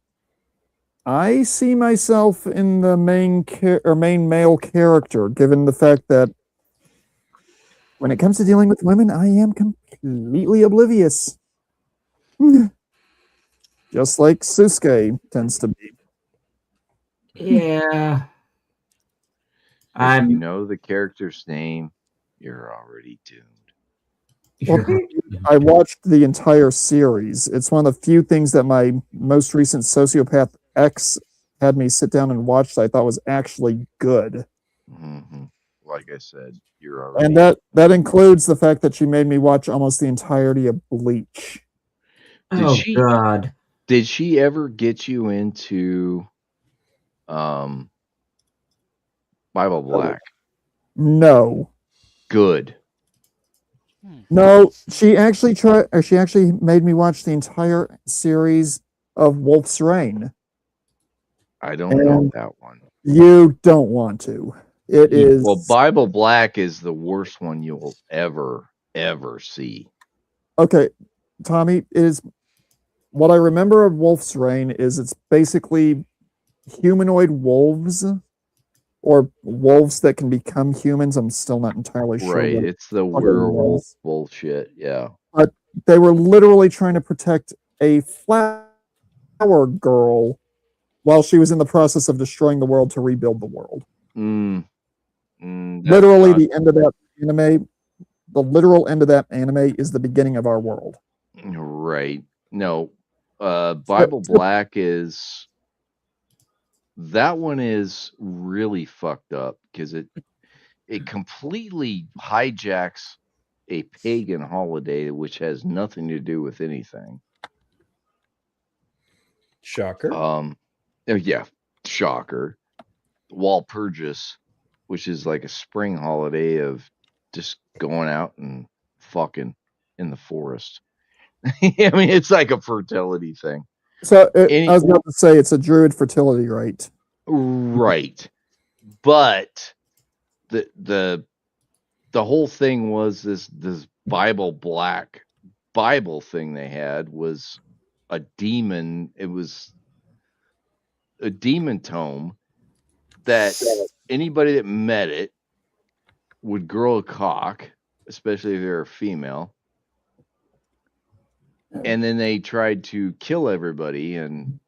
I see myself in the main male character, given the fact that when it comes to dealing with women, I am completely oblivious. Just like Susuke tends to be. Yeah. If you I'm. know the character's name, you're already doomed. Well, I watched the entire series. It's one of the few things that my most recent Sociopath X had me sit down and watch that I thought was actually good. Hmm. Like I said, you're already. And that includes the fact that she made me watch almost the entirety of Bleach. Oh God. Did she ever get you into Bible Black? No. Good. No, she actually made me watch the entire series of Wolf's Rain. I don't know And that one. you don't want to. It is Well, Bible Black is the worst one you'll ever see. okay, Tommy. It is what I remember of Wolf's Rain is it's basically humanoid wolves or wolves that can become humans. I'm still not entirely sure. Right. What It's the what it werewolf was. bullshit. Yeah. They were literally trying to protect a flower girl while she was in the process of destroying the world to rebuild the world. Literally, the end of that anime, the literal end of that anime is the beginning of our world. Right. No. Bible Black is that one is really fucked up because it completely hijacks a pagan holiday which has nothing to do with anything. Shocker. Yeah, shocker. Walpurgis, which is like a spring holiday of just going out and fucking in the forest. I mean, it's like a fertility thing. So I was about to say it's a druid fertility rite. Right. But the whole thing was this Bible Black Bible thing they had was a demon. It was a demon tome that anybody that met it would grow a cock, especially if they're a female. And then they tried to kill everybody and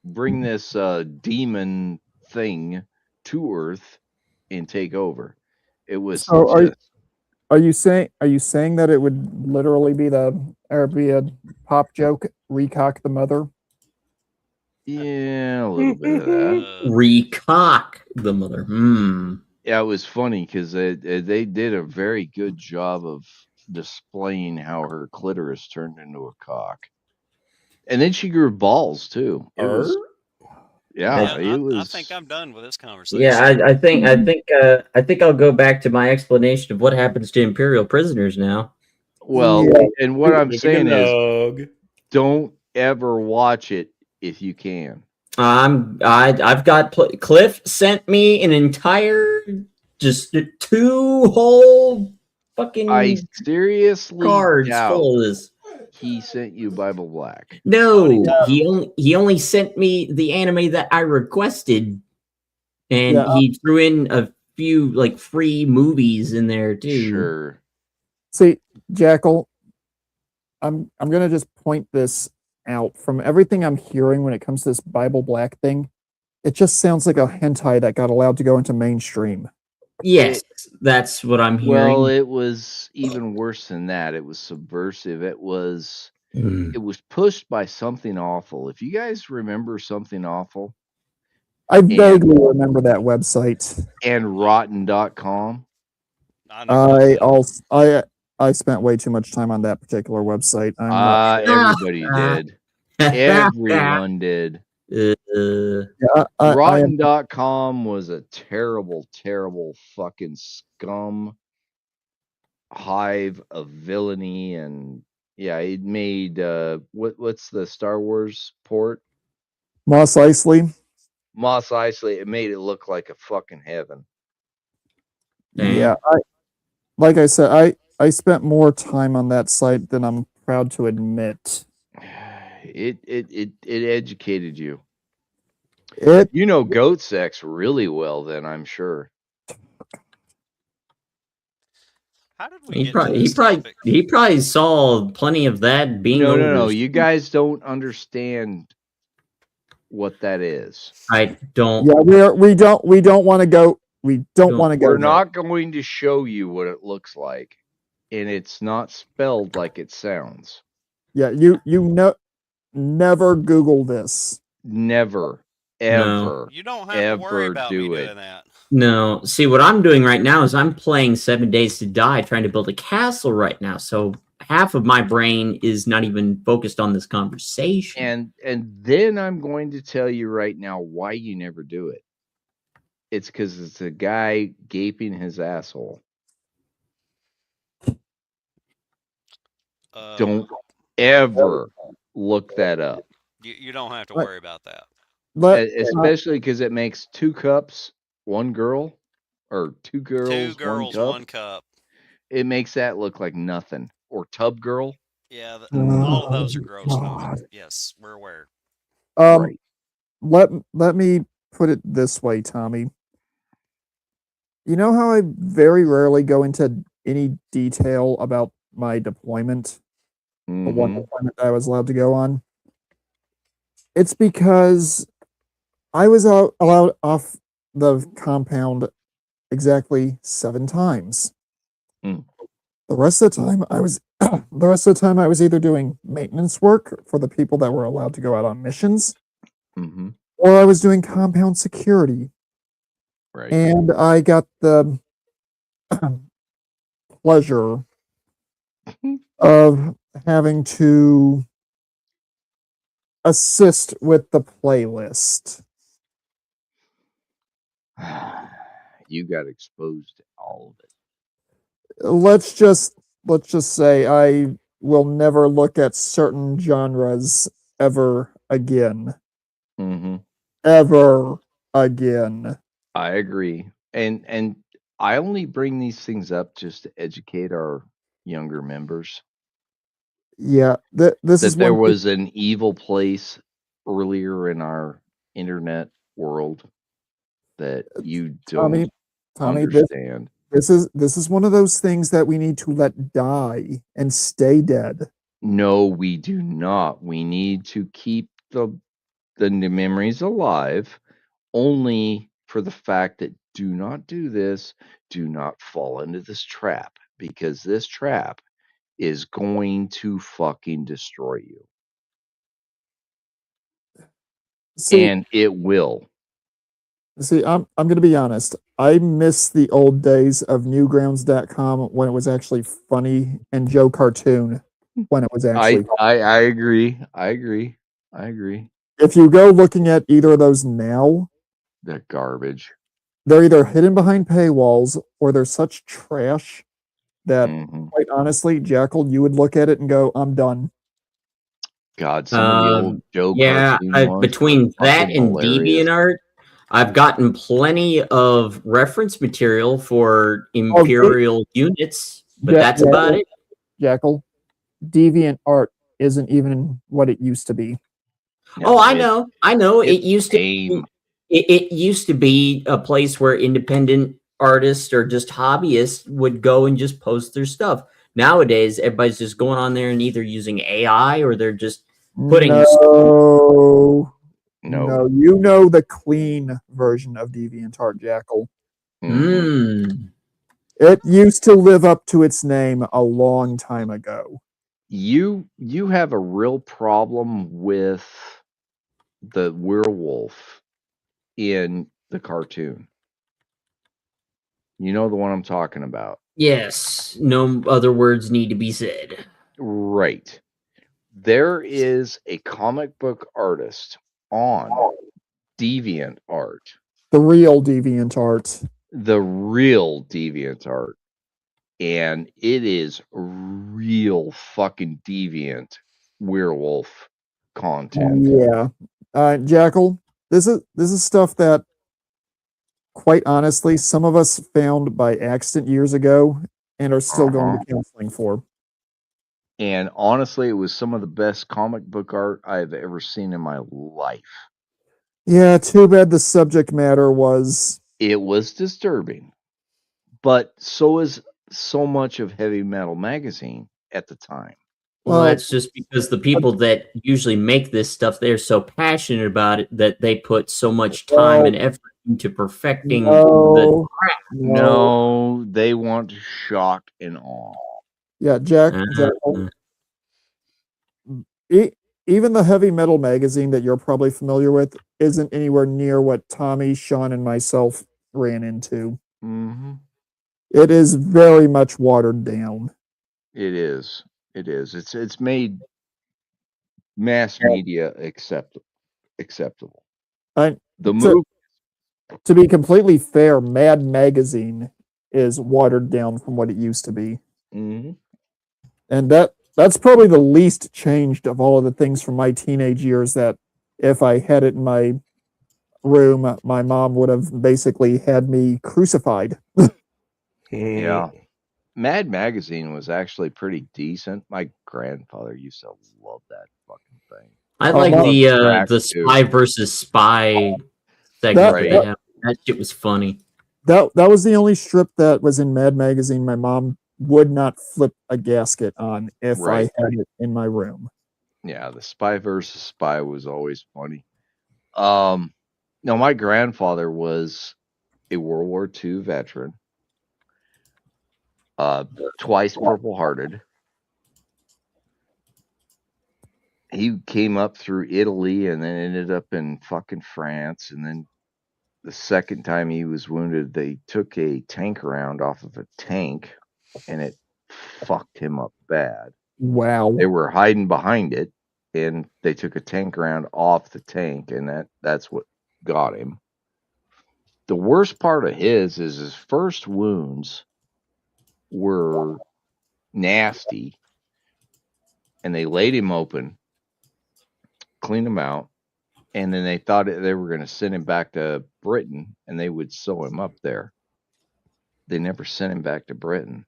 bring this demon thing to Earth and take over. It was Are you saying that it would literally be a pop joke, recock the mother? Yeah, a little bit of that. Recock the mother. Yeah, it was funny because they did a very good job of displaying how her clitoris turned into a cock, and then she grew balls too. It was, I think I'm done with this conversation. Yeah, I think I'll go back to my explanation of what happens to Imperial prisoners now. Well, and what I'm saying is, don't ever watch it if you can. I've got Cliff sent me an entire just 2 whole fucking I seriously cards doubt full of this. He sent you Bible Black. No, he only sent me the anime that I requested, and he threw in a few like free movies in there too. Sure. See, Jackal, I'm gonna just point this out. From everything I'm hearing when it comes to this Bible Black thing, it just sounds like a hentai that got allowed to go into mainstream. Yes, that's what I'm hearing. Well, it was even worse than that. It was subversive. It was pushed by Something Awful. If you guys remember Something Awful, I vaguely remember that website. And Rotten.com. I spent way too much time on that particular website. Everybody did. Everyone did. Rotten.com was a terrible, terrible fucking scum hive of villainy, and it made what's the Star Wars port? Mos Eisley. Mos Eisley. It made it look like a fucking heaven. Yeah, like I said, I spent more time on that site than I'm proud to admit. It educated you. You know goat sex really well, then I'm sure. How did we He get probably to he this probably topic? he probably saw plenty of that being No, over. no, no. his- You guys don't understand what that is. I don't. Yeah, we don't want to go. We don't want to go. We're there. not going to show you what it looks like, and it's not spelled like it sounds. Yeah, you know, never Google this. Never, No. ever, You don't have to worry ever about me do doing it. that. No, see what I'm doing right now is I'm playing 7 Days to Die, trying to build a castle right now. So half of my brain is not even focused on this conversation. And then I'm going to tell you right now why you never do it. It's because it's a guy gaping his asshole. Don't ever look that up. You don't have to Right. worry about that. Let Especially because it makes 2 cups, 1 girl, or 2 girls, 2 girls, 1 cup. 1 cup. It makes that look like nothing. Or tub girl. Yeah, all of those are gross. God. Yes, we're aware. Right. let me put it this way, Tommy. You know how I very rarely go into any detail about my deployment, the one Mhm. deployment that I was allowed to go on? It's because I was allowed off the compound exactly 7 times. Mm. The rest of the time I was either doing maintenance work for the people that were allowed to go out on missions, Mhm. or I was doing compound security. Right. And I got the pleasure of having to assist with the playlist. You got exposed to all of it. Let's just say I will never look at certain genres ever again. Mhm. Ever again. I agree. And I only bring these things up just to educate our younger members Yeah, this that is there one thing- was an evil place earlier in our internet world that you don't Tommy, understand. this is one of those things that we need to let die and stay dead. No, we do not. We need to keep the memories alive, only for the fact that do not do this, do not fall into this trap, because this trap is going to fucking destroy you. See, And it will. I'm going to be honest. I miss the old days of Newgrounds.com when it was actually funny, and Joe Cartoon when it was actually. I agree. I agree. I agree. If you go looking at either of those now, That garbage. they're either hidden behind paywalls or they're such trash that, Mhm. quite honestly, Jackal, you would look at it and go, "I'm done." God, some of the old Joe Yeah, Cartoon ones between were that fucking and hilarious. DeviantArt, I've gotten plenty of reference material for good. Imperial units, but Ja- that's Jackal, about it. Jackal, Deviant Art isn't even what it used to be. Oh, I it's- know. It it's used to. tame. It used to be a place where independent artists or just hobbyists would go and just post their stuff. Nowadays, everybody's just going on there and either using AI or they're just putting. No, No. you know the clean version of DeviantArt, Jackal. Mhm. Hmm. It used to live up to its name a long time ago. You have a real problem with the werewolf in the cartoon. You know the one I'm talking about. Yes. No other words need to be said. Right. There is a comic book artist on DeviantArt, The real DeviantArt. the real DeviantArt, and it is real fucking deviant werewolf content. Yeah, Jackal. This is stuff that, quite honestly, some of us found by accident years ago and are still going to counseling for. And honestly, it was some of the best comic book art I've ever seen in my life. Yeah, too bad the subject matter was. It was disturbing, but so is so much of Heavy Metal Magazine at the time. Well, Well, that's just because the people that usually make this stuff, they're so passionate about it that they put so much time and effort into perfecting the. No, No, they want shock and awe. Yeah, Jack. Uh, Even the Heavy Metal Magazine that you're probably familiar with isn't anywhere near what Tommy, Sean, and myself ran into. Mm-hmm. It is very much watered down. It is. It is. It's made mass media acceptable. I, The to- movie. to be completely fair, Mad Magazine is watered down from what it used to be. Mhm. And that's probably the least changed of all of the things from my teenage years that if I had it in my room, my mom would have basically had me crucified. Yeah. Mad Magazine was actually pretty decent. My grandfather used to love that fucking thing. I Oh, like no. the Track, spy versus spy segment Right. they have. That shit was funny. That was the only strip that was in Mad Magazine my mom would not flip a gasket on if Right. I had it in my room. Yeah, the Spy versus Spy was always funny. No, my grandfather was a World War II veteran. Twice Purple Hearted. He came up through Italy and then ended up in fucking France. And then the second time he was wounded, they took a tank round off of a tank and it fucked him up bad. Wow. They were hiding behind it and they took a tank round off the tank, and that's what got him. The worst part of his is his first wounds were nasty, and they laid him open, cleaned him out, and then they thought they were going to send him back to Britain and they would sew him up there. They never sent him back to Britain,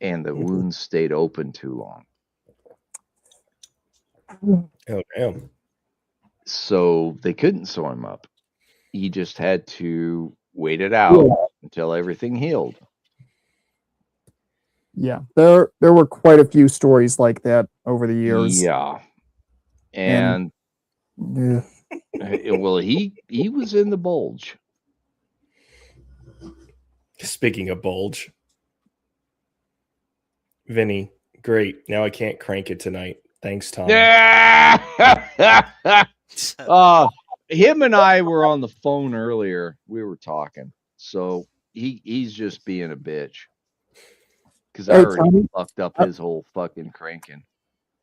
and the wounds stayed open too long. Oh, damn. So they couldn't sew him up. He just had to wait it out until everything healed. Yeah. There were quite a few stories like that over the years. Yeah. And Yeah. well, he was in the bulge. Speaking of bulge, Vinny, great. Now I can't crank it tonight. Thanks, Tom. Him and I were on the phone earlier. We were talking. So he's just being a bitch. Because I Hey, already Tommy? fucked up his whole fucking cranking.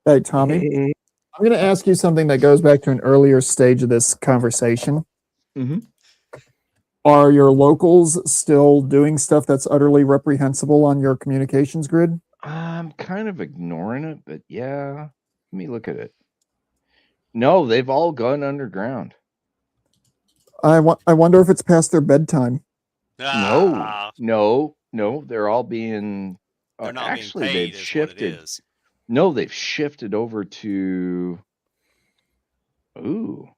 Hey, Tommy, I'm going to ask you something that goes back to an earlier stage of this conversation. Mm-hmm. Are your locals still doing stuff that's utterly reprehensible on your communications grid? I'm kind of ignoring it, but yeah. Let me look at it. No, they've all gone underground. I wonder if it's past their bedtime. Ah, No. They're all being. they're not actually, being paid. they've Is shifted. What it is. No, they've shifted over to. Ooh.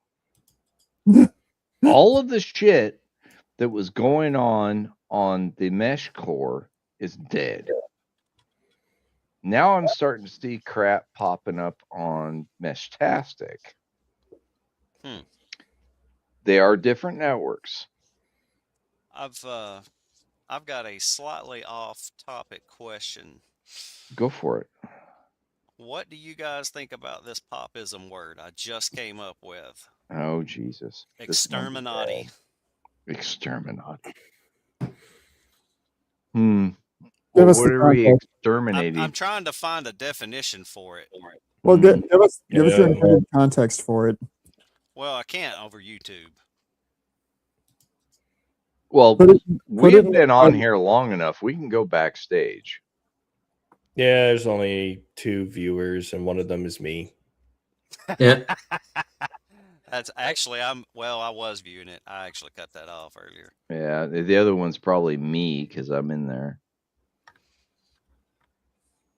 All of the shit that was going on the Mesh Core is dead. Now I'm starting to see crap popping up on Meshtastic. They are different networks. I've got a slightly off-topic question. Go for it. What do you guys think about this popism word I just came up with? Oh, Jesus. Exterminati. Exterminati. Give us What the are we context. exterminating? I'm trying to find a definition for it. Well, give us your Yeah. intended context for it. Well, I can't over YouTube. Well, Put it we've in- been on here long enough. We can go backstage. Yeah, there's only 2 viewers, and one of them is me. Yeah. That's actually I was viewing it. I actually cut that off earlier. Yeah, the other one's probably me because I'm in there.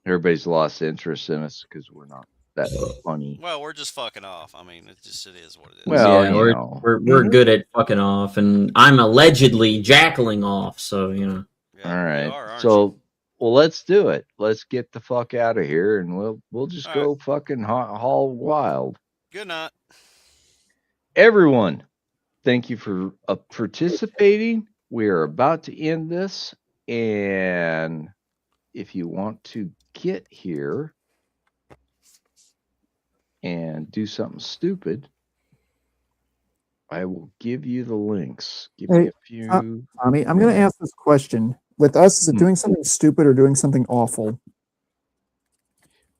Everybody's lost interest in us because we're not that funny. Well, we're just fucking off. I mean, it is what it is. Well, yeah, you we're, know. we're good at fucking off, and I'm allegedly jackling off. So Yeah, All right. you are, aren't So Well, let's do it. Let's get the fuck out of here, and we'll just All go fucking haul wild. Good night. Everyone, thank you for participating. We are about to end this, and if you want to get here and do something stupid, I will give you the links. Give me Hey, a few. Tommy, I'm going to ask this question. With us, is it doing something stupid or doing something awful?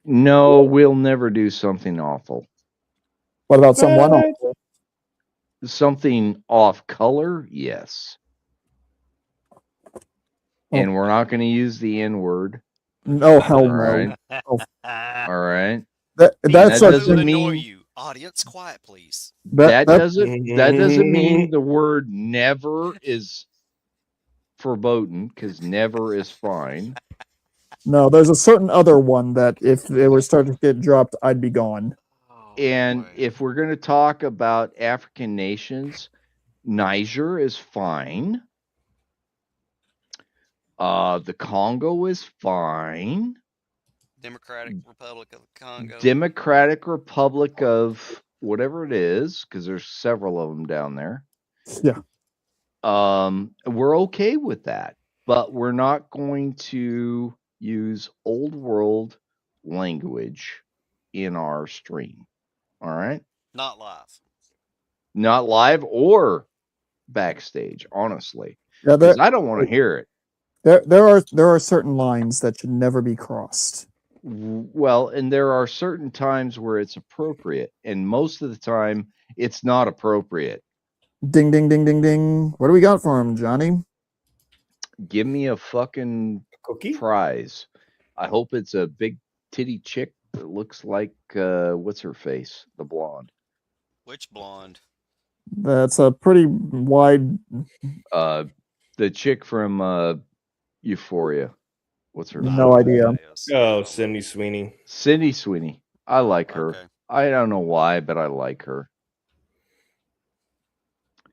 No, we'll never do something awful. What about someone awful? Something off color, yes. And we're not going to use the N word. No, hell All no. right. Oh, All right. that's that our doesn't thing. Annoy mean you. Audience, quiet, please. that that's- doesn't mean the word never is verboten, because never is fine. No, there's a certain other one that if it were starting to get dropped, I'd be gone. And if we're going to talk about African nations, Niger is fine. The Congo is fine. Democratic Republic of the Congo. Democratic Republic of whatever it is, because there's several of them down there. Yeah. We're okay with that, but we're not going to use old world language in our stream. All right? Not live. Not live or backstage, honestly. Yeah, Because I don't want to hear it. there are certain lines that should never be crossed. Well, and there are certain times where it's appropriate, and most of the time it's not appropriate. Ding, ding, ding, ding, ding. What do we got for him, Johnny? Give me a fucking Cookie? prize. I hope it's a big titty chick that looks like what's her face? The blonde. Which blonde? That's a pretty wide. The chick from Euphoria. What's her name? No idea. Oh, Sydney Sweeney. Sydney Sweeney. I like her. Okay. I don't know why, but I like her.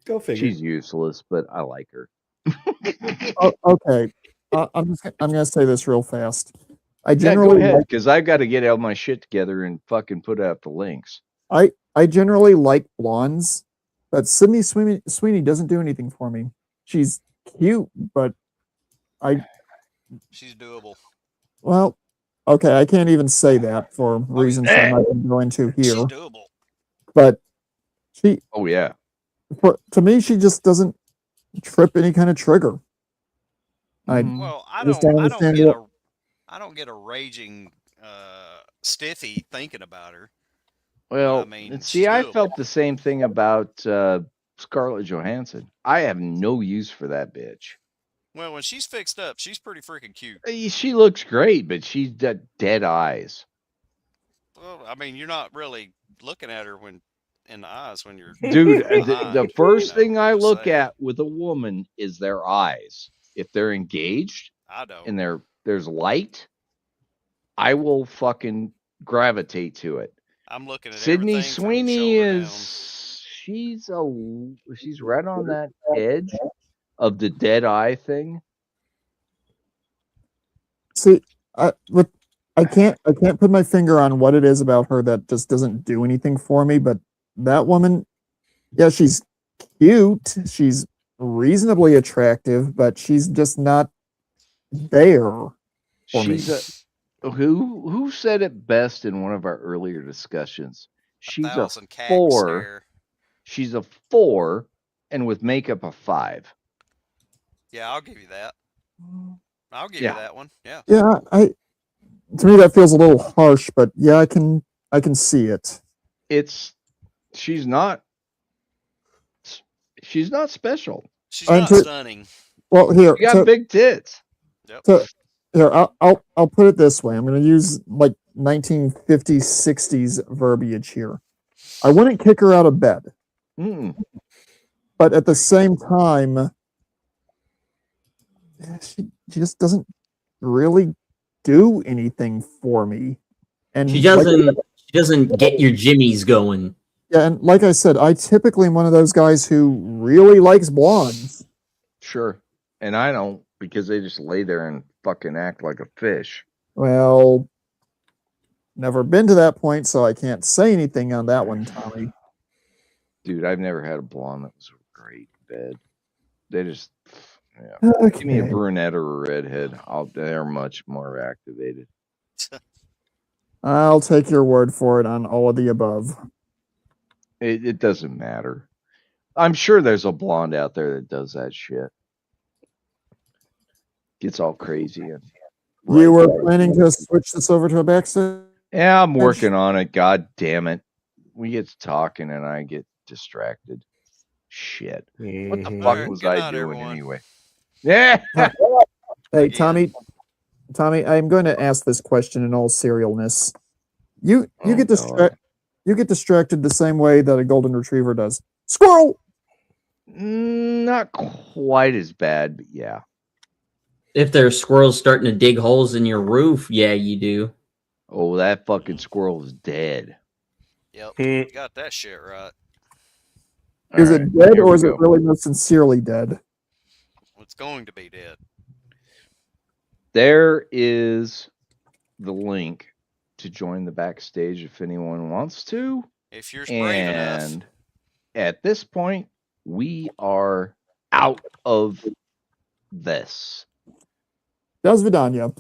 Go figure. She's useless, but I like her. Oh, okay. I'm gonna say this real fast. I Yeah, go generally ahead, like, because I've got to get all my shit together and fucking put out the links. I generally like blondes, but Sydney Sweeney doesn't do anything for me. She's cute, but She's doable. well, okay, I can't even say that for reasons I'm not going to go into She's here. doable. But she, Oh yeah. to me, she just doesn't trip any kind of trigger. I Mhm. Well, I Just don't. don't I don't understand get what- I don't get a raging stiffy thinking about her. Well, I mean, and she's see, I doable. felt the same thing about Scarlett Johansson. I have no use for that bitch. Well, when she's fixed up, she's pretty freaking cute. She looks great, but she's got dead eyes. Well, I mean, you're not really looking at her in the eyes when you're Dude, behind, the first you know, thing I just look saying. at with a woman is their eyes. If they're engaged I don't. and there's light, I will fucking gravitate to it. I'm looking at Sydney everything from Sweeney shoulder is she's right on that edge of the dead eye thing. see. I can't put my finger on what it is about her that just doesn't do anything for me. But that woman, yeah, she's cute. She's reasonably attractive, but she's just not there for me. She's who said it best in one of our earlier discussions? She's a 1,000 cats 4. there. She's a 4, and with makeup a 5. Yeah, I'll give you that. I'll give Yeah. you that one. Yeah. Yeah, to me that feels a little harsh, but yeah, I can see it. She's not special. She's not Until- stunning. Well, here, She got so- big tits. Yep. here, I'll put it this way. I'm going to use like 1950s, 60s verbiage here. I wouldn't kick her out of bed, Mm. but at the same time, she just doesn't really do anything for me. And She like- doesn't get your jimmies going. yeah, and like I said, I typically am one of those guys who really likes blondes. Sure. And I don't because they just lay there and fucking act like a fish. Well, never been to that point, so I can't say anything on that one, Tommy. Dude, I've never had a blonde that was great in bed. They just, yeah. Give me a Okay. brunette or a redhead. They're much more activated. I'll take your word for it on all of the above. It doesn't matter. I'm sure there's a blonde out there that does that shit. Gets all crazy. And You were planning to switch this over to a backstage? Yeah, I'm working on it. God damn it. We get to talking and I get distracted. Shit. What the Mhm. fuck Alright, was good I night, doing everyone. anyway? Yeah. Hey, Again. Tommy, I'm going to ask this question in all serialness. You Oh, get God. you get distracted the same way that a golden retriever does. Squirrel. Not quite as bad, but yeah. If there's squirrels starting to dig holes in your roof, yeah, you do. Oh, that fucking squirrel is dead. Yep, Hmm. you got that shit right. Is All right, it dead here or we is it go. really most sincerely dead? It's going to be dead. There is the link to join the backstage if anyone wants to. If you're brave enough. And at this point, we are out of this. Does Vidania.